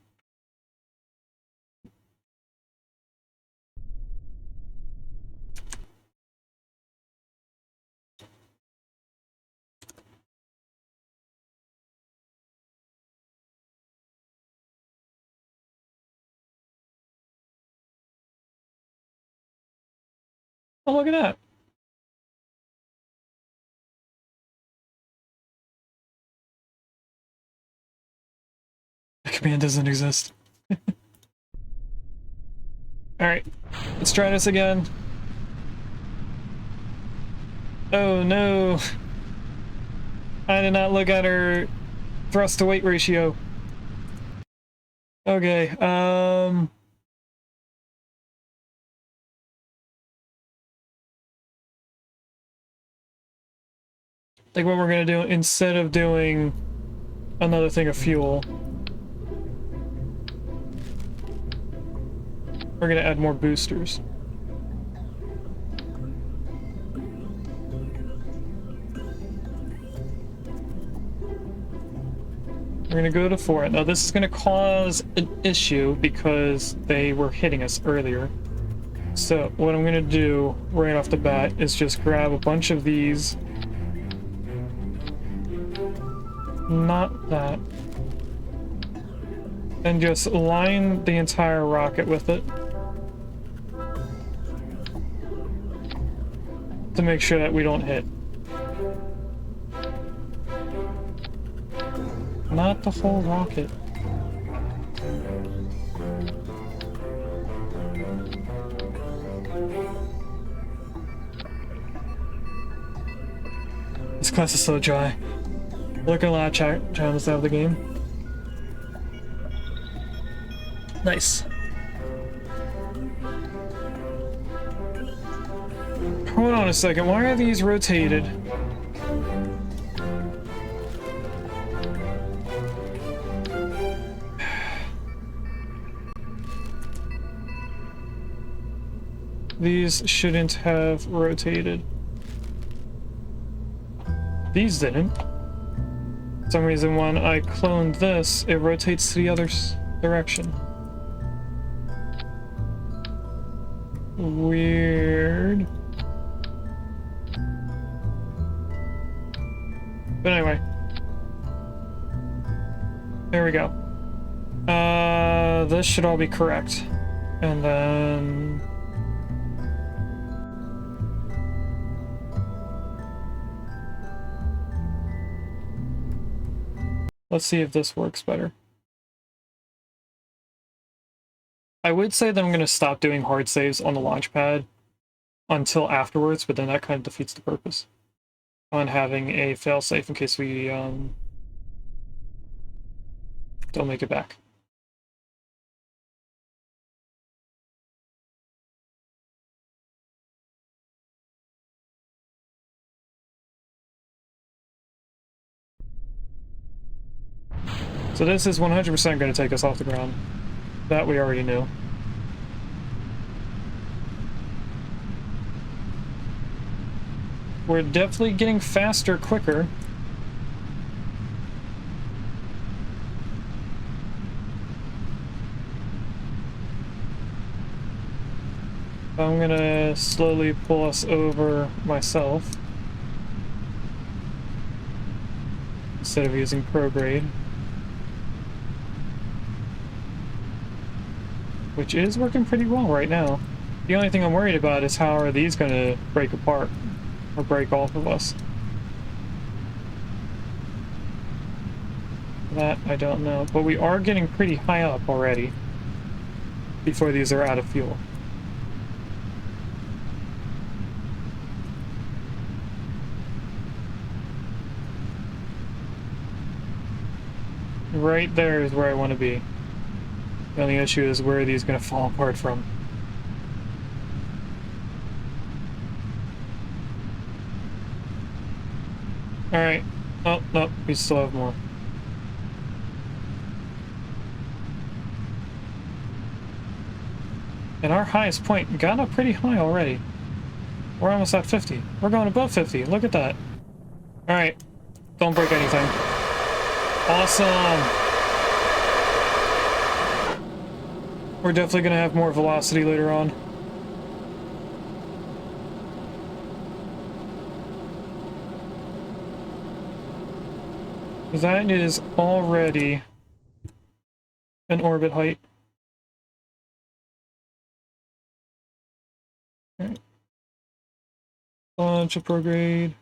Oh, look at that. The command doesn't exist. Alright, let's try this again. Oh no! I did not look at her thrust to weight ratio. Okay, I think what we're gonna do, instead of doing another thing of fuel, we're gonna add more boosters. We're gonna go to 4. Now this is gonna cause an issue because they were hitting us earlier. So what I'm gonna do right off the bat is just grab a bunch of these. Not that. And just line the entire rocket with it. To make sure that we don't hit. Not the whole rocket. This class is so dry. Look at a lot of channels out of the game. Nice. Hold on a second, why are these rotated? These shouldn't have rotated. These didn't. For some reason, when I cloned this, it rotates to the other direction. Weird. But anyway. There we go. This should all be correct. And then... Let's see if this works better. I would say that I'm going to stop doing hard saves on the launch pad until afterwards, but then that kind of defeats the purpose on having a failsafe in case we don't make it back. So this is 100% going to take us off the ground. That we already knew. We're definitely getting faster, quicker. I'm gonna slowly pull us over myself instead of using prograde, which is working pretty well right now. The only thing I'm worried about is how are these gonna break apart or break off of us. That I don't know, but we are getting pretty high up already before these are out of fuel. Right there is where I want to be. The only issue is where are these going to fall apart from. Alright. Oh, no, we still have more. And our highest point got up pretty high already. We're almost at 50. We're going above 50. Look at that. Alright. Don't break anything. Awesome! We're definitely going to have more velocity later on. That is already an orbit height. Alright. Launch a prograde.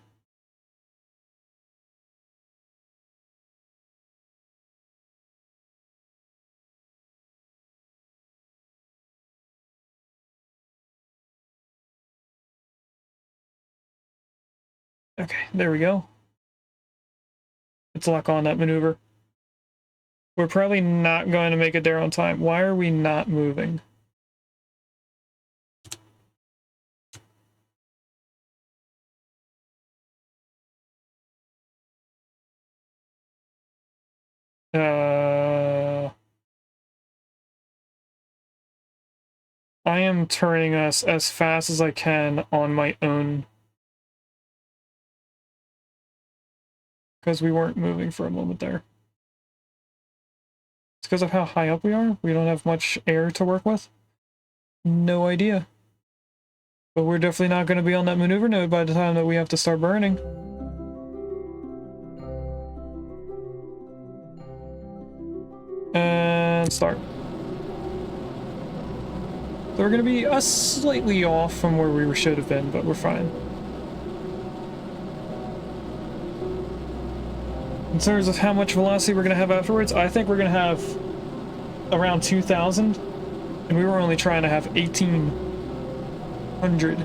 Okay, there we go. Let's lock on that maneuver. We're probably not going to make it there on time. Why are we not moving? I am turning us as fast as I can on my own. Because we weren't moving for a moment there. It's because of how high up we are? We don't have much air to work with? No idea. But we're definitely not going to be on that maneuver node by the time that we have to start burning. And start. So we're going to be slightly off from where we should have been, but we're fine. In terms of how much velocity we're going to have afterwards, I think we're going to have around 2,000, and we were only trying to have 1,800.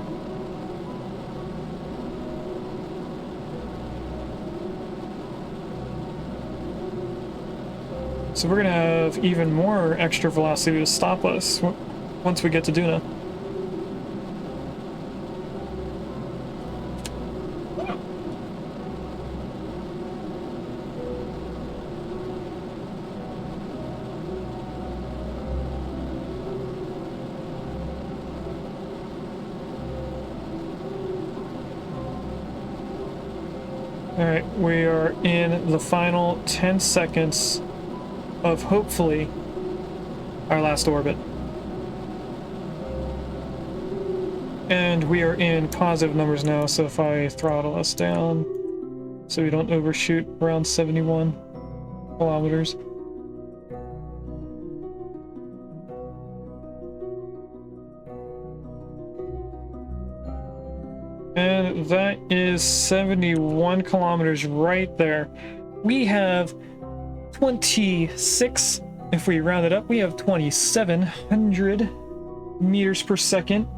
So we're going to have even more extra velocity to stop us once we get to Duna. Alright, we are in the final 10 seconds of hopefully our last orbit. And we are in positive numbers now, so if I throttle us down so we don't overshoot around 71 kilometers. And that is 71 kilometers right there. We have 26. If we round it up, we have 2,700 meters per second,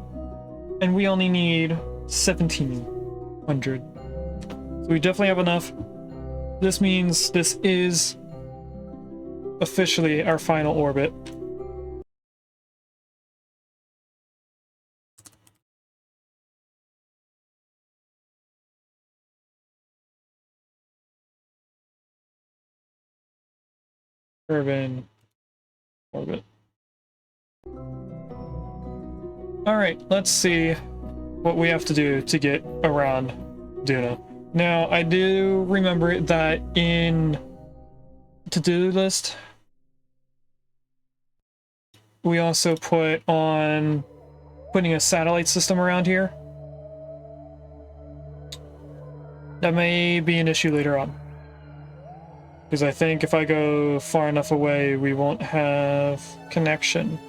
and we only need 1,700. So we definitely have enough. This means this is officially our final orbit. Kerbal orbit. Alright, let's see what we have to do to get around Duna. Now, I do remember that in to-do list, we also put on putting a satellite system around here. That may be an issue later on, because I think if I go far enough away, we won't have connection.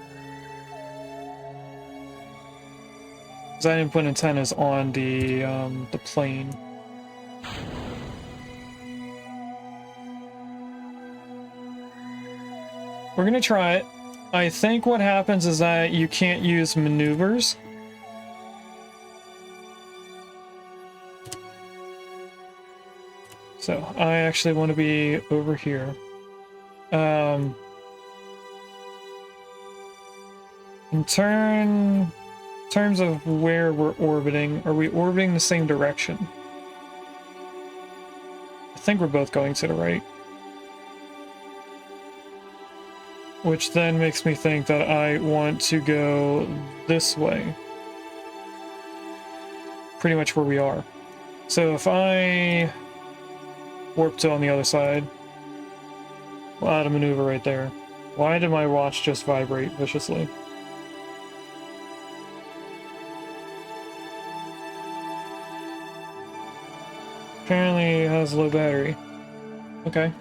Because I didn't put antennas on the plane. We're gonna try it. I think what happens is that you can't use maneuvers. So I actually want to be over here. In terms of where we're orbiting, are we orbiting the same direction? I think we're both going to the right. Which then makes me think that I want to go this way. Pretty much where we are. So if I warp to on the other side, we'll add a maneuver right there. Why did my watch just vibrate viciously? Apparently it has low battery. Okay.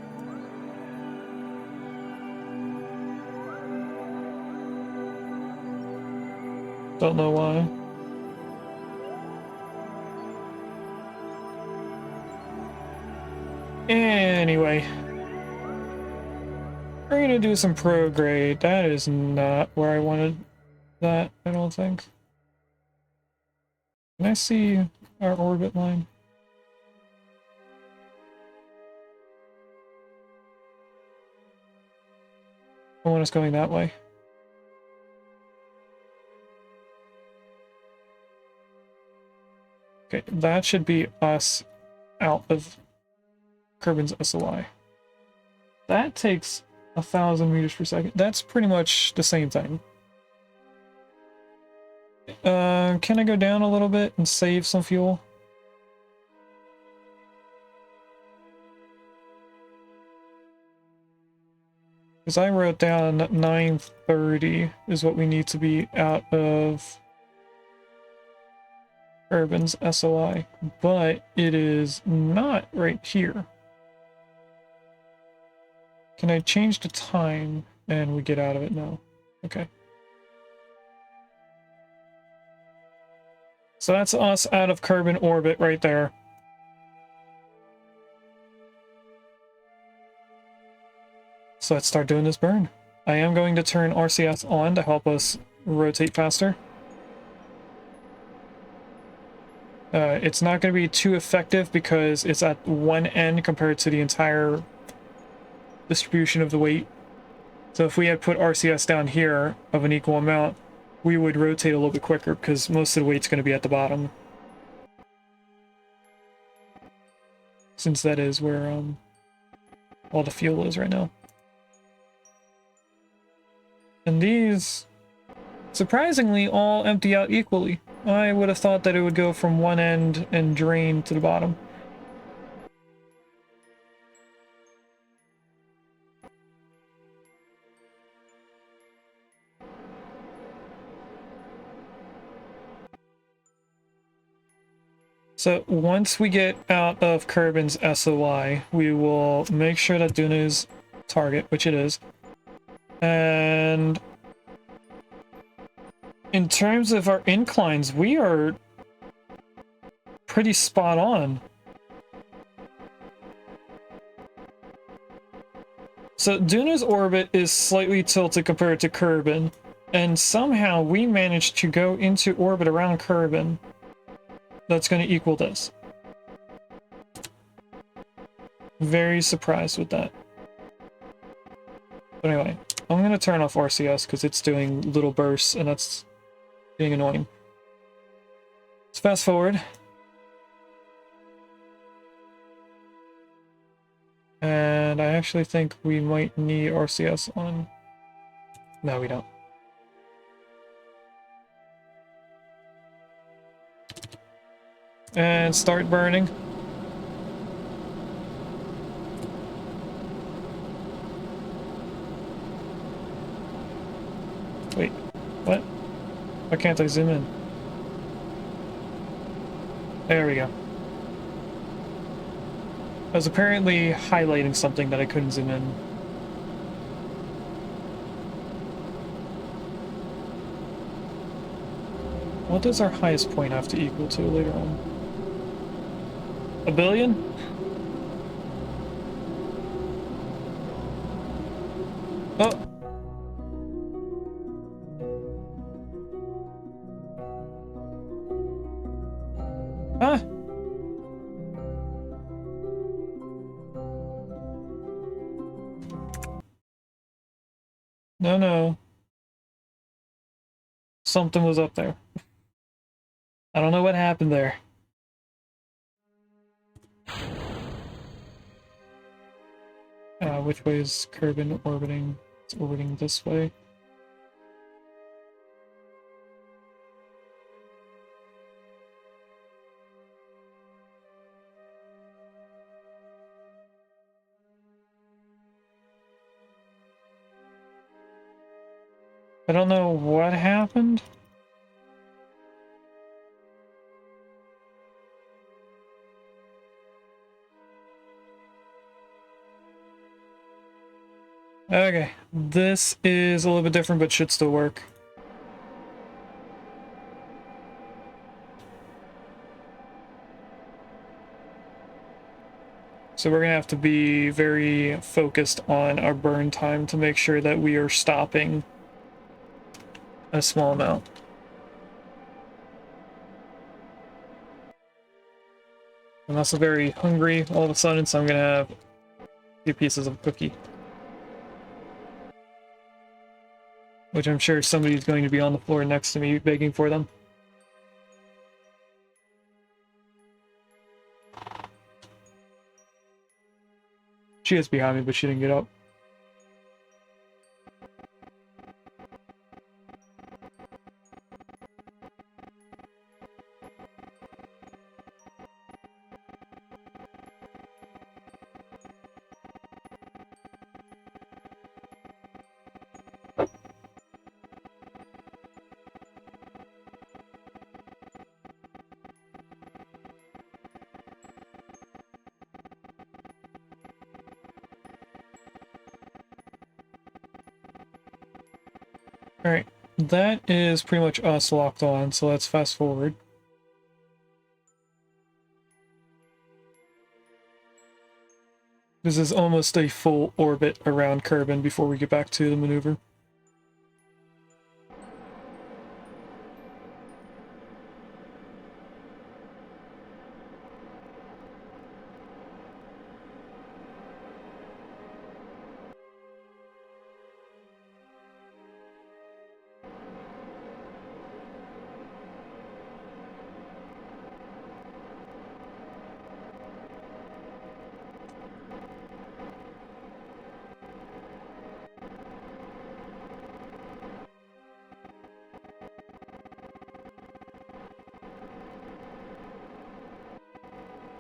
Don't know why. Anyway. We're gonna do some prograde. That is not where I wanted that, I don't think. Can I see our orbit line? I want us going that way. Okay, that should be us out of Kerbin's SOI. That takes 1,000 meters per second. That's pretty much the same thing. Can I go down a little bit and save some fuel? Because I wrote down 930 is what we need to be out of Kerbin's SOI, but it is not right here. Can I change the time and we get out of it now? Okay. So that's us out of Kerbin orbit right there. So let's start doing this burn. I am going to turn RCS on to help us rotate faster. It's not going to be too effective because it's at one end compared to the entire distribution of the weight. So if we had put RCS down here of an equal amount, we would rotate a little bit quicker because most of the weight's going to be at the bottom. Since that is where all the fuel is right now. And these, surprisingly, all empty out equally. I would have thought that it would go from one end and drain to the bottom. So once we get out of Kerbin's SOI, we will make sure that Duna is target, which it is. And in terms of our inclines, we are pretty spot on. So Duna's orbit is slightly tilted compared to Kerbin, and somehow we managed to go into orbit around Kerbin. That's going to equal this. Very surprised with that. But anyway, I'm going to turn off RCS because it's doing little bursts and that's being annoying. Let's fast forward. And I actually think we might need RCS on. No, we don't. And start burning. Wait, what? Why can't I zoom in? There we go. I was apparently highlighting something that I couldn't zoom in. What does our highest point have to equal to later on? 1 billion? Oh! Huh? No, no. Something was up there. I don't know what happened there. Which way is Kerbin orbiting? It's orbiting this way. I don't know what happened. Okay, this is a little bit different, but should still work. So we're gonna have to be very focused on our burn time to make sure that we are stopping a small amount. I'm also very hungry all of a sudden, so I'm gonna have a few pieces of cookie. Which I'm sure somebody's going to be on the floor next to me begging for them. She is behind me, but she didn't get up. Alright, that is pretty much us locked on, so let's fast forward. This is almost a full orbit around Kerbin before we get back to the maneuver.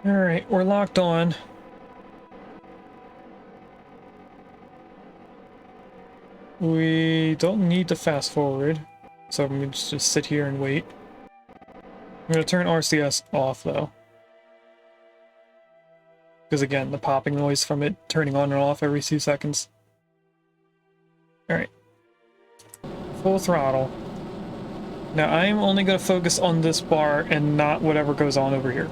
Alright, we're locked on. We don't need to fast forward, so I'm going to just sit here and wait. I'm going to turn RCS off, though. Because again, the popping noise from it turning on and off every 2 seconds. Alright. Full throttle. Now I'm only going to focus on this bar and not whatever goes on over here.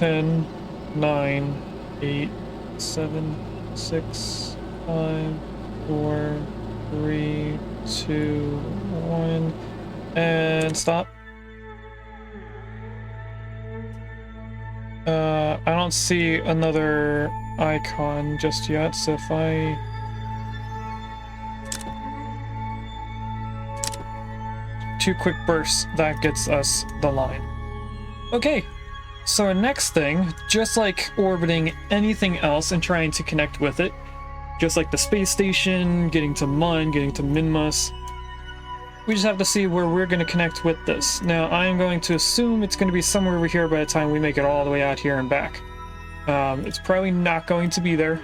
10, 9, 8, 7, 6, 5, 4, 3, 2, 1, and stop. I don't see another icon just yet, so if I... two quick bursts, that gets us the line. Okay, so our next thing, just like orbiting anything else and trying to connect with it, just like the space station, getting to Mun, getting to Minmus, we just have to see where we're going to connect with this. Now, I am going to assume it's going to be somewhere over here by the time we make it all the way out here and back. It's probably not going to be there.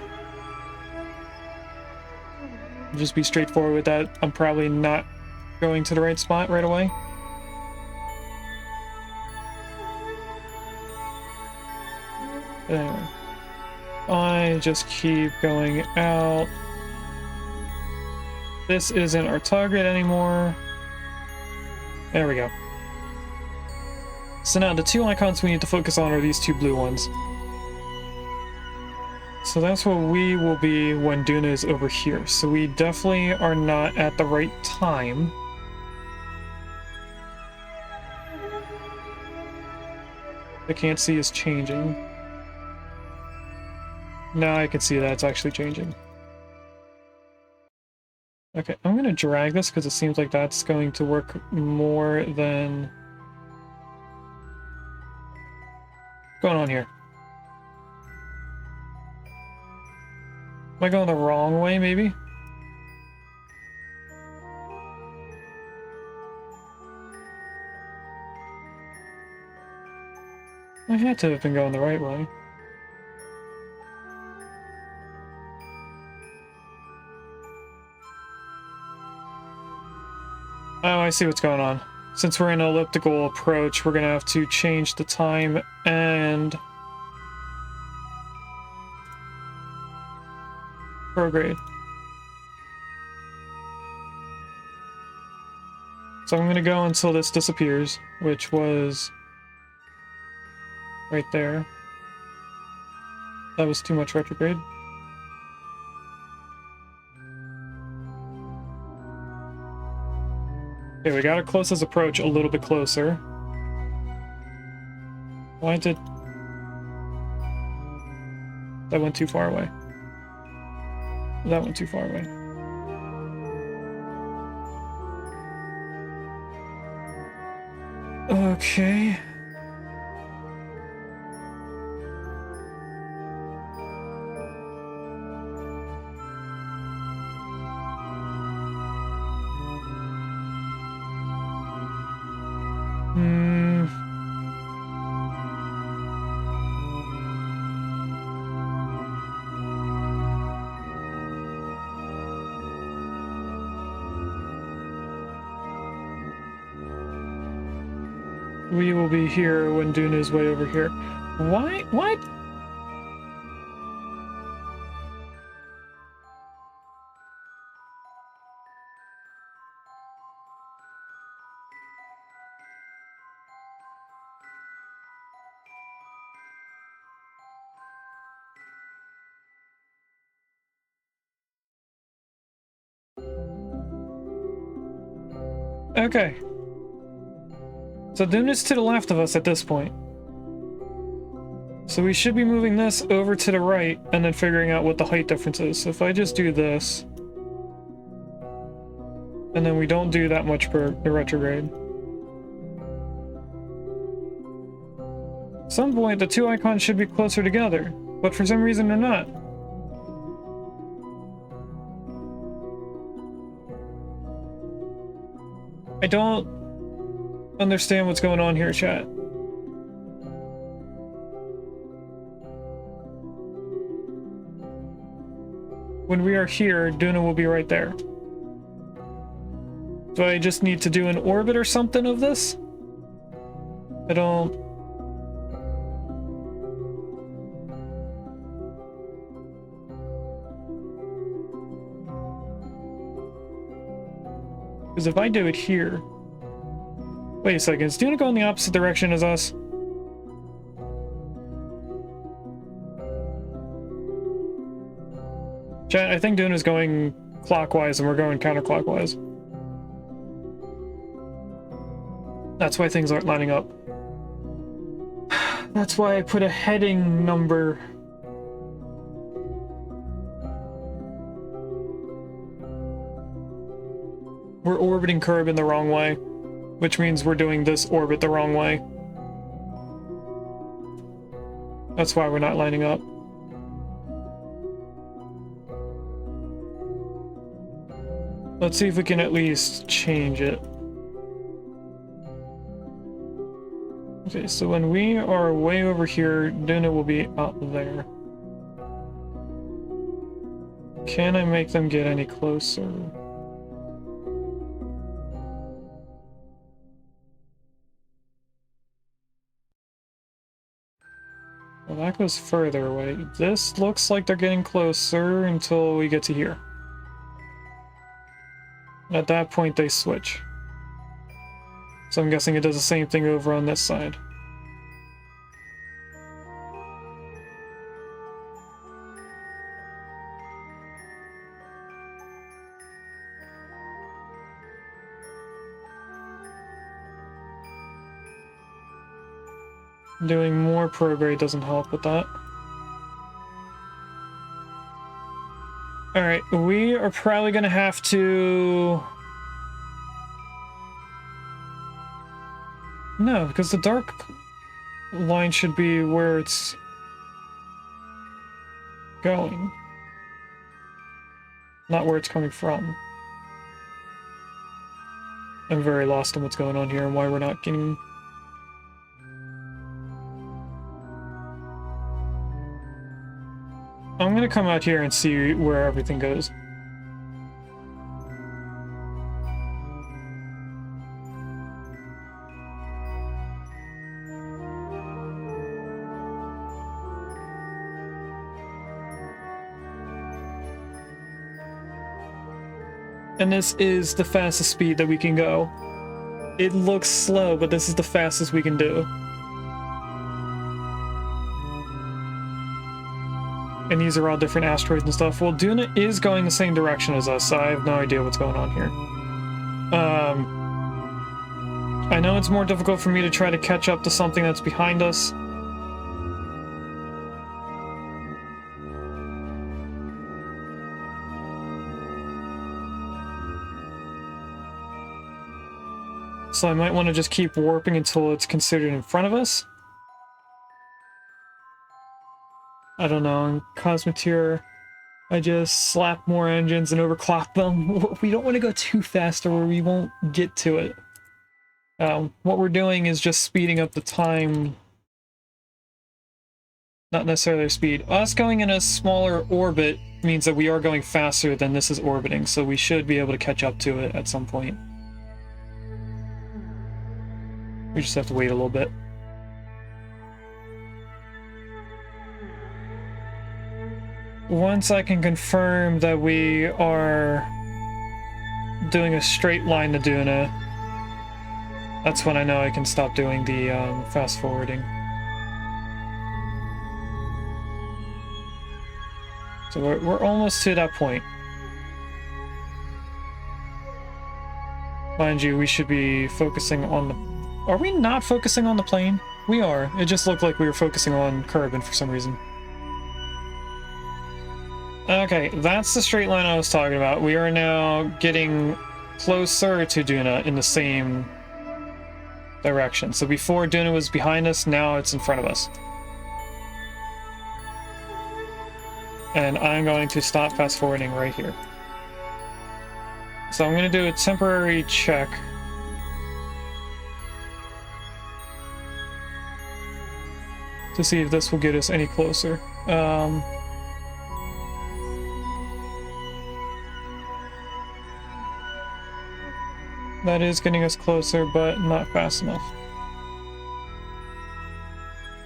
Just be straightforward with that. I'm probably not going to the right spot right away. Anyway, I just keep going out. This isn't our target anymore. There we go. So now the two icons we need to focus on are these two blue ones. So that's what we will be when Duna is over here. So we definitely are not at the right time. I can't see is changing. Now I can see that it's actually changing. Okay, I'm gonna drag this because it seems like that's going to work more than... What's going on here? Am I going the wrong way, maybe? I had to have been going the right way. Oh, I see what's going on. Since we're in an elliptical approach, we're gonna have to change the time and prograde. So I'm gonna go until this disappears, which was right there. That was too much retrograde. Okay, we got our closest approach a little bit closer. Why did... That went too far away. That went too far away. Okay. We will be here when Dune is way over here. Why? What? Okay. So Dune is to the left of us at this point. So we should be moving this over to the right and then figuring out what the height difference is. So if I just do this, and then we don't do that much per retrograde. At some point, the two icons should be closer together, but for some reason they're not. I don't understand what's going on here, chat. When we are here, Duna will be right there. Do I just need to do an orbit or something of this? I don't... Because if I do it here... Wait a second, is Duna going the opposite direction as us? Chat, I think Dune is going clockwise and we're going counterclockwise. That's why things aren't lining up. That's why I put a heading number. We're orbiting Kerbal the wrong way, which means we're doing this orbit the wrong way. That's why we're not lining up. Let's see if we can at least change it. Okay, so when we are way over here, Duna will be up there. Can I make them get any closer? Well, that goes further away. This looks like they're getting closer until we get to here. At that point, they switch. So I'm guessing it does the same thing over on this side. Doing more prograde doesn't help with that. Alright, we are probably gonna have to... No, because the dark line should be where it's going, not where it's coming from. I'm very lost on what's going on here and why we're not getting... I'm gonna come out here and see where everything goes. And this is the fastest speed that we can go. It looks slow, but this is the fastest we can do. And these are all different asteroids and stuff. Well, Duna is going the same direction as us, so I have no idea what's going on here. I know it's more difficult for me to try to catch up to something that's behind us. So I might want to just keep warping until it's considered in front of us. I don't know, in Cosmeteer, I just slap more engines and overclock them. We don't want to go too fast or we won't get to it. What we're doing is just speeding up the time. Not necessarily our speed. Us going in a smaller orbit means that we are going faster than this is orbiting, so we should be able to catch up to it at some point. We just have to wait a little bit. Once I can confirm that we are doing a straight line to Duna, that's when I know I can stop doing the fast forwarding. So we're almost to that point. Mind you, we should be focusing on the... Are we not focusing on the plane? We are. It just looked like we were focusing on Kerbal for some reason. Okay, that's the straight line I was talking about. We are now getting closer to Duna in the same direction. So before Duna was behind us, now it's in front of us. And I'm going to stop fast forwarding right here. So I'm going to do a temporary check. To see if this will get us any closer. That is getting us closer, but not fast enough.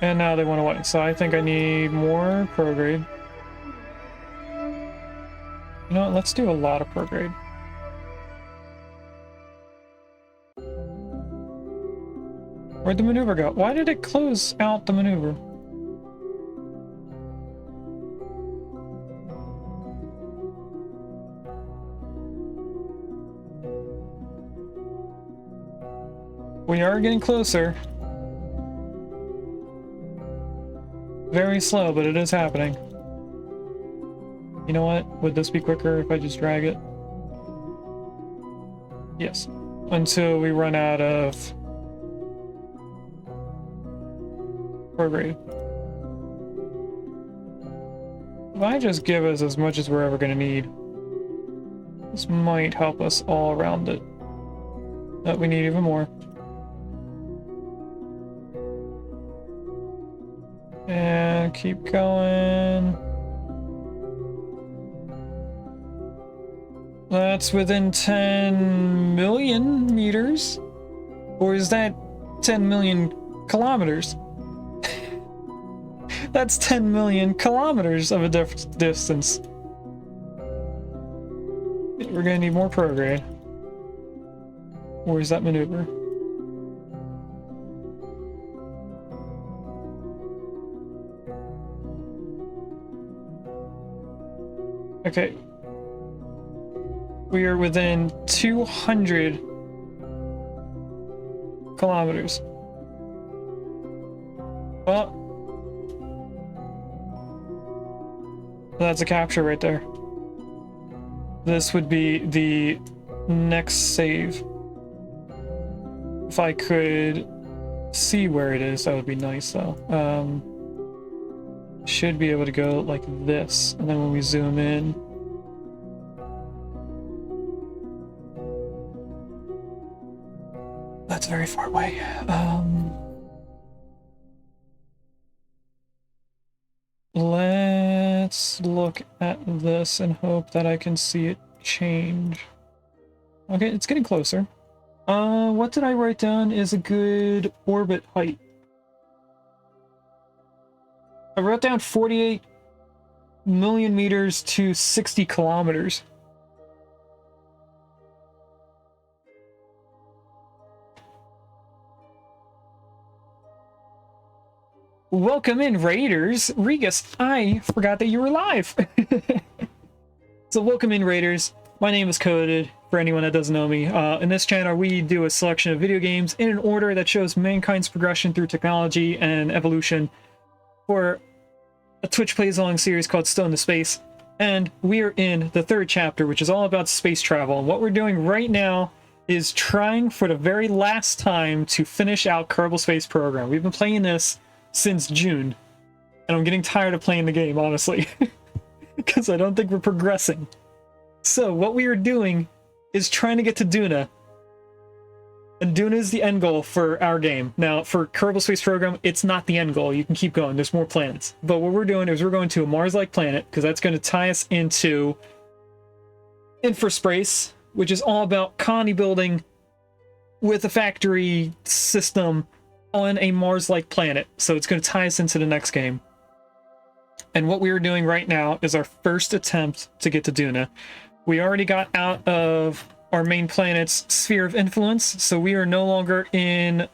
And now they want to wait, so I think I need more prograde. You know what, let's do a lot of prograde. Where'd the maneuver go? Why did it close out the maneuver? We are getting closer. Very slow, but it is happening. You know what? Would this be quicker if I just drag it? Yes. Until we run out of prograde. If I just give us as much as we're ever going to need, this might help us all around it. But we need even more. And keep going. That's within 10 million meters? Or is that 10 million kilometers? That's 10 million kilometers of a distance. We're gonna need more prograde. Where's that maneuver? Okay. We are within 200 kilometers. Oh. That's a capture right there. This would be the next save. If I could see where it is, that would be nice though. Should be able to go like this, and then when we zoom in, that's very far away. Let's look at this and hope that I can see it change. Okay, it's getting closer. What did I write down is a good orbit height? I wrote down 48 million meters to 60 kilometers. Welcome in, Raiders. Regus, I forgot that you were live. So welcome in, Raiders. My name is Coded, for anyone that doesn't know me. In this channel, we do a selection of video games in an order that shows mankind's progression through technology and evolution for a Twitch Plays Along series called Still in the Space. And we are in the third chapter, which is all about space travel. And what we're doing right now is trying for the very last time to finish out Kerbal Space Program. We've been playing this since June, and I'm getting tired of playing the game, honestly, because I don't think we're progressing. So what we are doing is trying to get to Duna, and Duna is the end goal for our game. Now, for Kerbal Space Program, it's not the end goal. You can keep going. There's more planets. But what we're doing is we're going to a Mars-like planet, because that's going to tie us into Infraspace, which is all about colony building with a factory system on a Mars-like planet. So it's going to tie us into the next game. And what we are doing right now is our first attempt to get to Duna. We already got out of our main planet's sphere of influence, so we are no longer in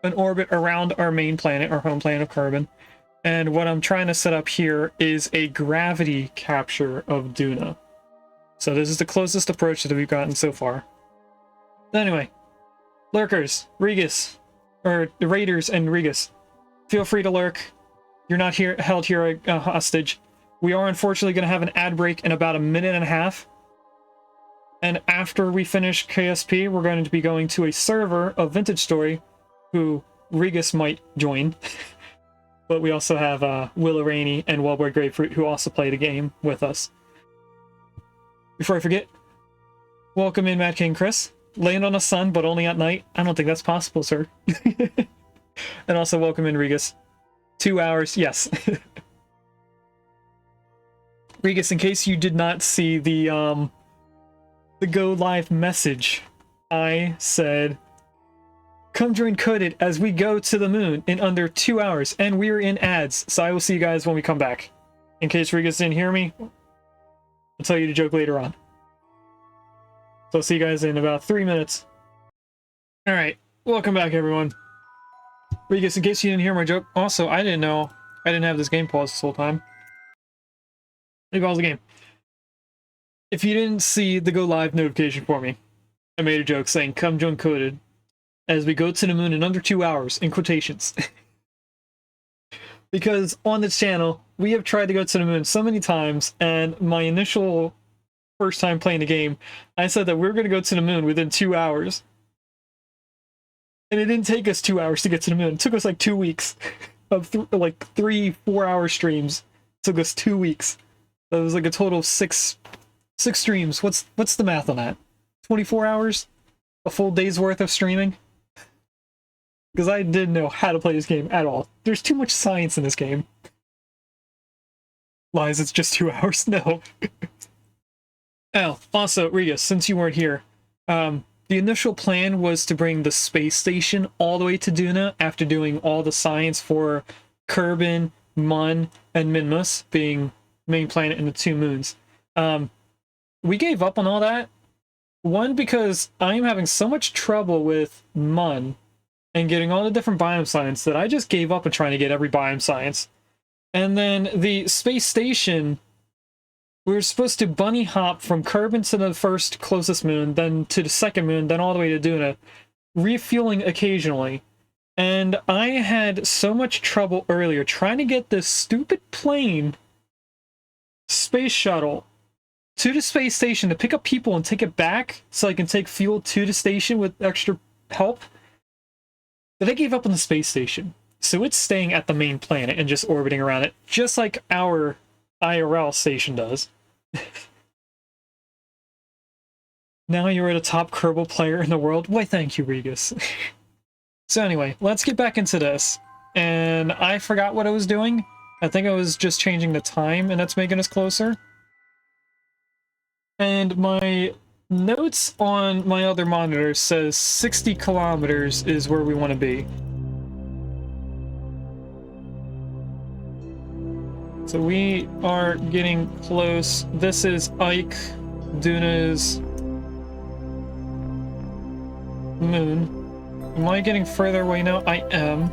an orbit around our main planet, our home planet of Carbon. And what I'm trying to set up here is a gravity capture of Duna. So this is the closest approach that we've gotten so far. Anyway, lurkers, Regus, or the Raiders and Regus, feel free to lurk. You're not here held here hostage. We are unfortunately going to have an ad break in about a minute and a half. And after we finish KSP, we're going to be going to a server of Vintage Story, who Regus might join. But we also have Willow Rainey and Wellboy Grapefruit, who also play the game with us. Before I forget, welcome in Mad King Chris. Land on the sun, but only at night. I don't think that's possible, sir. And also welcome in Regus. 2 hours, yes. Regus, in case you did not see the go live message, I said, come join Coded as we go to the moon in under 2 hours, and we're in ads, so I will see you guys when we come back. In case Regus didn't hear me, I'll tell you the joke later on. So I'll see you guys in about 3 minutes. Alright, welcome back everyone. Regus, in case you didn't hear my joke, also, I didn't know I didn't have this game paused this whole time. Let me pause the game. If you didn't see the go live notification for me, I made a joke saying, come join Coded as we go to the moon in under 2 hours, in quotations. Because on this channel, we have tried to go to the moon so many times, and my initial first time playing the game, I said that we were going to go to the moon within 2 hours. And it didn't take us 2 hours to get to the moon. It took us like 2 weeks of like 3-4 hour streams. It took us 2 weeks. That was like a total of six streams. What's the math on that? 24 hours? A full day's worth of streaming? Because I didn't know how to play this game at all. There's too much science in this game. Lies, it's just 2 hours. No. Oh, also, Riga, since you weren't here, the initial plan was to bring the space station all the way to Duna after doing all the science for Kerbin, Mun, and Minmus being main planet and the 2 moons. We gave up on all that. One, because I'm having so much trouble with Mun and getting all the different biome science that I just gave up on trying to get every biome science. And then the space station, we were supposed to bunny hop from Kerbin to the first closest moon, then to the second moon, then all the way to Duna, refueling occasionally. And I had so much trouble earlier trying to get this stupid plane, space shuttle, to the space station to pick up people and take it back so I can take fuel to the station with extra help. But I gave up on the space station. So it's staying at the main planet and just orbiting around it, just like our IRL station does. Now you're the top Kerbal player in the world? Why, thank you, Regus. So anyway, let's get back into this. And I forgot what I was doing. I think I was just changing the time, and that's making us closer. And my notes on my other monitor says 60 kilometers is where we want to be. So we are getting close. This is Ike, Duna's moon. Am I getting further away now? I am.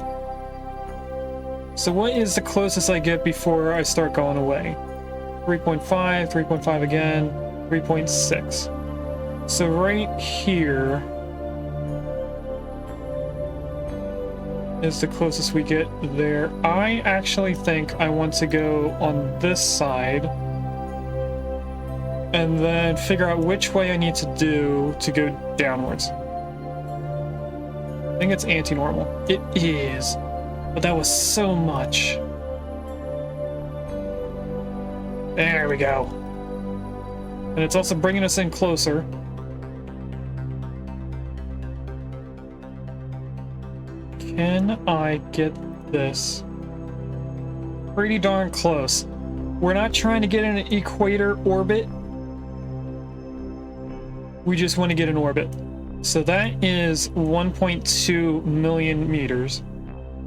So what is the closest I get before I start going away? 3.5, 3.5 again, 3.6. So right here is the closest we get there. I actually think I want to go on this side and then figure out which way I need to do to go downwards. I think it's anti-normal. It is, but that was so much. There we go. And it's also bringing us in closer. Can I get this? Pretty darn close. We're not trying to get in an equator orbit. We just want to get in orbit. So that is 1.2 million meters.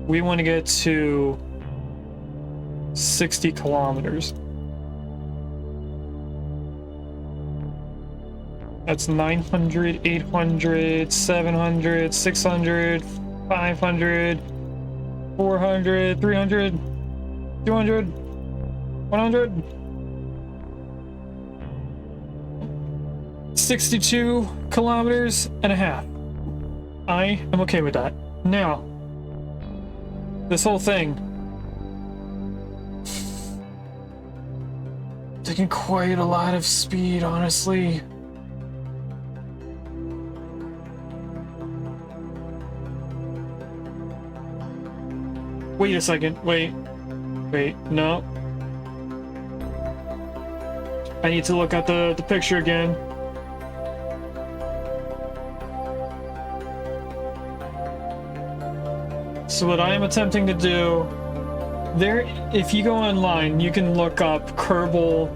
We want to get to 60 kilometers. That's 900, 800, 700, 600, 500, 400, 300, 200, 100, 62 kilometers and a half. I am okay with that. Now, this whole thing, taking quite a lot of speed, honestly. Wait a second, wait, no. I need to look at the picture again. So what I am attempting to do, if you go online, you can look up Kerbal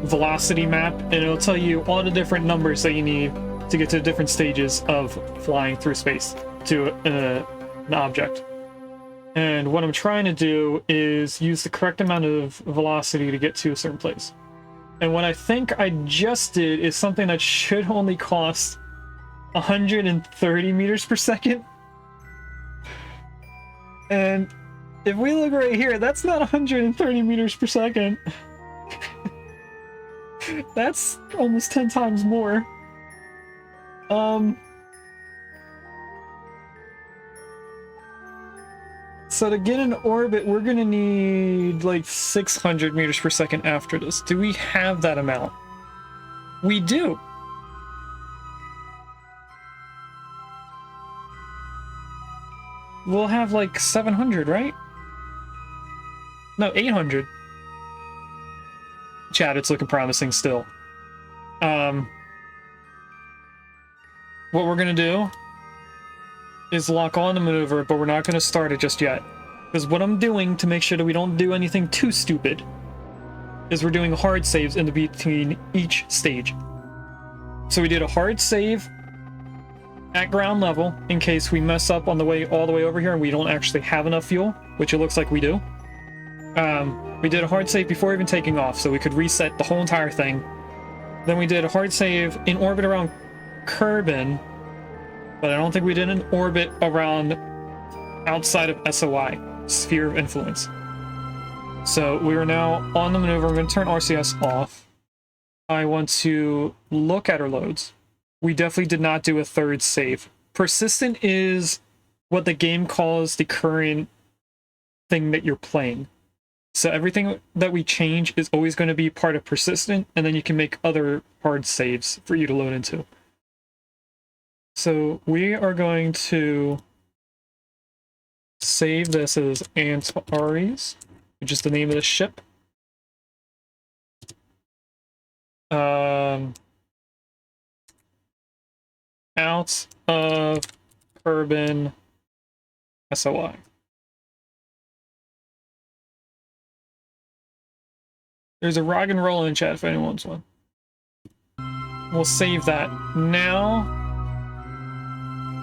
velocity map, and it'll tell you all the different numbers that you need to get to the different stages of flying through space to an object. And what I'm trying to do is use the correct amount of velocity to get to a certain place. And what I think I just did is something that should only cost 130 meters per second. And if we look right here, that's not 130 meters per second. That's almost 10 times more. So to get in orbit, we're gonna need like 600 meters per second after this. Do we have that amount? We do. We'll have like 700, right? No, 800. Chat, it's looking promising still. What we're gonna do is lock on the maneuver, but we're not gonna start it just yet. Because what I'm doing to make sure that we don't do anything too stupid is we're doing hard saves in between each stage. So we did a hard save at ground level in case we mess up on the way all the way over here and we don't actually have enough fuel, which it looks like we do. We did a hard save before even taking off, so we could reset the whole entire thing. Then we did a hard save in orbit around Kerbin, but I don't think we did an orbit around outside of SOI, Sphere of Influence. So we are now on the maneuver. I'm going to turn RCS off. I want to look at our loads. We definitely did not do a third save. Persistent is what the game calls the current thing that you're playing. So everything that we change is always going to be part of persistent, and then you can make other hard saves for you to load into. So we are going to save this as Antares, which is the name of the ship. Out of Kerbin SOI. There's a rock and roll in chat if anyone wants one. We'll save that. Now,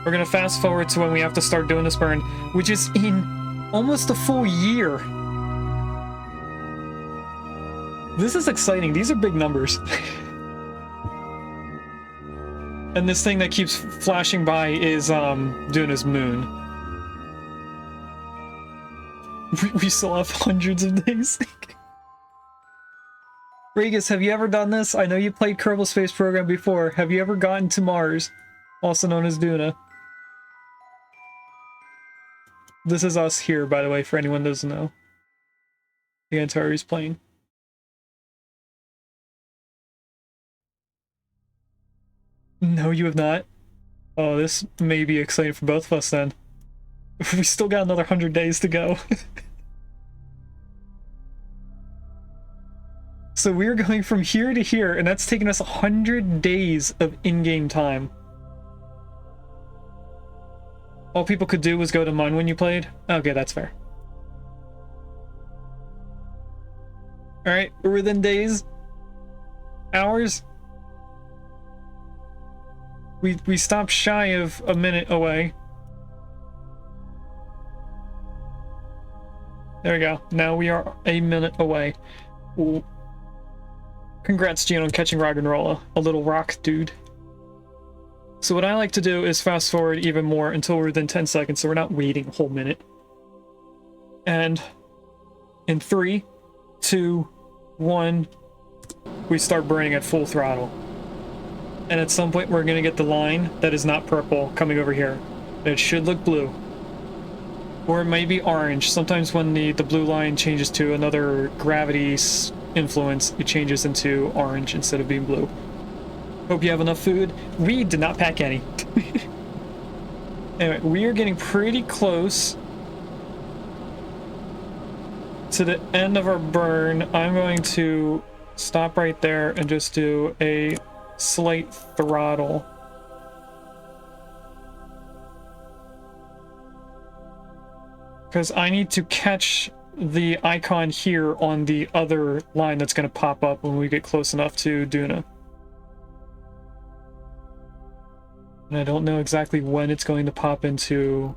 we're going to fast forward to when we have to start doing this burn, which is in almost a full year. This is exciting. These are big numbers. And this thing that keeps flashing by is Duna's moon. We still have hundreds of days. Regis, have you ever done this? I know you played Kerbal Space Program before. Have you ever gotten to Mars, also known as Duna? This is us here, by the way, for anyone who doesn't know. The Antares plane. No, you have not? Oh, this may be exciting for both of us then. We still got another 100 days to go. So we're going from here to here, and that's taken us 100 days of in-game time. All people could do was go to Mun when you played? Okay, that's fair. Alright, we're within days. Hours. We stopped shy of a minute away. There we go. Now we are a minute away. Ooh. Congrats, Gene, on catching Rock and Rolla, a little rock dude. So what I like to do is fast forward even more until we're within 10 seconds, so we're not waiting a whole minute. And in 3, 2, 1, we start burning at full throttle. And at some point we're going to get the line that is not purple coming over here. It should look blue. Or it might be orange. Sometimes when the blue line changes to another gravity influence, it changes into orange instead of being blue. Hope you have enough food. We did not pack any. Anyway, we are getting pretty close to the end of our burn. I'm going to stop right there and just do a slight throttle. Because I need to catch the icon here on the other line that's going to pop up when we get close enough to Duna. And I don't know exactly when it's going to pop into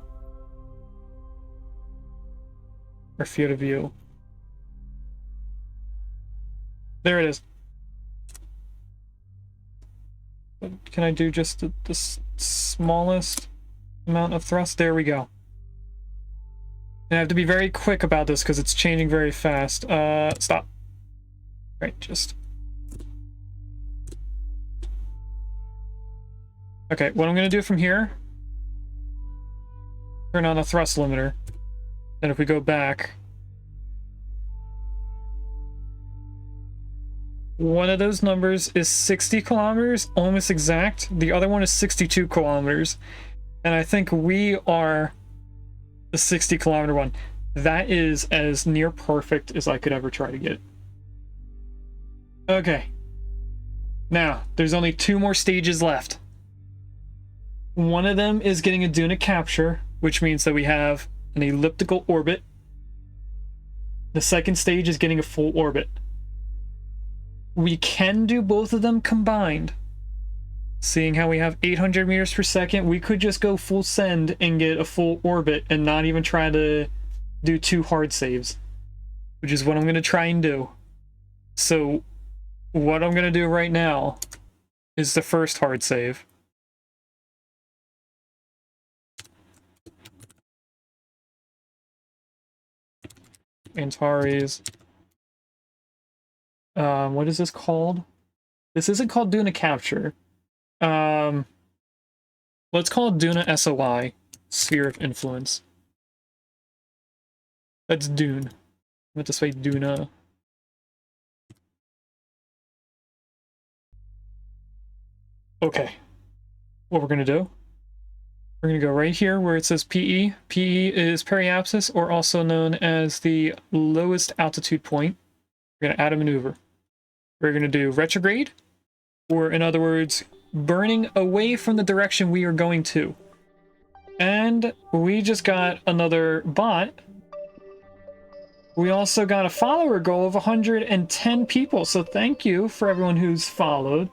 our field of view. There it is. Can I do just the smallest amount of thrust? There we go. And I have to be very quick about this because it's changing very fast. Stop. Right, just... Okay, what I'm going to do from here... Turn on the thrust limiter. And if we go back, one of those numbers is 60 kilometers, almost exact. The other one is 62 kilometers. And I think we are the 60-kilometer one. That is as near perfect as I could ever try to get. Okay. Now, there's only 2 more stages left. One of them is getting a Duna capture, which means that we have an elliptical orbit. The second stage is getting a full orbit. We can do both of them combined. Seeing how we have 800 meters per second, we could just go full send and get a full orbit and not even try to do 2 hard saves, which is what I'm going to try and do. So what I'm going to do right now is the first hard save. Antares. What is this called? This isn't called Duna Capture. Let's call it Duna SOI, Sphere of Influence. That's Dune. I meant to say Duna. Okay. What we're gonna do? We're gonna go right here where it says PE. PE is periapsis, or also known as the lowest altitude point. We're gonna add a maneuver. We're gonna do retrograde, or in other words, burning away from the direction we are going to. And we just got another bot. We also got a follower goal of 110 people, so thank you for everyone who's followed.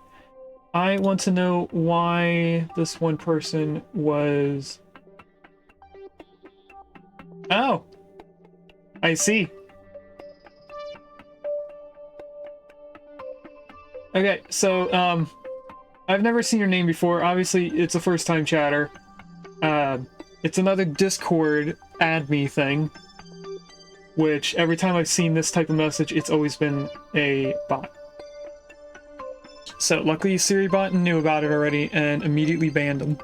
I want to know why this one person was... Oh! I see. Okay, so, I've never seen your name before. Obviously, it's a first-time chatter. It's another Discord add me thing, which every time I've seen this type of message, it's always been a bot. So, luckily SiriBot knew about it already and immediately banned him.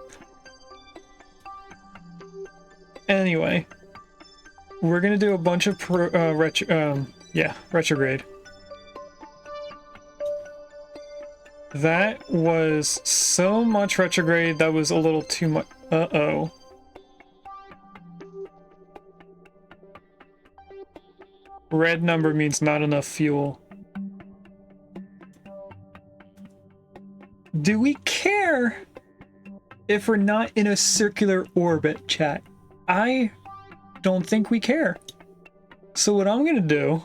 Anyway, we're gonna do a bunch of retrograde. That was so much retrograde, that was a little too much. Uh-oh. Red number means not enough fuel. Do we care if we're not in a circular orbit, chat? I don't think we care. So what I'm gonna do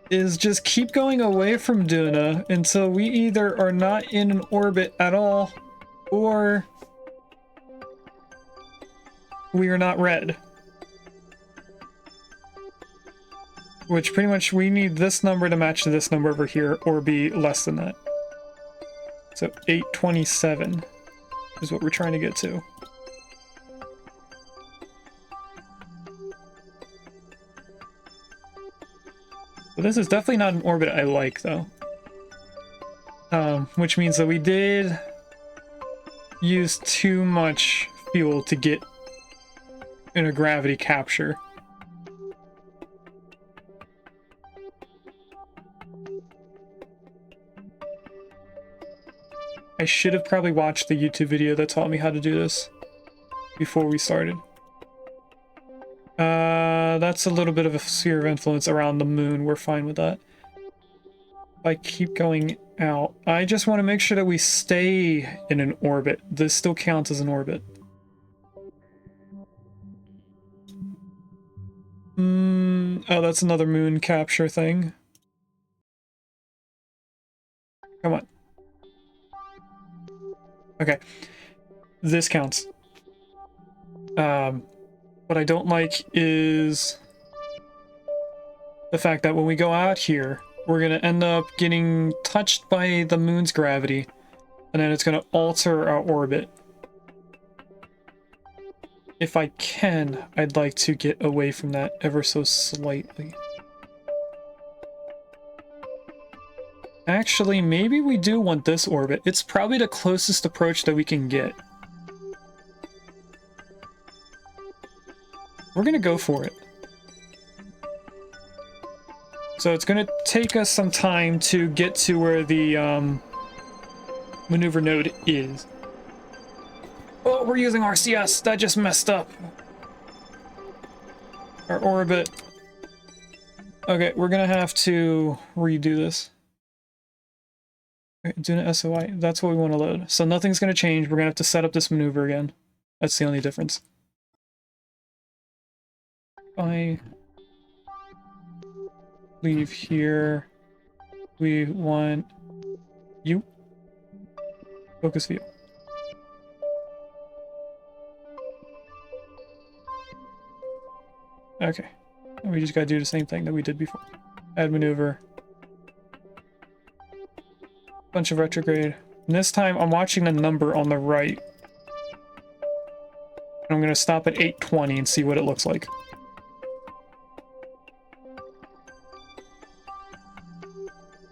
is just keep going away from Duna until we either are not in an orbit at all, or we are not red. Which pretty much we need this number to match this number over here, or be less than that. So 827 is what we're trying to get to. Well, this is definitely not an orbit I like, though. Which means that we did use too much fuel to get in a gravity capture. I should have probably watched the YouTube video that taught me how to do this before we started. That's a little bit of a sphere of influence around the moon. We're fine with that. If I keep going out, I just want to make sure that we stay in an orbit. This still counts as an orbit. Oh, that's another moon capture thing. Come on. Okay. This counts. What I don't like is the fact that when we go out here, we're going to end up getting touched by the moon's gravity, and then it's going to alter our orbit. If I can, I'd like to get away from that ever so slightly. Actually, maybe we do want this orbit. It's probably the closest approach that we can get. we're gonna go for it. So it's gonna take us some time to get to where the maneuver node is. Oh, we're using RCS. That just messed up our orbit. Okay, we're gonna have to redo this. Duna SOI, that's what we want to load. So nothing's gonna change. We're gonna have to set up this maneuver again. That's the only difference. I leave here. We want you. Focus view. Okay. And we just gotta do the same thing that we did before. Add maneuver. Bunch of retrograde. And this time I'm watching the number on the right. And I'm gonna stop at 820 and see what it looks like.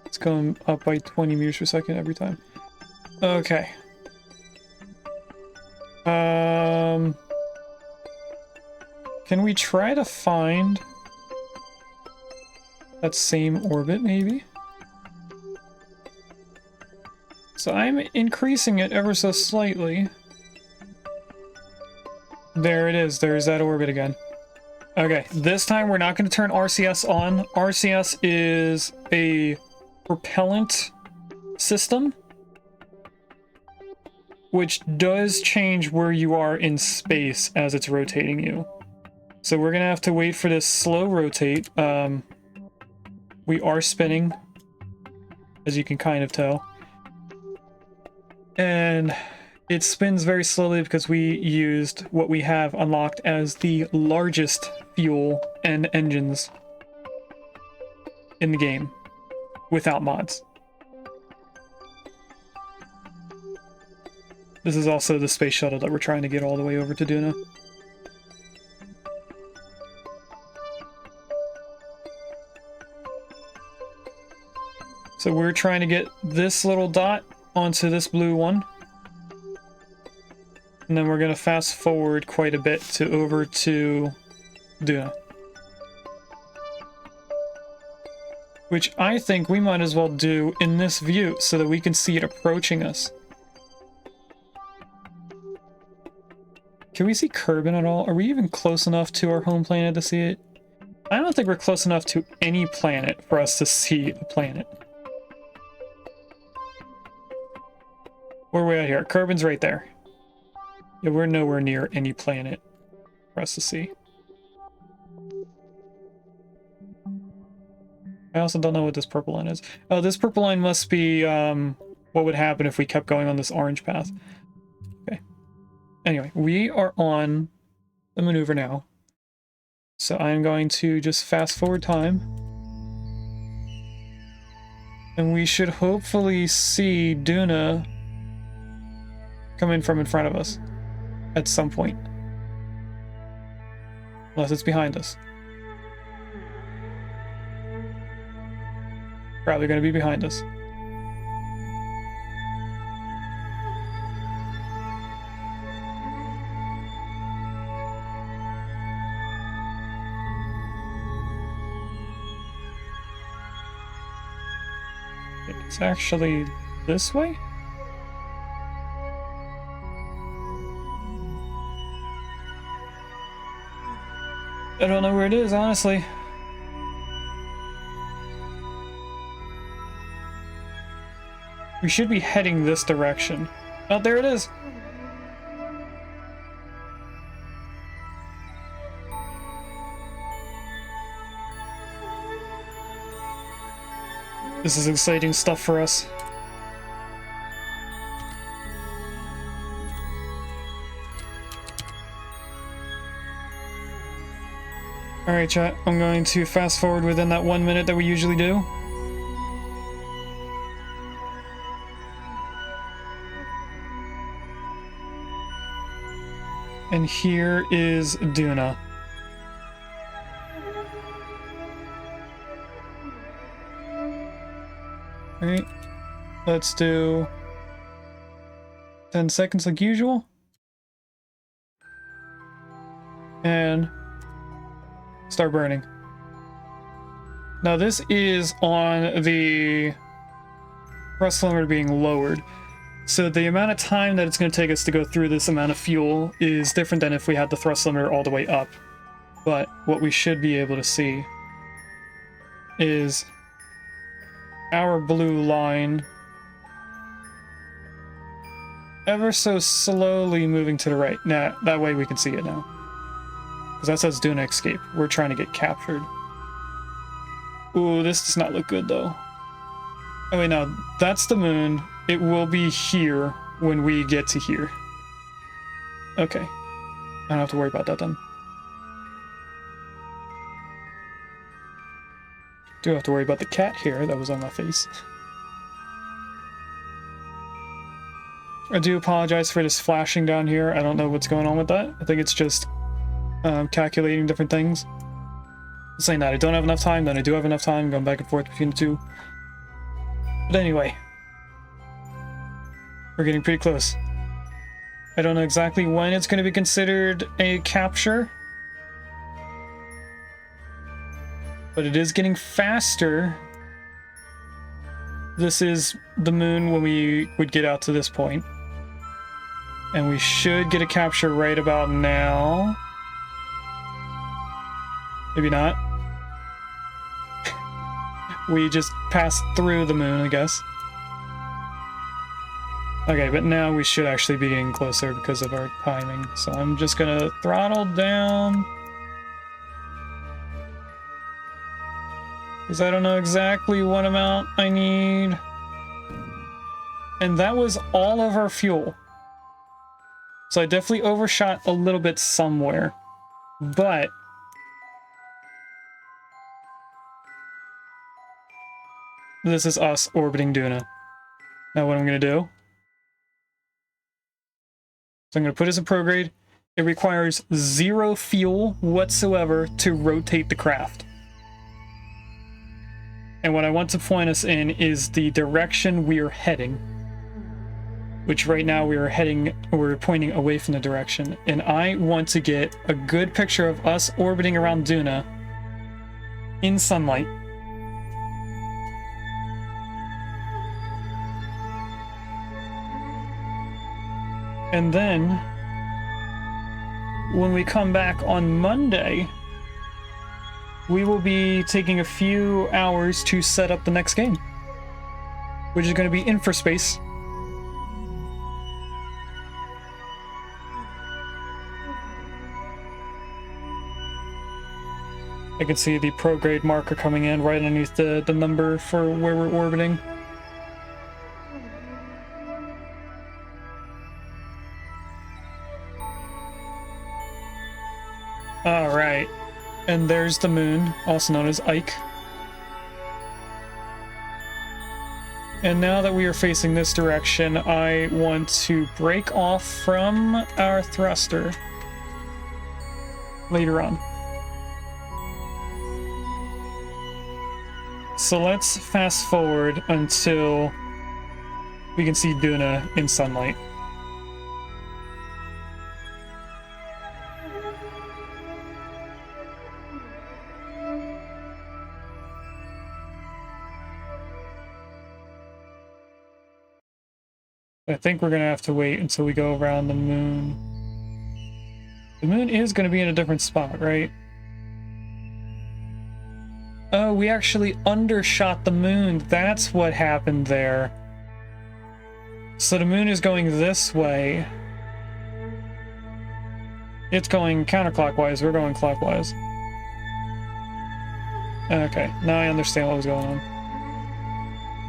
It's going up by 20 meters per second every time. Okay. Can we try to find that same orbit, maybe? So I'm increasing it ever so slightly. There it is. There's that orbit again. Okay, this time we're not going to turn RCS on. RCS is a propellant system, which does change where you are in space as it's rotating you. So we're going to have to wait for this slow rotate. We are spinning, as you can kind of tell. And it spins very slowly because we used what we have unlocked as the largest fuel and engines in the game without mods. This is also the space shuttle that we're trying to get all the way over to Duna. So we're trying to get this little dot onto this blue one. And then we're going to fast forward quite a bit to over to Duna. Which I think we might as well do in this view so that we can see it approaching us. Can we see Kerbin at all? Are we even close enough to our home planet to see it? I don't think we're close enough to any planet for us to see a planet. Where are we at here? Kerbin's right there. Yeah, we're nowhere near any planet for us to see. I also don't know what this purple line is. Oh, this purple line must be what would happen if we kept going on this orange path. Okay. Anyway, we are on the maneuver now. So I'm going to just fast forward time. And we should hopefully see Duna come in from in front of us at some point. Unless it's behind us. Probably going to be behind us. It's actually this way? I don't know where it is, honestly. We should be heading this direction. Oh, there it is! This is exciting stuff for us. Alright, chat, I'm going to fast forward within that 1 minute that we usually do. And here is Duna. Alright, let's do 10 seconds like usual. And Start burning. Now this is on the thrust limiter being lowered. So the amount of time that it's going to take us to go through this amount of fuel is different than if we had the thrust limiter all the way up. But what we should be able to see is our blue line ever so slowly moving to the right. Now, that way we can see it now. Because that says Duna escape. We're trying to get captured. Ooh, this does not look good though. Oh wait, no, that's the moon. It will be here when we get to here. Okay. I don't have to worry about that then. Do have to worry about the cat hair that was on my face. I do apologize for this flashing down here. I don't know what's going on with that. I think it's just calculating different things. I'm saying that I don't have enough time, then I do have enough time, going back and forth between the two. But anyway, we're getting pretty close. I don't know exactly when it's going to be considered a capture, but it is getting faster. This is the moon when we would get out to this point. And we should get a capture right about now. Maybe not. We just passed through the moon, I guess. Okay, but now we should actually be getting closer because of our timing. So I'm just gonna throttle down. Because I don't know exactly what amount I need. And that was all of our fuel. So I definitely overshot a little bit somewhere. But this is us orbiting Duna. Now what I'm going to do, so I'm going to put it as a prograde. It requires 0 fuel whatsoever to rotate the craft. And what I want to point us in is the direction we are heading. Which right now we're pointing away from the direction. And I want to get a good picture of us orbiting around Duna in sunlight. And then, when we come back on Monday, we will be taking a few hours to set up the next game, which is going to be Infraspace. I can see the prograde marker coming in right underneath the number for where we're orbiting. Alright, and there's the moon, also known as Ike. And now that we are facing this direction, I want to break off from our thruster later on. So let's fast forward until we can see Duna in sunlight. I think we're going to have to wait until we go around the moon. The moon is going to be in a different spot, right? Oh, we actually undershot the moon. That's what happened there. So the moon is going this way. It's going counterclockwise. We're going clockwise. Okay, now I understand what was going on.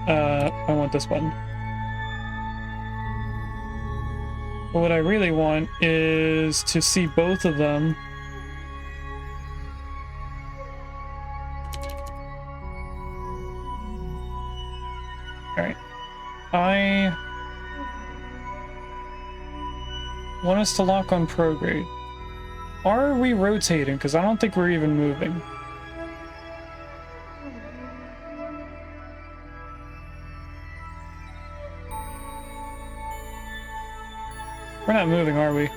I want this button. But what I really want is to see both of them. Alright. I want us to lock on prograde. Are we rotating? Because I don't think we're even moving. We're not moving, are we?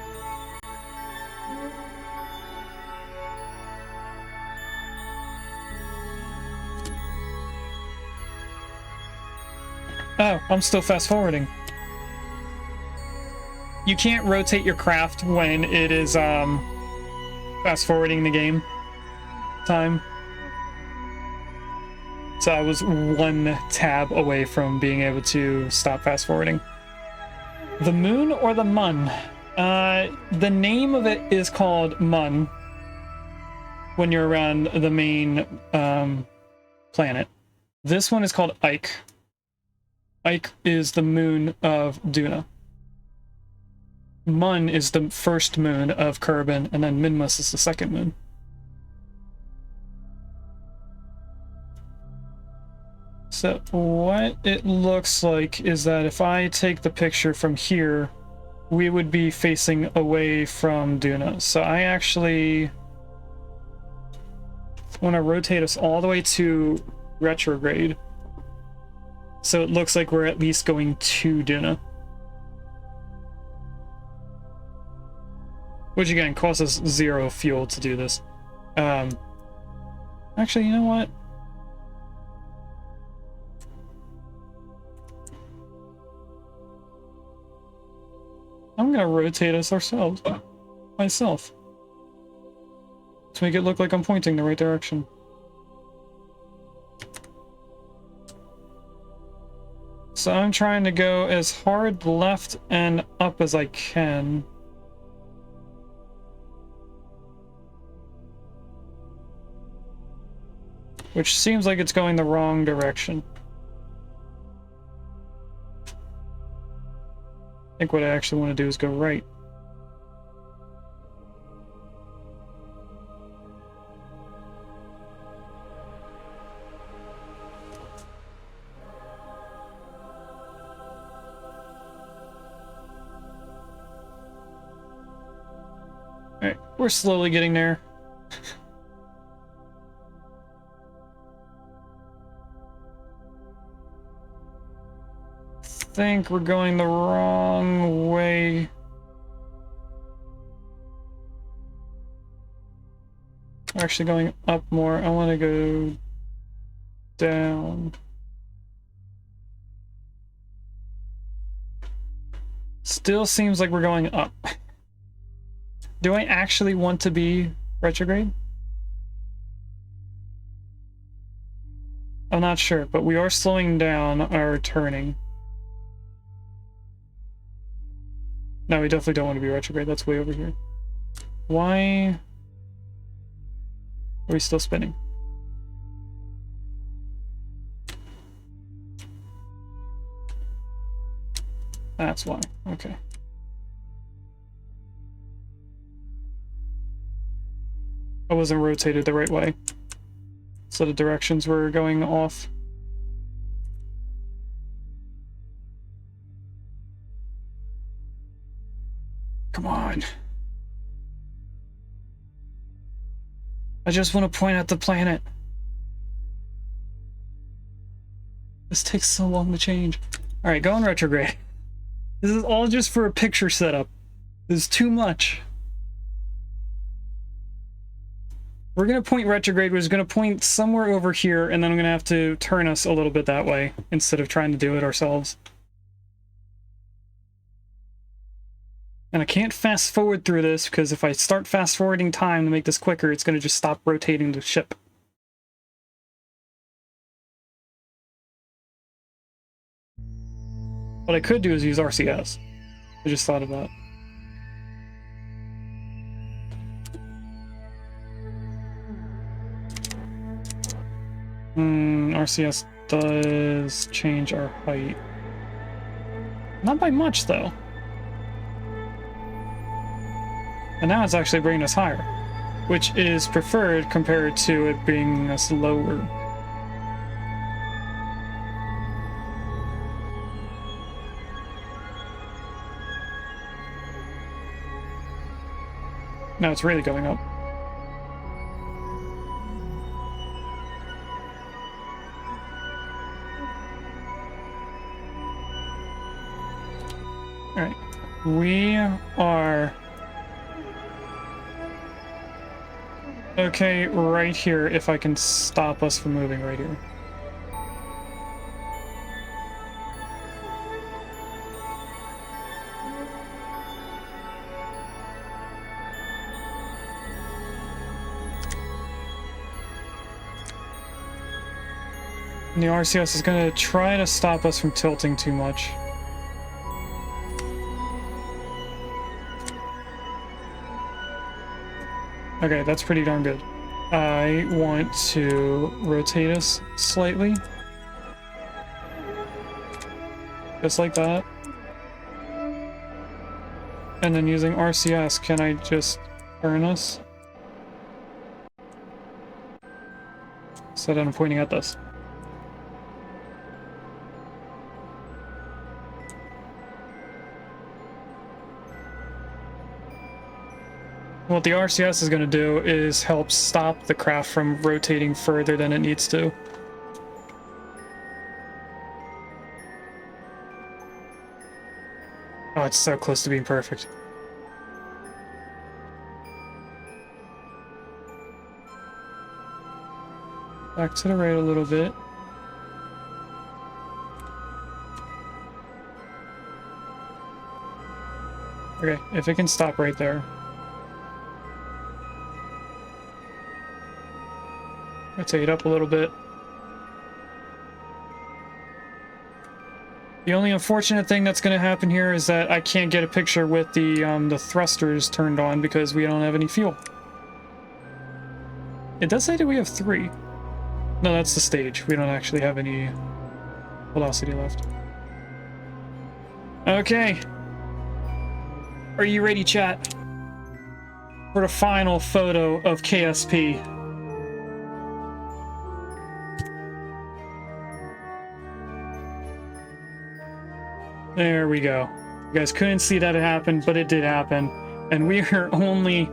I'm still fast forwarding. You can't rotate your craft when it is fast forwarding the game time. So I was one tab away from being able to stop fast forwarding. The moon or the mun? The name of it is called Mun when you're around the main planet. This one is called Ike. Ike is the moon of Duna. Mun is the first moon of Kerbin, and then Minmus is the second moon. So what it looks like is that if I take the picture from here, we would be facing away from Duna. So I actually want to rotate us all the way to retrograde. So it looks like we're at least going to Duna. Which again costs us 0 fuel to do this. Actually, you know what? I'm gonna rotate us ourselves. Myself. To make it look like I'm pointing the right direction. So I'm trying to go as hard left and up as I can. Which seems like it's going the wrong direction. I think what I actually want to do is go right. Alright, we're slowly getting there. I think we're going the wrong way. We're actually going up more. I want to go down. Still seems like we're going up. Do I actually want to be retrograde? I'm not sure, but we are slowing down our turning. No, we definitely don't want to be retrograde. That's way over here. Why are we still spinning? That's why. Okay. I wasn't rotated the right way. So the directions were going off. Come on. I just want to point at the planet. This takes so long to change. Alright, go in retrograde. This is all just for a picture setup. This is too much. We're going to point retrograde. We're just going to point somewhere over here, and then I'm going to have to turn us a little bit that way instead of trying to do it ourselves. And I can't fast forward through this, because if I start fast forwarding time to make this quicker, it's going to just stop rotating the ship. What I could do is use RCS. I just thought of that. RCS does change our height. Not by much, though. And now it's actually bringing us higher, which is preferred compared to it bringing us lower. Now it's really going up. Alright, we are okay right here if I can stop us from moving right here. And the RCS is going to try to stop us from tilting too much. Okay, that's pretty darn good. I want to rotate us slightly. Just like that. And then using RCS, can I just turn us? So that I'm pointing at this. What the RCS is going to do is help stop the craft from rotating further than it needs to. Oh, it's so close to being perfect. Back to the right a little bit. Okay, if it can stop right there. Rotate up a little bit. The only unfortunate thing that's going to happen here is that I can't get a picture with the thrusters turned on because we don't have any fuel. It does say that we have 3. No, that's the stage. We don't actually have any velocity left. Okay. Are you ready, chat? For the final photo of KSP. There we go. You guys couldn't see that it happened, but it did happen. And we are only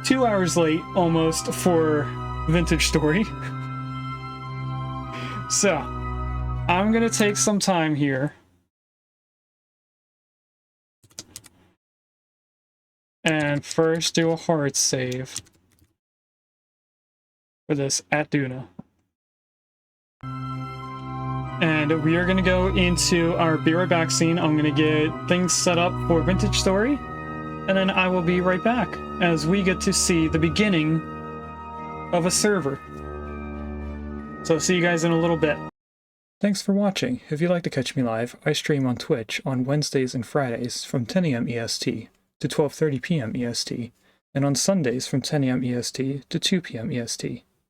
2 hours late, almost, for Vintage Story. So, I'm gonna take some time here. And first do a hard save for this at Duna. And we are going to go into our be right back scene. I'm going to get things set up for Vintage Story. And then I will be right back as we get to see the beginning of a server. So see you guys in a little bit. Thanks for watching. If you'd like to catch me live, I stream on Twitch on Wednesdays and Fridays from 10 AM EST to 12:30 PM EST. And on Sundays from 10 AM EST to 2 PM EST.